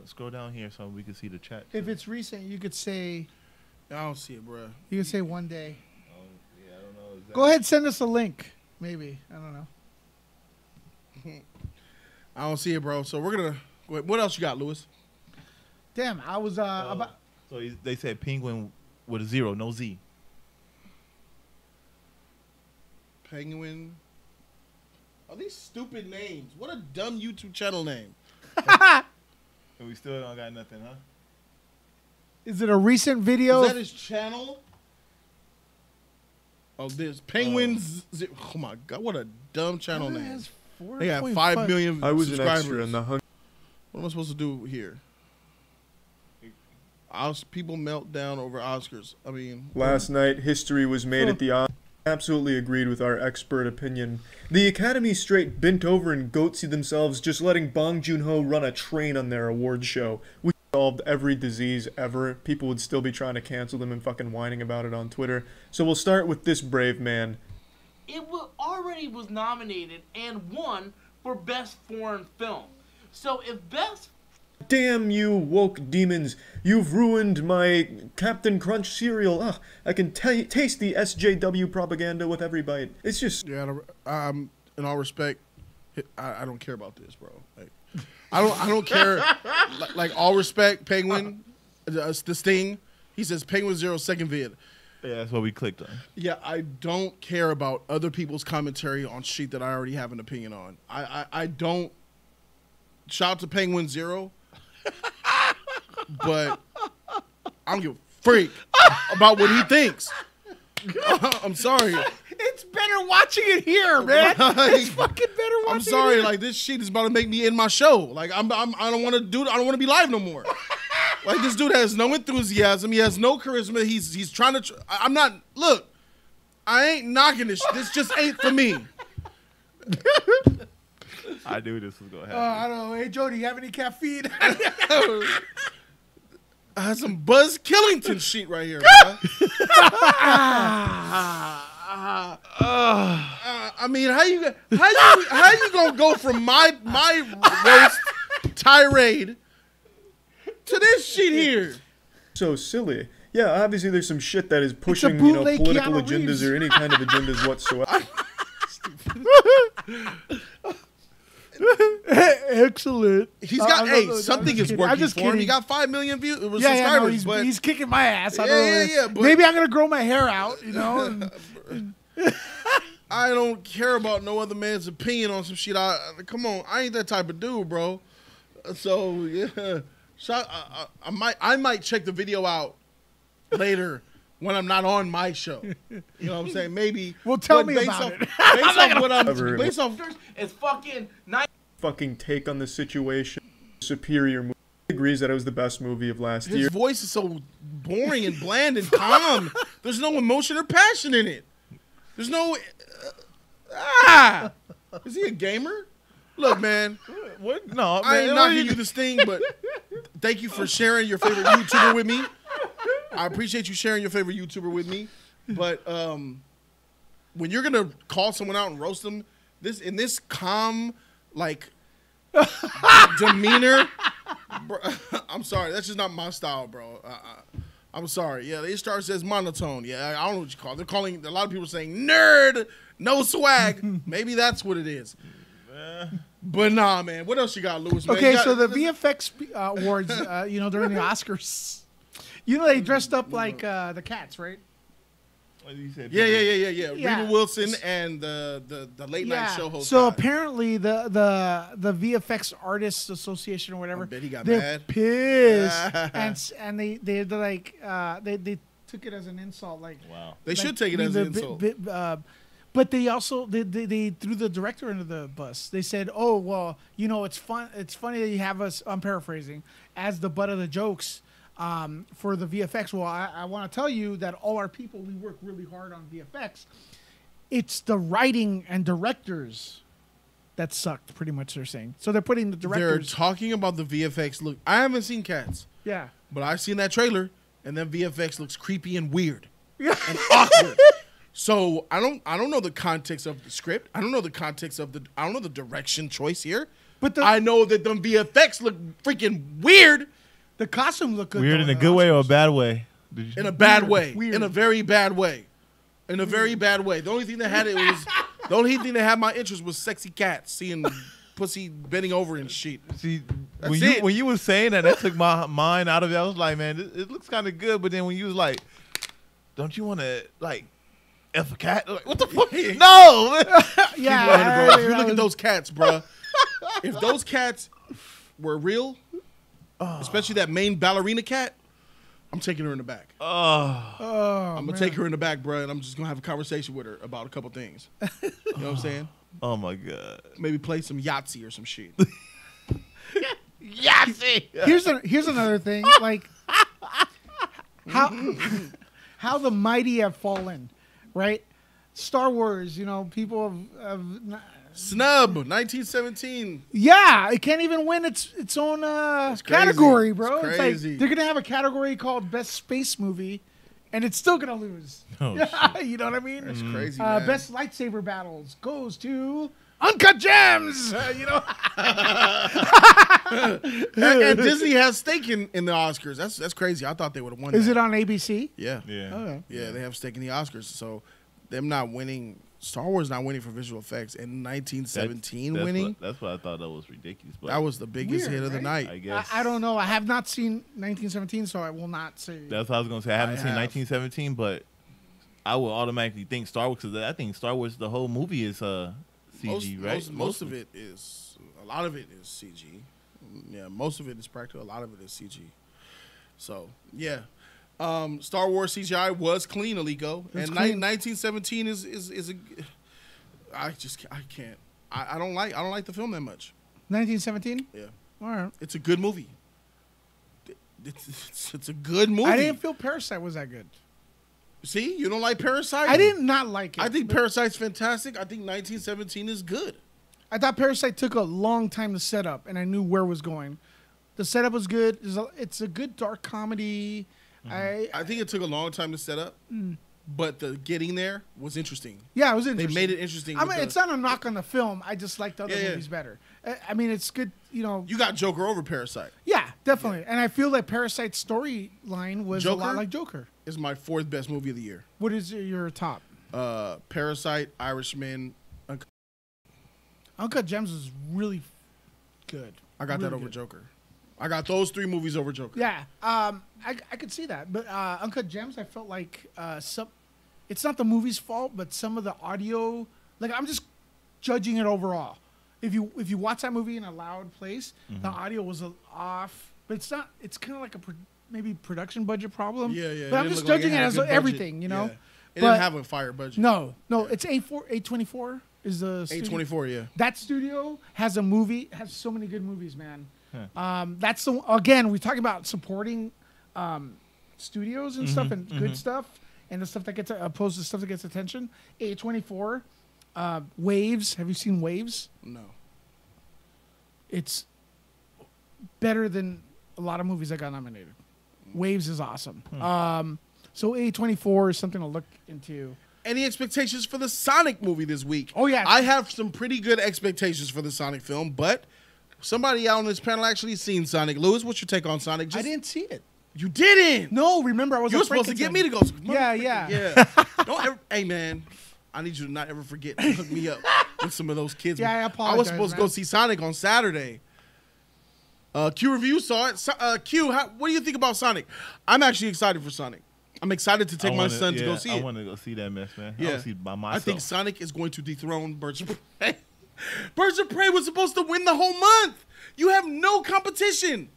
S12: Scroll down here so we can see the chat.
S2: If it's recent, you could say.
S1: I don't see it, bro.
S2: You could say one day.
S12: Yeah, I don't know exactly.
S2: Go ahead, send us a link. Maybe I don't know.
S1: I don't see it, bro. So we're gonna. Wait, what else you got, Lewis?
S2: Damn, I was about.
S12: So they said penguin with a 0, no Z.
S1: Penguin. Are these stupid names? What a dumb YouTube channel name.
S12: And we still don't got nothing, huh?
S2: Is it a recent video?
S1: Is that his channel? Oh, there's Penguins. Oh my God, what a dumb channel name. They got 5 million subscribers.
S17: An extra in the
S1: What am I supposed to do here? People melt down over Oscars. I mean,
S17: Last night, history was made at the Oscars. Absolutely agreed with our expert opinion. The Academy straight bent over and goatsied themselves just letting Bong Joon-ho run a train on their award show. We solved every disease ever. People would still be trying to cancel them and fucking whining about it on Twitter. So we'll start with this brave man.
S18: It already was nominated and won for Best Foreign Film. So if Best...
S17: Damn you, woke demons. You've ruined my Captain Crunch cereal. Ugh, I can taste the SJW propaganda with every bite. It's just...
S1: Yeah, in all respect, I don't care about this, bro. Like, I don't care. like, all respect, Penguin, the Sting. He says Penguin 0 second vid.
S12: Yeah, that's what we clicked on.
S1: Yeah, I don't care about other people's commentary on shit that I already have an opinion on. I don't. Shout out to Penguin 0. But I don't give a freak about what he thinks. I'm sorry.
S2: It's better watching it here, man. It's fucking better watching.
S1: I'm sorry.
S2: it
S1: Like, this shit is about to make me end my show. Like, I don't want to be live no more. Like, this dude has no enthusiasm. He has no charisma. He's trying to. I'm not. Look, I ain't knocking this. This just ain't for me.
S12: I knew this was gonna happen.
S2: I don't know. Hey, Jody, you have any caffeine?
S1: I had some Buzz Killington shit right here, bro. I mean, how you gonna go from my roast tirade to this shit here?
S17: So silly. Yeah, obviously there's some shit that is pushing, political
S2: Keanu
S17: agendas
S2: Reeves.
S17: or any kind of agendas whatsoever.
S2: Excellent.
S1: He's got something is working for him. He got 5 million subscribers.
S2: He's kicking my ass.
S1: Yeah. But
S2: maybe I'm gonna grow my hair out.
S1: I don't care about no other man's opinion on some shit. Come on, I ain't that type of dude, bro. So yeah, I might check the video out later when I'm not on my show. You know what I'm saying? Maybe.
S2: Well, tell me about it.
S1: Based off
S18: It's fucking nice.
S17: Fucking take on the situation. Superior movie. He agrees that it was the best movie of last year.
S1: His voice is so boring and bland and calm. There's no emotion or passion in it. There's no. Is he a gamer? Look, man.
S12: What? No,
S1: I ain't knocking you this thing, but thank you for sharing your favorite YouTuber with me. I appreciate you sharing your favorite YouTuber with me. But when you're gonna call someone out and roast them, in this calm, like demeanor, bro, I'm sorry, that's just not my style, bro. I'm sorry. Yeah, the star says monotone. Yeah, I don't know what you call it. They're calling, a lot of people are saying nerd, no swag. Maybe that's what it is. But nah, man. What else you got, Lewis? Man?
S2: Okay, so the VFX awards, during the Oscars, they dressed up like the cats, right?
S1: Yeah. Reba Wilson and the late night show host.
S2: So
S1: guy.
S2: Apparently the VFX Artists Association or whatever,
S1: they're
S2: mad. Pissed, and they're like they took it as an insult. Like,
S1: wow, they should take it as an insult.
S2: But they also they threw the director under the bus. They said, "Oh well, it's fun. It's funny that you have us." I'm paraphrasing, as the butt of the jokes. For the VFX, well, I want to tell you that all our people, we work really hard on VFX.
S15: it's the writing and directors that sucked. Pretty much, they're saying. So they're putting the
S1: They're
S15: directors.
S1: talking about the VFX look. I haven't seen Cats.
S15: Yeah.
S1: But I've seen that trailer, and then VFX looks creepy and weird and awkward. So I don't know the context of the script. I don't know the context of I don't know the direction choice here.
S15: But
S1: I know that the VFX look freaking weird.
S15: The costume look good.
S12: Weird in a good way or a bad way?
S1: In a bad way.
S15: Weird.
S1: In a very bad way. In a very bad way. The only thing that had it was the only thing that had my interest was sexy cats seeing pussy bending over and shit.
S12: See,
S1: That's
S12: when you was saying that took my mind out of it. I was like, man, it looks kind of good. But then when you was like, don't you want to like F a cat? Like, what the fuck? No.
S15: Yeah.
S1: Bro. If you look at those cats, bro. If those cats were real, especially that main ballerina cat, I'm taking her in the back. I'm gonna take her in the back, bro, and I'm just gonna have a conversation with her about a couple things. You know what I'm saying?
S12: Oh my god.
S1: Maybe play some Yahtzee or some shit.
S12: Yahtzee.
S15: Here's another thing. Like how the mighty have fallen, right? Star Wars. You know, people have
S1: Snub 1917.
S15: Yeah, it can't even win its own category, bro.
S1: It's
S15: It's
S1: crazy.
S15: like they're gonna have a category called Best Space Movie, and it's still gonna lose.
S12: Oh,
S15: You know what I mean?
S1: That's crazy, man.
S15: Best lightsaber battles goes to Uncut Gems. You know,
S1: and Disney has stake in the Oscars. That's crazy. I thought they would have won.
S15: Is
S1: that.
S15: it on ABC?
S1: Yeah.
S12: Yeah.
S15: Okay.
S1: Yeah, they have stake in the Oscars. So them not winning, Star Wars not winning for visual effects, and 1917 winning.
S12: That's what I thought that was ridiculous. But
S1: That was the biggest
S15: Weird,
S1: hit of the
S15: right?
S1: night.
S12: I guess
S15: I don't know. I have not seen 1917, so I will not say.
S12: that's what I was gonna say. I haven't
S1: I
S12: seen
S1: have.
S12: 1917, but I would automatically think Star Wars because I think Star Wars the whole movie is CG, right?
S1: Most of it is, a lot of it is CG. Yeah, most of it is practical. A lot of it is CG. So yeah, Star Wars CGI was clean, Alico, and
S15: clean.
S1: 1917 is a. I can't. I don't like the film that much.
S15: 1917.
S1: Yeah,
S15: All right.
S1: it's a good movie. It's a good movie.
S15: I didn't feel Parasite was that good.
S1: See, you don't like Parasite?
S15: I did not like it.
S1: I think Parasite's fantastic. I think 1917 is good.
S15: I thought Parasite took a long time to set up, and I knew where it was going. The setup was good. It's a good dark comedy.
S1: I think it took a long time to set up, but the getting there was interesting.
S15: Yeah, it was interesting.
S1: They made it interesting.
S15: I
S1: with
S15: mean,
S1: the-
S15: it's not a knock on the film. I just like the other
S1: Yeah.
S15: movies better. I mean, it's good. You know.
S1: You got Joker over Parasite.
S15: Yeah, definitely. And I feel like Parasite's storyline was a lot like Joker.
S1: Is my fourth best movie of the year.
S15: What is your top?
S1: Parasite, Irishman.
S15: Uncut Gems is really good.
S1: I got
S15: Really
S1: that over
S15: good.
S1: Joker. I got those three movies over Joker.
S15: Yeah, I could see that, but Uncut Gems, I felt like it's not the movie's fault, but some of the audio, like I'm just judging it overall. If you watch that movie in a loud place, the audio was off, but it's not. It's kind of like maybe production budget problem.
S1: Yeah.
S15: But I'm just judging it as everything, you know.
S1: Yeah. It didn't have a fire budget.
S15: No, it's A24 is the studio.
S1: A24, yeah.
S15: That studio has so many good movies, man. That's again, we're talking about supporting studios and stuff and good stuff and the stuff that gets opposed to stuff that gets attention. A24, Waves. Have you seen Waves?
S1: No.
S15: It's better than a lot of movies that got nominated. Waves is awesome. So A24 is something to look into.
S1: Any expectations for the Sonic movie this week?
S15: Oh, yeah.
S1: I have some pretty good expectations for the Sonic film, but somebody out on this panel actually seen Sonic. Lewis, what's your take on Sonic?
S15: I didn't see it.
S1: You didn't?
S15: No, remember I was.
S1: You were supposed to get me to go.
S15: Yeah.
S1: Don't ever. Hey, man. I need you to not ever forget to hook me up with some of those kids.
S15: Yeah, I apologize,
S1: was supposed to go
S15: man.
S1: see Sonic on Saturday. Q Review saw it. Q, what do you think about Sonic? I'm actually excited for Sonic. I'm excited to take my son to go see it.
S12: I want to go see that mess, man.
S1: Yeah.
S12: I want to see it by myself.
S1: I think Sonic is going to dethrone Birds of Prey. Birds of Prey was supposed to win the whole month. You have no competition.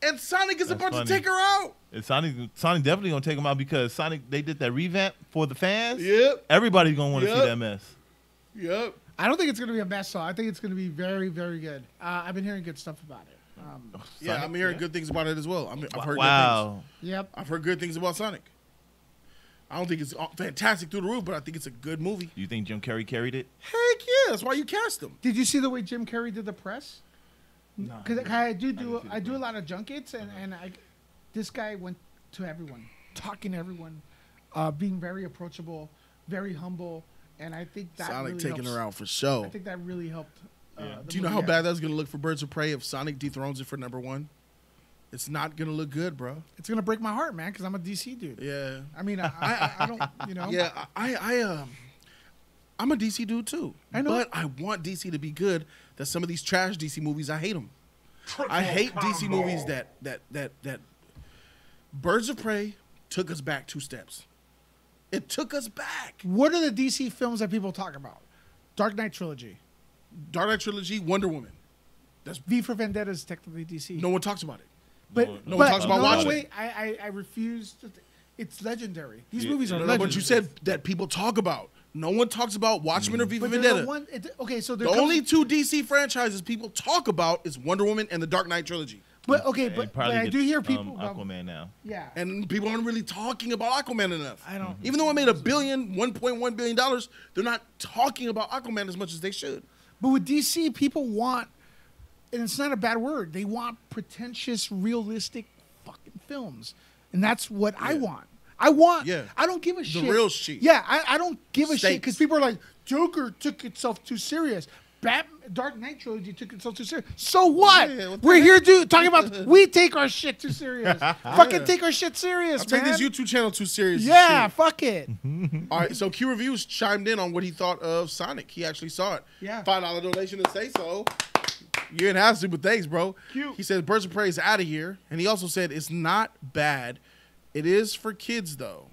S1: And Sonic is about to take her out.
S12: And Sonic definitely going to take him out because Sonic, they did that revamp for the fans.
S1: Yep.
S12: Everybody's going to want to see that mess.
S1: Yep.
S15: I don't think it's going to be a mess, though. I think it's going to be very, very good. I've been hearing good stuff about it.
S1: Yeah, I'm hearing good things about it as well. I've heard good
S12: Wow.
S1: things.
S15: Yep.
S1: I've heard good things about Sonic. I don't think it's fantastic through the roof, but I think it's a good movie.
S12: You think Jim Carrey carried it?
S1: Heck yeah, that's why you cast him.
S15: Did you see the way Jim Carrey did the press?
S12: No.
S15: Because I do a lot of junkets, and this guy went to everyone, talking to everyone, being very approachable, very humble, and I think that
S1: Sonic
S15: really
S1: taking
S15: helps.
S1: her out for show.
S15: I think that really helped.
S1: Do you know how bad that's gonna look for Birds of Prey if Sonic dethrones it for #1? It's not gonna look good, bro.
S15: It's gonna break my heart, man, because I'm a DC dude.
S1: Yeah.
S15: I mean, I don't, you know.
S1: Yeah, I'm a DC dude too.
S15: I know.
S1: But I want DC to be good. That some of these trash DC movies, I hate them. I hate DC movies that Birds of Prey took us back 2 steps. It took us back.
S15: What are the DC films that people talk about? Dark Knight trilogy.
S1: Dark Knight trilogy, Wonder Woman.
S15: That's V for Vendetta is technically DC.
S1: No one talks about it.
S15: But
S1: no one talks about watching
S15: wait,
S1: it.
S15: I refuse. It's legendary. These movies are legendary.
S1: But you said that people talk about. No one talks about Watchmen or V for Vendetta. The
S15: only
S1: 2 DC franchises people talk about is Wonder Woman and the Dark Knight trilogy.
S15: But I do hear people
S12: Aquaman now.
S15: Yeah,
S1: and people aren't really talking about Aquaman enough.
S15: I don't.
S1: Even though it made $1.1 billion, they're not talking about Aquaman as much as they should.
S15: But with DC, people want, and it's not a bad word, they want pretentious, realistic fucking films, and that's what I want. I don't give a shit.
S1: The real shit.
S15: Yeah, I don't give a shit because people are like, Joker took itself too serious. Dark Knight trilogy took itself too serious. So what? We're here talking about we take our shit too serious. Fucking take our shit serious,
S1: I'll take this YouTube channel too serious.
S15: Yeah, fuck it.
S1: All right, so Q Reviews chimed in on what he thought of Sonic. He actually saw it.
S15: Yeah.
S1: $5 donation to say so. You didn't have to, but thanks, bro.
S15: Cute.
S1: He said Birds of Prey is out of here. And he also said it's not bad. It is for kids, though.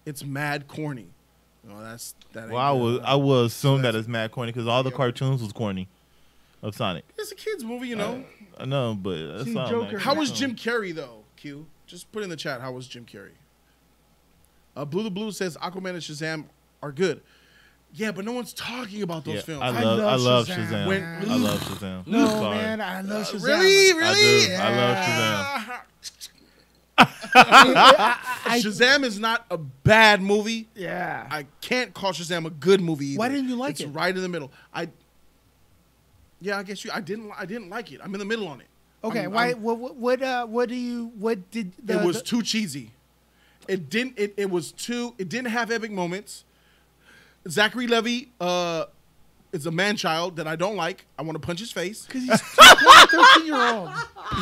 S1: It's mad corny. No, that ain't
S12: Well, I will assume that it's mad corny because all the cartoons was corny of Sonic.
S1: It's a kids movie, you know.
S12: I know, but that's all.
S15: Joker.
S1: How was Jim Carrey though? Q, just put in the chat. How was Jim Carrey? Blue the Blue says Aquaman and Shazam are good. Yeah, but no one's talking about those films.
S12: I love Shazam.
S1: When-
S12: I love Shazam.
S15: No,
S12: Sorry.
S15: man, I love Shazam.
S1: Really?
S12: I do. I love Shazam.
S1: Shazam is not a bad movie.
S15: Yeah.
S1: I can't call Shazam a good movie either.
S15: Why didn't you like
S1: it's
S15: it?
S1: Right in the middle. I guess I didn't like it. I'm in the middle on it.
S15: Okay, what did
S1: it was too cheesy. It didn't have epic moments. Zachary Levi is a man-child that I don't like. I want to punch his face.
S15: Because he's a 13-year-old.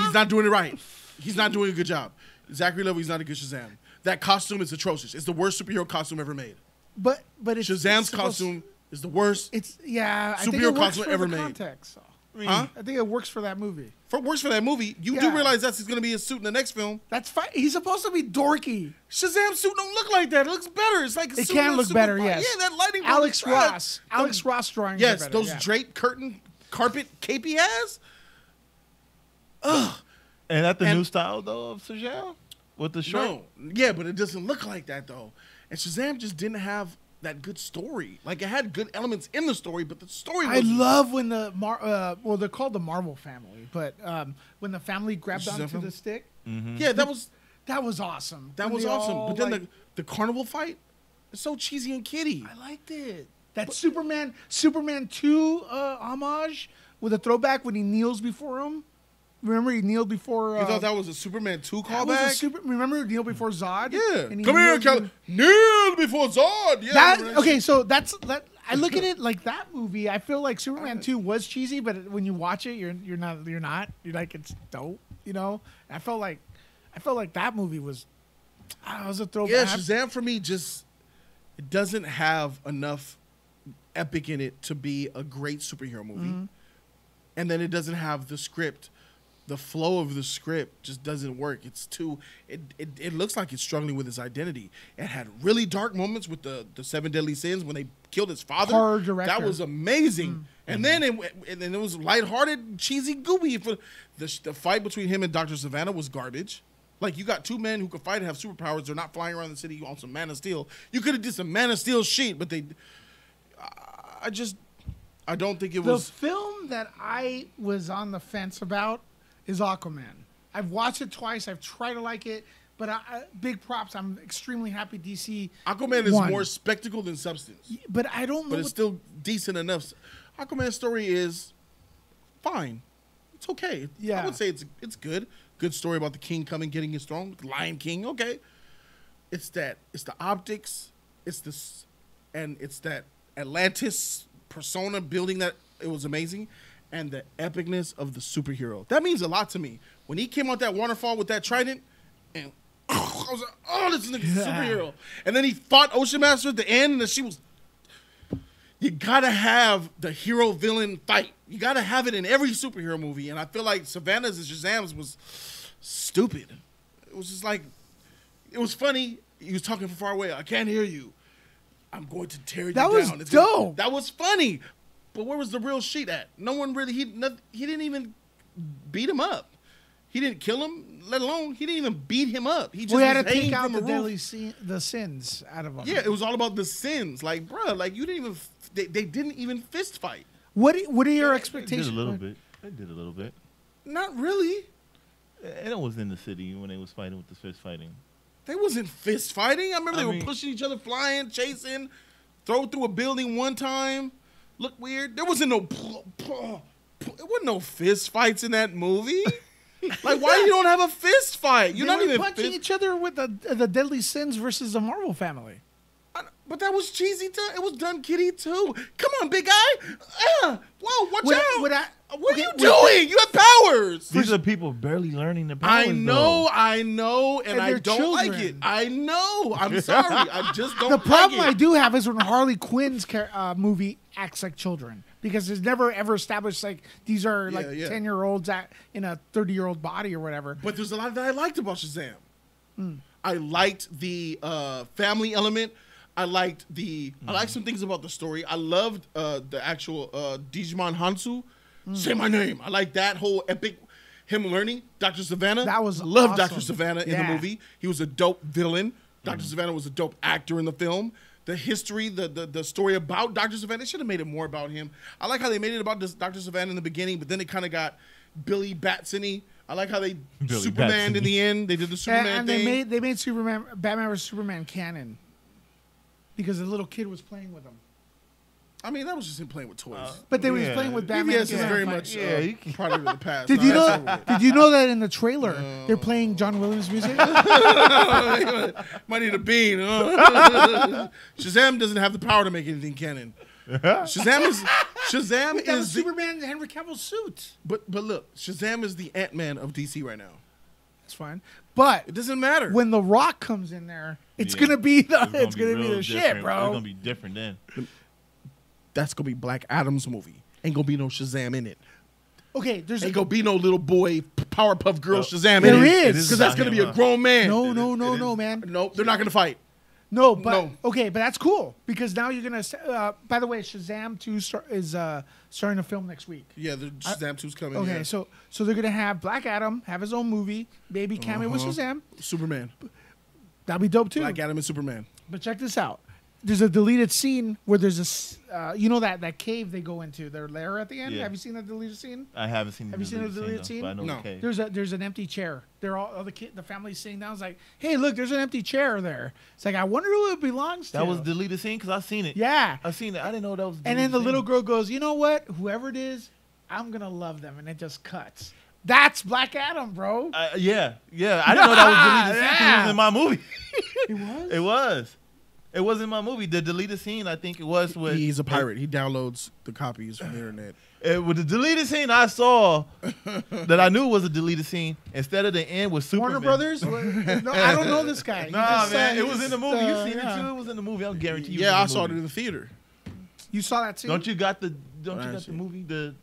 S1: He's not doing it right. He's not doing a good job. Zachary Levi's not a good Shazam. That costume is atrocious. It's the worst superhero costume ever made.
S15: But it's
S1: Shazam's costume is the worst.
S15: I think
S1: superhero
S15: it works
S1: costume
S15: for
S1: ever
S15: the
S1: made.
S15: context.
S1: Huh?
S15: I think it works for that movie.
S1: Works for that movie. You do realize that's going to be his suit in the next film.
S15: That's fine. He's supposed to be dorky.
S1: Shazam's suit don't look like that. It looks better. It's like a
S15: It
S1: suit
S15: can
S1: that's
S15: look better.
S1: super-
S15: Yes.
S1: Yeah, that lighting.
S15: Alex
S1: works.
S15: Ross. Alex Ross drawings.
S1: Yes,
S15: are better,
S1: those draped curtain carpet cape he has. Ugh.
S12: And that the new style though of Shazam with the shirt.
S1: No, yeah, but it doesn't look like that though. And Shazam just didn't have that good story. Like it had good elements in the story, but the story.
S15: I love when the they're called the Marvel family, but when the family grabbed
S1: Shazam
S15: onto
S1: film?
S15: the stick.
S12: Mm-hmm.
S1: Yeah, that was
S15: awesome.
S1: That
S15: When
S1: was
S15: they
S1: awesome.
S15: all,
S1: But then
S15: like,
S1: the carnival fight is so cheesy and kiddie.
S15: I liked it. That Superman 2 homage with a throwback when he kneels before him. Remember he kneeled before.
S1: You thought that was a Superman 2
S15: that was a
S1: callback?
S15: remember kneel before Zod?
S1: Yeah.
S15: And he
S1: Come here,
S15: kneeled
S1: Kelly. Kneel before Zod. Yeah.
S15: Okay, so that's I look at it like that movie. I feel like Superman 2 was cheesy, but when you watch it, you're not. You're like it's dope, you know. I felt like that movie was. It was a throwback.
S1: Yeah, Shazam for me it doesn't have enough epic in it to be a great superhero movie, and then it doesn't have the script. The flow of the script just doesn't work. It's too. It looks like it's struggling with its identity. It had really dark moments with the 7 Deadly Sins when they killed his father.
S15: Horror director.
S1: That was amazing. And then it was lighthearted, cheesy, gooey. For the fight between him and Dr. Savannah was garbage. Like you got two men who can fight and have superpowers. They're not flying around the city on some Man of Steel. You could have did some Man of Steel shit, but I don't think it was.
S15: The film that I was on the fence about is Aquaman. I've watched it twice. I've tried to like it. But big props. I'm extremely happy DC.
S1: Aquaman is
S15: won.
S1: more spectacle than substance.
S15: But I don't know.
S1: But it's still decent enough. Aquaman's story is fine. It's okay.
S15: Yeah.
S1: I would say it's good. Good story about the king coming, getting his throne. Lion King, okay. It's the optics. It's that Atlantis persona building that it was amazing. And the epicness of the superhero. That means a lot to me. When he came out that waterfall with that trident, and I was like, oh, this is a superhero. And then he fought Ocean Master at the end, and she was. You gotta have the hero villain fight. You gotta have it in every superhero movie. And I feel like Savannah's and Shazam's was stupid. It was just like, it was funny. He was talking from far away. I can't hear you. I'm going to tear you down.
S15: That was dope.
S1: That was funny. But where was the real sheet at? No one really. He didn't even beat him up. He didn't kill him, let alone he didn't even beat him up. He just
S15: had to
S1: was
S15: take
S1: hanging
S15: out
S1: from
S15: the
S1: a roof.
S15: the sins out of him.
S1: Yeah, it was all about the sins. Like, bruh, like you didn't even. They didn't even fist fight.
S15: What are your
S12: They
S15: expectations?
S12: did a little bit. They did a little bit.
S1: Not really.
S12: And it was in the city when they was fighting with the fist fighting.
S1: They wasn't fist fighting. I remember they
S12: mean-
S1: were pushing each other, flying, chasing, throw through a building one time. Look weird. There wasn't no. It wasn't no fist fights in that movie. Like, why you don't have a fist fight? You're
S15: They
S1: not
S15: were
S1: even
S15: punching
S1: fist.
S15: each other with the Deadly Sins versus the Marvel family.
S1: But that was cheesy too. It was done kitty too. Come on, big guy. Whoa, watch out. What are you doing? You have powers.
S12: These are people barely learning the powers.
S1: I know, and I
S15: they're
S1: don't like
S15: children.
S1: it. I know. I'm sorry. I just don't
S15: The problem
S1: like
S15: I
S1: it.
S15: do have is when Harley Quinn's movie acts like children, because it's never ever established like these are like
S1: Yeah.
S15: 10-year-olds in a 30-year-old body or whatever.
S1: But there's a lot that I liked about Shazam.
S15: Mm.
S1: I liked the family element. I liked I liked some things about the story. I loved the actual Digimon Hansu. Say my name. I like that whole epic him learning. Dr. Savannah.
S15: That was
S1: loved
S15: awesome.
S1: Dr. Savannah in the
S15: Yeah.
S1: movie. He was a dope villain. Dr. Savannah was a dope actor in the film. The history, the story about Dr. Savannah, they should have made it more about him. I like how they made it about Dr. Savannah in the beginning, but then it kind of got Billy Batson-y. I like how they Superman
S12: Batson-y.
S1: in the end. They did the Superman
S15: and
S1: thing.
S15: they made Batman vs Superman canon because the little kid was playing with him.
S1: I mean, that was just him playing with toys.
S15: But they was playing with Batman.
S1: BBS is very much product of the past.
S15: Did
S1: No,
S15: you
S1: that's
S15: know?
S1: over with.
S15: Did you know that in the trailer they're playing John Williams music?
S1: Might need a bean. Shazam doesn't have the power to make anything canon. Shazam
S15: That was
S1: is
S15: Superman in Henry Cavill's suit.
S1: But look, Shazam is the Ant-Man of DC right now.
S15: That's fine. But
S1: it doesn't matter
S15: when The Rock comes in there. It's
S12: Yeah.
S15: gonna be
S12: It's
S15: it's gonna be
S12: real
S15: the shit,
S12: different. It's
S15: bro.
S12: gonna be different then.
S1: That's gonna be Black Adam's movie. Ain't gonna be no Shazam in it.
S15: Okay, there's
S1: Ain't gonna be no little boy Powerpuff Girl Shazam
S15: There
S1: in it.
S15: is.
S1: Because that's gonna be a grown man.
S15: No, man.
S1: Nope, they're not gonna fight.
S15: No, but
S1: No.
S15: okay, but that's cool because now you're gonna. By the way, Shazam 2 is starting to film next week.
S1: Yeah, the Shazam 2's coming.
S15: Okay,
S1: yeah.
S15: so they're gonna have Black Adam have his own movie, maybe cameo with Shazam.
S1: Superman.
S15: That'd be dope too.
S1: Black Adam and Superman.
S15: But check this out. There's a deleted scene where there's you know that cave they go into, their lair at the end.
S12: Yeah.
S15: Have you seen that deleted scene?
S12: I haven't seen.
S15: Have you seen the deleted scene?
S12: But I know the cave.
S15: There's an empty chair. They're all the family's sitting down. It's like, hey, look, there's an empty chair there. It's like, I wonder who it belongs to.
S12: That was deleted scene because I seen it.
S15: Yeah,
S12: I seen it. I didn't know that was.
S15: and then the
S12: deleted
S15: little
S12: scene.
S15: girl goes, you know what? Whoever it is, I'm gonna love them, and it just cuts. That's Black Adam, bro.
S12: Yeah. I didn't know that was deleted scene. It was in my movie.
S15: It was.
S12: It was. It was in my movie. The deleted scene, I think it was with.
S1: He's a pirate. He downloads the copies from the internet.
S12: With the deleted scene I saw that I knew was a deleted scene, instead of the end with Superman.
S15: Warner Brothers? No, I don't know this guy. He
S12: Nah,
S15: just
S12: man,
S15: said
S12: it was in the movie. You seen
S15: yeah.
S12: it too? It was in the movie. I'll guarantee you.
S1: Yeah, I saw it in the theater.
S15: You saw that too?
S12: Don't you got the movie? The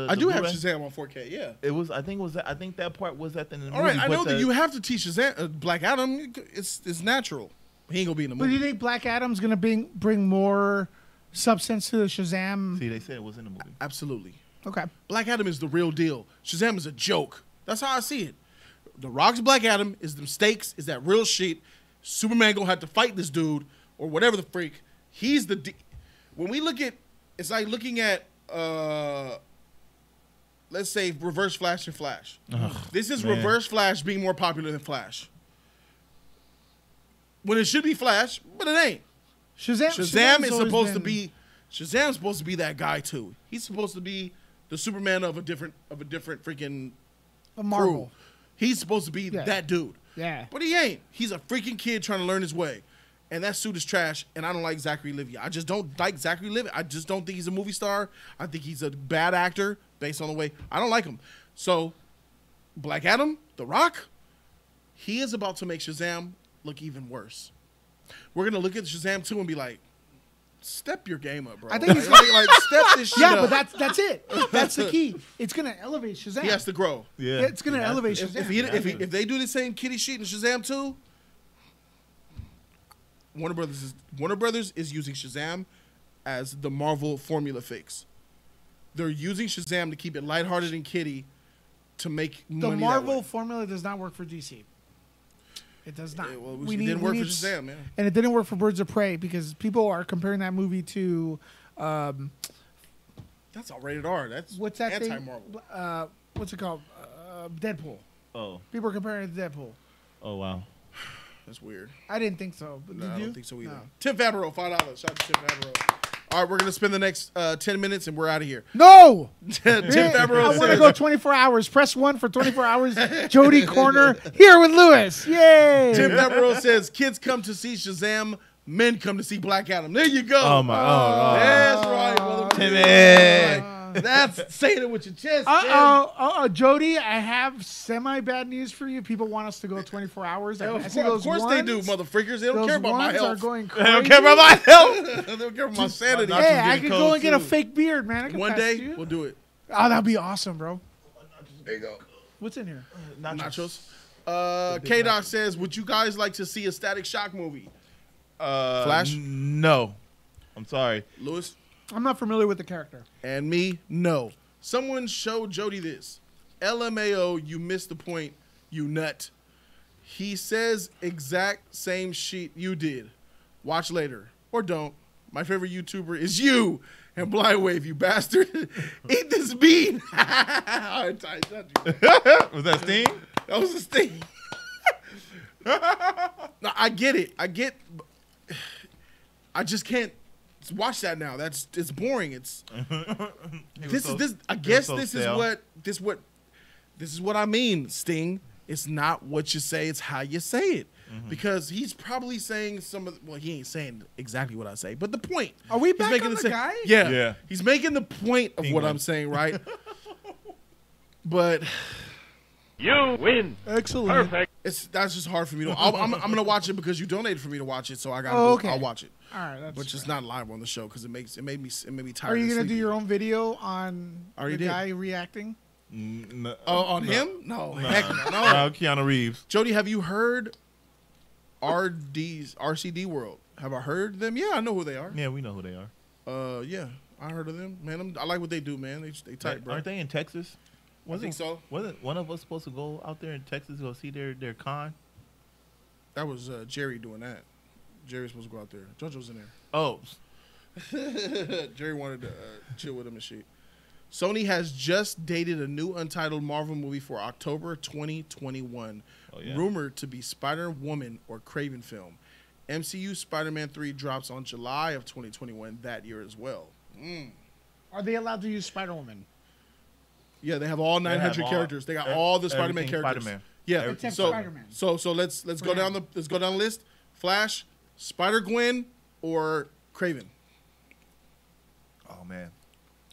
S1: I do have
S12: Blu-ray?
S1: Shazam on 4K. Yeah.
S12: It was. I think that part was at the movie.
S1: All right, I
S12: but
S1: know that you have to teach Shazam, Black Adam. It's natural. He ain't gonna be in the
S15: But do
S1: movie.
S15: you think Black Adam's gonna bring more substance to the Shazam?
S12: See, they said it was in the movie.
S1: Absolutely.
S15: Okay.
S1: Black Adam is the real deal. Shazam is a joke. That's how I see it. The Rock's Black Adam is the stakes, is that real shit. Superman gonna have to fight this dude or whatever the freak. He's the. When we look at, it's like looking at, let's say Reverse Flash and Flash. This is
S12: man.
S1: Reverse Flash being more popular than Flash. when it should be Flash, but it ain't. Shazam is supposed to be. Shazam's supposed to be that guy too. He's supposed to be the Superman of a different freaking
S15: Marvel.
S1: crew. He's supposed to be that dude.
S15: Yeah.
S1: But he ain't. He's a freaking kid trying to learn his way. And that suit is trash, and I don't like Zachary Levi. I just don't like Zachary Levi. I just don't think he's a movie star. I think he's a bad actor based on the way. I don't like him. So, Black Adam, The Rock, he is about to make Shazam look even worse. We're going to look at Shazam 2 and be like, step your game up, bro.
S15: I think he's
S1: like step this shit up.
S15: Yeah, but that's it. That's the key. It's going to elevate Shazam.
S1: He has to grow.
S12: Yeah.
S15: It's going to elevate Shazam.
S1: If they do the same kitty sheet in Shazam 2, Warner Brothers is using Shazam as the Marvel formula fix. They're using Shazam to keep it lighthearted and kiddie to make money.
S15: The Marvel formula does not work for DC. It does not.
S1: Well, it didn't work for Shazam, man.
S15: And it didn't work for Birds of Prey because people are comparing that movie to.
S1: That's all rated R. That's
S15: what's that
S1: anti-Marvel.
S15: What's it called? Deadpool.
S12: Oh.
S15: People are comparing it to Deadpool.
S12: Oh wow.
S1: That's weird.
S15: I didn't think so. But
S1: No,
S15: did
S1: I
S15: you?
S1: don't think so either.
S15: No.
S1: Tim Favreau, $5. Shout out to Tim Favreau. All right, we're going to spend the next 10 minutes and we're out of here.
S15: No!
S1: Tim Favreau
S15: I want to go 24 hours. Press 1 for 24 hours. Jody Corner here with Lewis. Yay!
S1: Tim Favreau says, kids come to see Shazam, men come to see Black Adam. There you go.
S12: Oh, my. Oh,
S1: That's right, motherfucker.
S12: Timmy.
S1: That's saying it with your chest.
S15: Jody, I have semi-bad news for you. People want us to go 24 hours.
S1: Of course they do, motherfuckers. They don't care about my health.
S15: Are going
S1: they don't
S15: crazy.
S1: care about my health. They don't care about my sanity.
S15: Hey, I could go and get a fake beard, man. I could
S1: One
S15: pass
S1: day,
S15: you.
S1: we'll do it.
S15: Oh, that'd be awesome, bro.
S1: There you go.
S15: What's in here?
S1: Nachos. K-Doc says, would you guys like to see a Static Shock movie? Flash?
S12: No. I'm sorry.
S1: Lewis?
S15: I'm not familiar with the character.
S1: And me? No. Someone showed Jody this. LMAO, you missed the point, you nut. He says exact same shit you did. Watch later. Or don't. My favorite YouTuber is you and Blindwave, you bastard. Eat this bean.
S12: Was that Sting?
S1: That was a Sting. No, I get it. I just can't watch that now. It's boring. It's this is what I mean, Sting. It's not what you say, it's how you say it. Because he's probably saying he ain't saying exactly what I say, but the point.
S15: Are we back on the guy?
S1: Yeah. He's making the point of what I'm saying, right? But
S13: you win.
S15: Excellent.
S13: Perfect.
S1: That's just hard for me to. I'm gonna watch it because you donated for me to watch it, so I got.
S15: Okay.
S1: I'll watch it.
S15: All right, that's
S1: but just not live on the show because it made me tired.
S15: Are you gonna
S1: and
S15: do
S1: sleepy.
S15: your own video on the guy reacting?
S1: No, on him? No, heck no.
S12: Keanu Reeves.
S1: Jody, have you heard RCD World? Have I heard them? Yeah, I know who they are.
S12: Yeah, we know who they are.
S1: Yeah, I heard of them. Man, I like what they do, man. They tight, bro.
S12: Aren't they in Texas?
S1: I think so.
S12: Wasn't one of us supposed to go out there in Texas to go see their con?
S1: That was Jerry doing that. Jerry was supposed to go out there. JoJo's in there.
S12: Oh.
S1: Jerry wanted to chill with him and shit. Sony has just dated a new Untitled Marvel movie for October 2021.
S12: Oh, yeah.
S1: Rumored to be Spider-Woman or Kraven film. MCU Spider-Man 3 drops on July of 2021 that year as well.
S15: Are they allowed to use Spider-Woman?
S1: Yeah, they have all 900 characters. They got all the Spider-Man characters.
S12: Spider-Man.
S1: Yeah,
S15: Except
S1: so
S15: Spider-Man.
S1: so let's go down the list. Flash, Spider-Gwen, or Kraven.
S12: Oh man,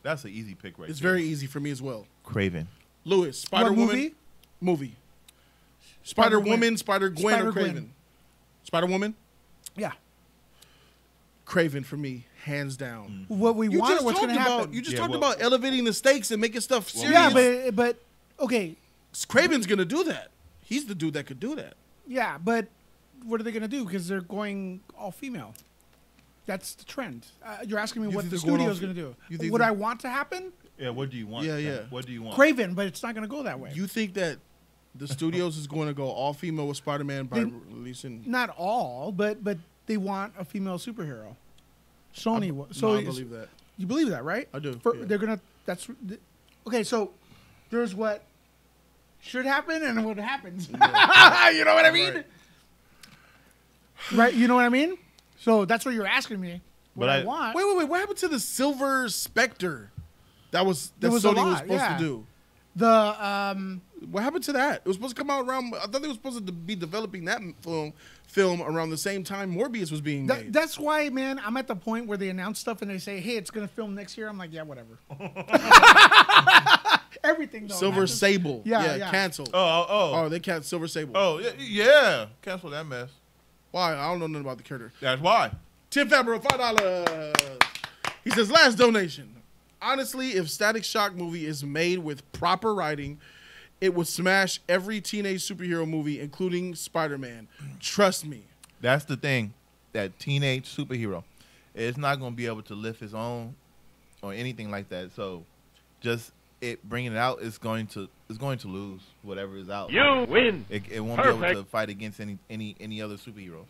S12: that's an easy pick right
S1: It's
S12: there.
S1: very easy for me as well.
S12: Kraven.
S1: Lewis, Spider-Woman. Movie. Spider-Woman, Spider-Gwen, or
S15: Spider-Gwen.
S1: Kraven? Spider-Woman?
S15: Yeah.
S1: Kraven for me, hands down.
S15: What we want or what's going to happen?
S1: You just talked about elevating the stakes and making stuff serious.
S15: Yeah, but okay.
S1: Kraven's going to do that. He's the dude that could do that.
S15: Yeah, but what are they going to do? Because they're going all female. That's the trend. You're asking me what the studio's going to do. Would I want to happen?
S12: Yeah, what do you want?
S1: Yeah.
S12: What do you want?
S15: Kraven, but it's not going to go that way.
S1: You think that the studios is going to go all female with Spider-Man by releasing?
S15: Not all, but they want a female superhero. Sony.
S1: I believe that.
S15: You believe that, right?
S1: I do. Yeah.
S15: They're gonna. Okay. So there's what should happen and what happens.
S1: Yeah.
S15: You know what I mean?
S1: Right.
S15: Right? You know what I mean? So that's what you're asking me. What
S12: But
S15: I
S12: I-
S15: want.
S1: Wait. What happened to the Silver Spectre? That
S15: There was a
S1: Sony was
S15: lot,
S1: supposed
S15: yeah.
S1: to do.
S15: The
S1: What happened to that? It was supposed to come out around. I thought they were supposed to be developing that film around the same time Morbius was being made.
S15: that's why, man, I'm at the point where they announce stuff and they say, "Hey, it's gonna film next year." I'm like, yeah, whatever. Everything though.
S1: Silver
S15: not just-
S1: Sable.
S15: Yeah.
S1: Canceled.
S12: Oh,
S1: They canceled Silver Sable.
S12: oh, yeah. Cancel that mess.
S1: Why? I don't know nothing about the character.
S12: That's why.
S1: Tim Fabro, $5. He says, last donation. Honestly, if Static Shock movie is made with proper writing, it would smash every teenage superhero movie, including Spider-Man. Trust me.
S12: That's the thing. That teenage superhero is not going to be able to lift his own or anything like that. So, just it bringing it out is going to lose whatever is out.
S13: You win.
S12: It won't be able to fight against any other superheroes.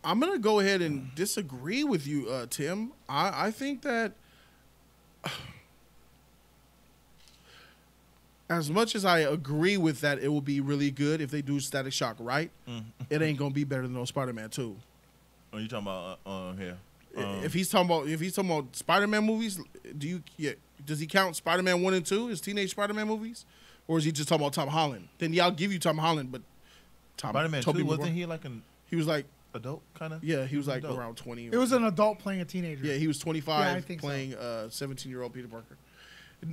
S1: I'm going to go ahead and disagree with you, Tim. I think that as much as I agree with that, it will be really good if they do Static Shock right. It ain't going to be better than no Spider-Man 2.
S12: Oh, you talking about here?
S1: If he's talking about Spider-Man movies, does he count Spider-Man 1 and 2 as teenage Spider-Man movies, or is he just talking about Tom Holland? Then I'll give you Tom Holland, but
S12: Spider-Man 2 wasn't he like
S1: he was like
S12: adult kind of?
S1: Yeah, he was like
S12: adult.
S1: around 20.
S15: It was an adult playing a teenager.
S1: Yeah, he was 25
S15: Yeah, I think
S1: playing 17-year-old Peter Parker.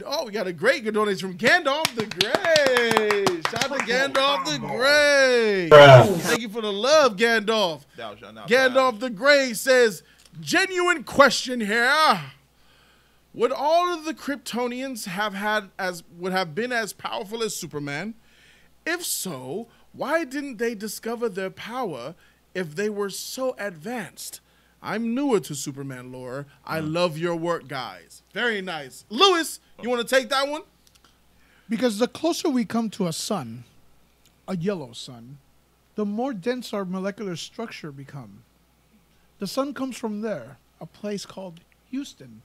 S1: Oh, we got a great good donation from Gandalf the Grey. Shout out to Gandalf the Grey. Thank you for the love, Gandalf. Gandalf the Grey says, genuine question here. Would all of the Kryptonians would have been as powerful as Superman? If so, why didn't they discover their power if they were so advanced? I'm newer to Superman lore. I love your work, guys. Very nice. Lewis, you want to take that one?
S15: Because the closer we come to a sun, a yellow sun, the more dense our molecular structure become. The sun comes from there, a place called Houston.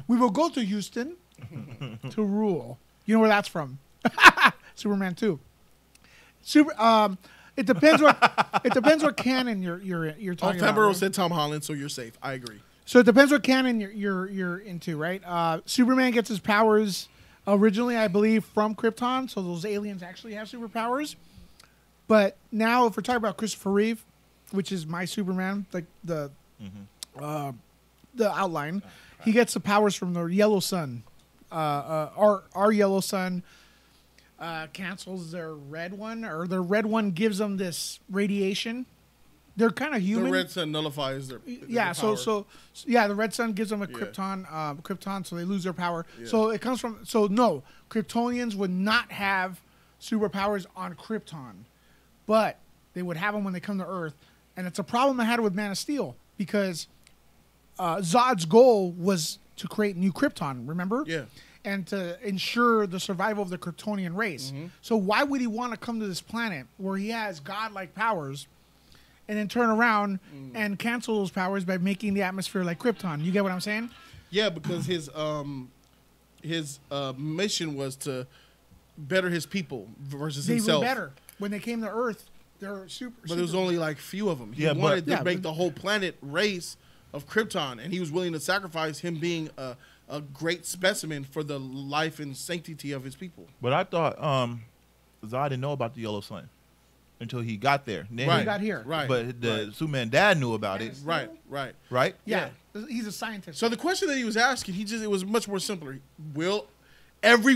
S15: We will go to Houston to rule. You know where that's from? Superman 2. It depends what canon you're talking about.
S1: Fabro said Tom Holland, so you're safe. I agree.
S15: So it depends what canon you're into, right? Superman gets his powers originally, I believe, from Krypton, so those aliens actually have superpowers. But now, if we're talking about Christopher Reeve, which is my Superman, like the outline, he gets the powers from the yellow sun. Our yellow sun cancels their red one, or their red one gives them this radiation. They're kind of human.
S1: The red sun nullifies their
S15: yeah.
S1: power.
S15: So the red sun gives them a krypton, so they lose their power.
S1: Yeah.
S15: So it comes from. So no, Kryptonians would not have superpowers on Krypton, but they would have them when they come to Earth, and it's a problem I had with Man of Steel because Zod's goal was to create new Krypton. Remember?
S1: Yeah.
S15: And to ensure the survival of the Kryptonian race. So why would he want to come to this planet where he has godlike powers and then turn around and cancel those powers by making the atmosphere like Krypton? You get what I'm saying?
S1: Yeah, because his mission was to better his people versus
S15: They
S1: himself.
S15: were better. When they came to Earth, they're super.
S1: But there was only like few of them. He
S12: Yeah,
S1: wanted
S12: but-
S1: to make the whole planet race of Krypton, and he was willing to sacrifice him being a great specimen for the life and sanctity of his people.
S12: But I thought Zod didn't know about the yellow sun until he got there. Then
S15: He got here.
S1: Right.
S12: But the Superman dad knew about it.
S1: Right.
S12: Right?
S15: Yeah. He's a scientist.
S1: So the question that he was asking, it was much more simpler. Will every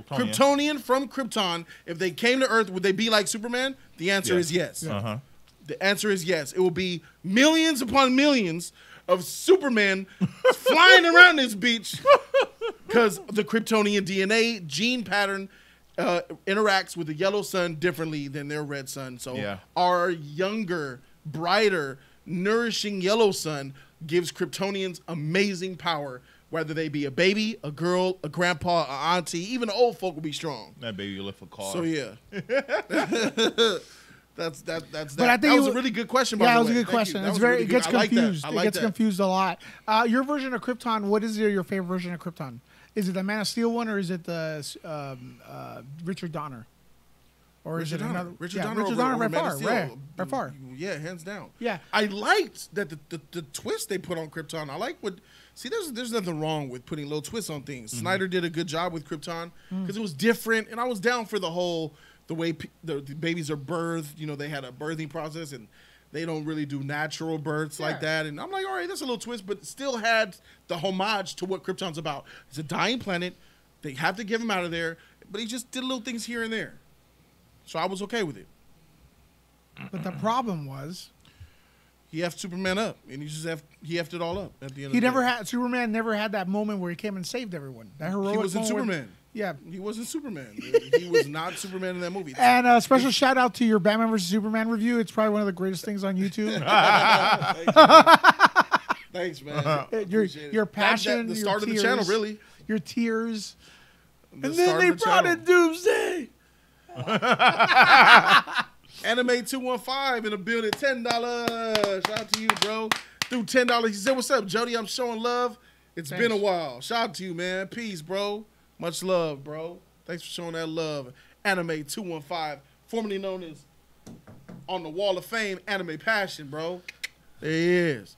S1: Kryptonian from Krypton, if they came to Earth, would they be like Superman? The answer is yes.
S12: Uh-huh.
S1: The answer is yes. It will be millions upon millions of Superman flying around this beach because the Kryptonian DNA gene pattern interacts with the yellow sun differently than their red sun. So our younger, brighter, nourishing yellow sun gives Kryptonians amazing power, whether they be a baby, a girl, a grandpa, an auntie, even the old folk will be strong.
S12: That baby will lift a car.
S1: So yeah. That's
S15: But I think
S1: that was a really good question. By
S15: Yeah,
S1: the
S15: it was
S1: way.
S15: a good
S1: Thank
S15: question.
S1: you. That
S15: It's
S1: was
S15: very.
S1: really
S15: It gets
S1: good. I like that.
S15: confused.
S1: I
S15: It
S1: like
S15: gets
S1: that.
S15: confused a lot. Your version of Krypton. What is your favorite version of Krypton? Is it the Man of Steel one or is it the Richard Donner? Or is
S1: Richard
S15: it
S1: Donner.
S15: another?
S1: Richard
S15: Yeah,
S1: Donner
S15: Richard
S1: over
S15: Donner by
S1: Man of
S15: far,
S1: Steel.
S15: by far.
S1: Yeah, hands down.
S15: Yeah.
S1: I liked that the twist they put on Krypton. I like what. See, there's nothing wrong with putting little twists on things. Snyder did a good job with Krypton because it was different, and I was down for the way the babies are birthed. You know, they had a birthing process, and they don't really do natural births like that. And I'm like, all right, that's a little twist, but it still had the homage to what Krypton's about. It's a dying planet. They have to give him out of there, but he just did little things here and there. So I was okay with it.
S15: But the problem was
S1: he effed Superman up, and he effed it all up at the end.
S15: Superman never had that moment where he came and saved everyone. That heroic.
S1: He wasn't
S15: moment
S1: Superman.
S15: Yeah,
S1: he wasn't Superman. He was not Superman in that movie.
S15: And a special shout out to your Batman vs Superman review. It's probably one of the greatest things on YouTube.
S1: Thanks, man.
S15: Your passion,
S1: the
S15: your
S1: start
S15: tears,
S1: of the channel, really.
S15: Your tears.
S1: And
S15: then they brought in Doomsday.
S1: Anime 215 in the building, $10. Shout out to you, bro. Through $10. He said, "What's up, Jody? I'm showing love. It's been a while. Shout out to you, man. Peace, bro. Much love, bro. Thanks for showing that love." Anime 215, formerly known as on the Wall of Fame, Anime Passion, bro. There he is.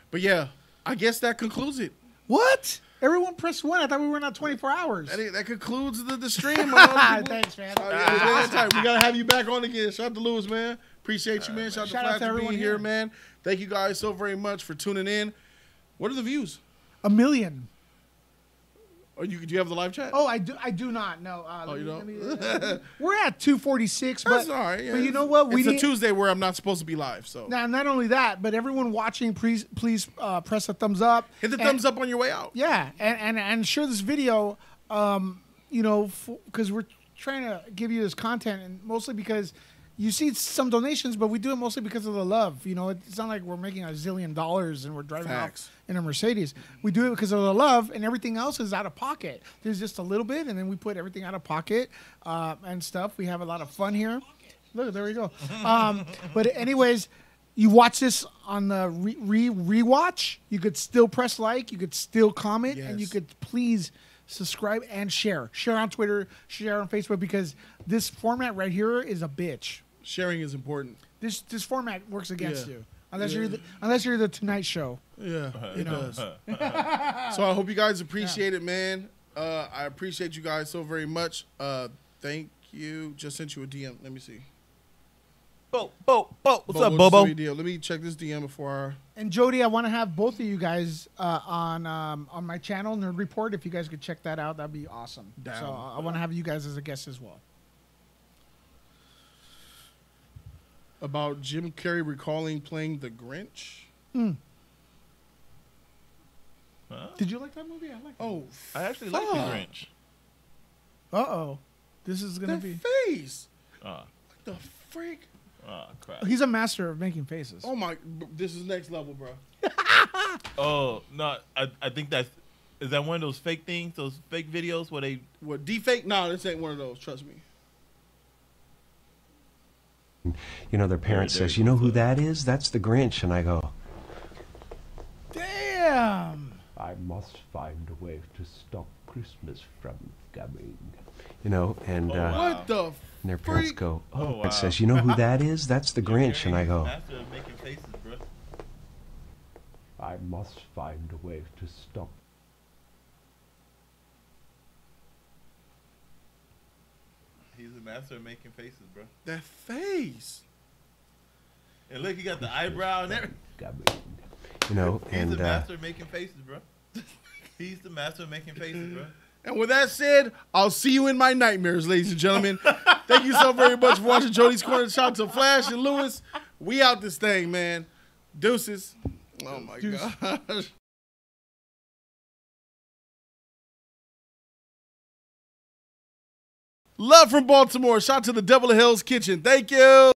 S1: But yeah, I guess that concludes it.
S15: What? Everyone press 1. I thought we were not 24 hours.
S1: That concludes the stream.
S15: Thanks, man.
S1: We got to have you back on again. Shout out to Lewis, man. Appreciate you, man. Shout out to Flash for being here, man. Thank you guys so very much for tuning in. What are the views?
S15: 1 million.
S1: Do you have the live chat?
S15: Oh, I do not. No.
S1: You don't?
S15: We're at 246.
S1: That's
S15: but,
S1: all right. Yeah.
S15: But you know what?
S1: It's a Tuesday where I'm not supposed to be live. So
S15: now, not only that, but everyone watching, please press a thumbs up.
S1: Hit the thumbs up on your way out.
S15: Yeah, and share this video. Because we're trying to give you this content, and mostly because you see some donations, but we do it mostly because of the love. You know, it's not like we're making $1 zillion and we're driving off in a Mercedes. We do it because of the love, and everything else is out of pocket. There's just a little bit, and then we put everything out of pocket and stuff. We have a lot of fun here. Look, there we go. But anyways, you watch this on the rewatch. You could still press like, you could still comment, and you could please subscribe and share. Share on Twitter, share on Facebook, because this format right here is a bitch.
S1: Sharing is important.
S15: This format works against you. Unless you're the Tonight Show.
S1: Yeah, it does. So I hope you guys appreciate it, man. I appreciate you guys so very much. Thank you. Just sent you a DM. Let me see.
S12: What's up, Bobo?
S1: Let me check this DM before.
S15: And Jody, I want to have both of you guys on my channel, Nerd Report. If you guys could check that out, that'd be awesome.
S1: Down.
S15: So I want to have you guys as a guest as well.
S1: About Jim Carrey recalling playing the Grinch.
S12: Huh?
S15: Did you like that movie? I like it.
S1: Oh,
S12: I actually like the Grinch.
S15: Uh-oh. This is going to be...
S1: face.
S12: What
S1: the freak?
S12: Oh, crap.
S15: He's a master of making faces.
S1: Oh, my... This is next level, bro.
S12: Oh, no. I think that's... Is that one of those fake things? Those fake videos where they...
S1: What, deepfake? No, this ain't one of those. Trust me.
S8: You know, their parent says, "You know who that is? That's the Grinch." And I go,
S15: "Damn!
S8: I must find a way to stop Christmas from coming." You know, and
S1: what the?
S8: And their parents go,
S12: Oh, wow.
S8: It says, "You know who that is? That's the Grinch." And I go,
S12: Master of making faces, bro.
S8: "I must find a way to stop."
S12: He's a master of making faces, bro.
S1: That face.
S12: And look, he got the eyebrow and everything.
S8: You know,
S12: He's
S8: and
S12: the master of making faces, bro. He's the master of making faces, bro.
S1: And with that said, I'll see you in my nightmares, ladies and gentlemen. Thank you so very much for watching Jody's Corner. Shout out to Flash and Lewis. We out this thing, man. Deuces. Oh, my gosh. Love from Baltimore. Shout out to the Devil of Hell's Kitchen. Thank you.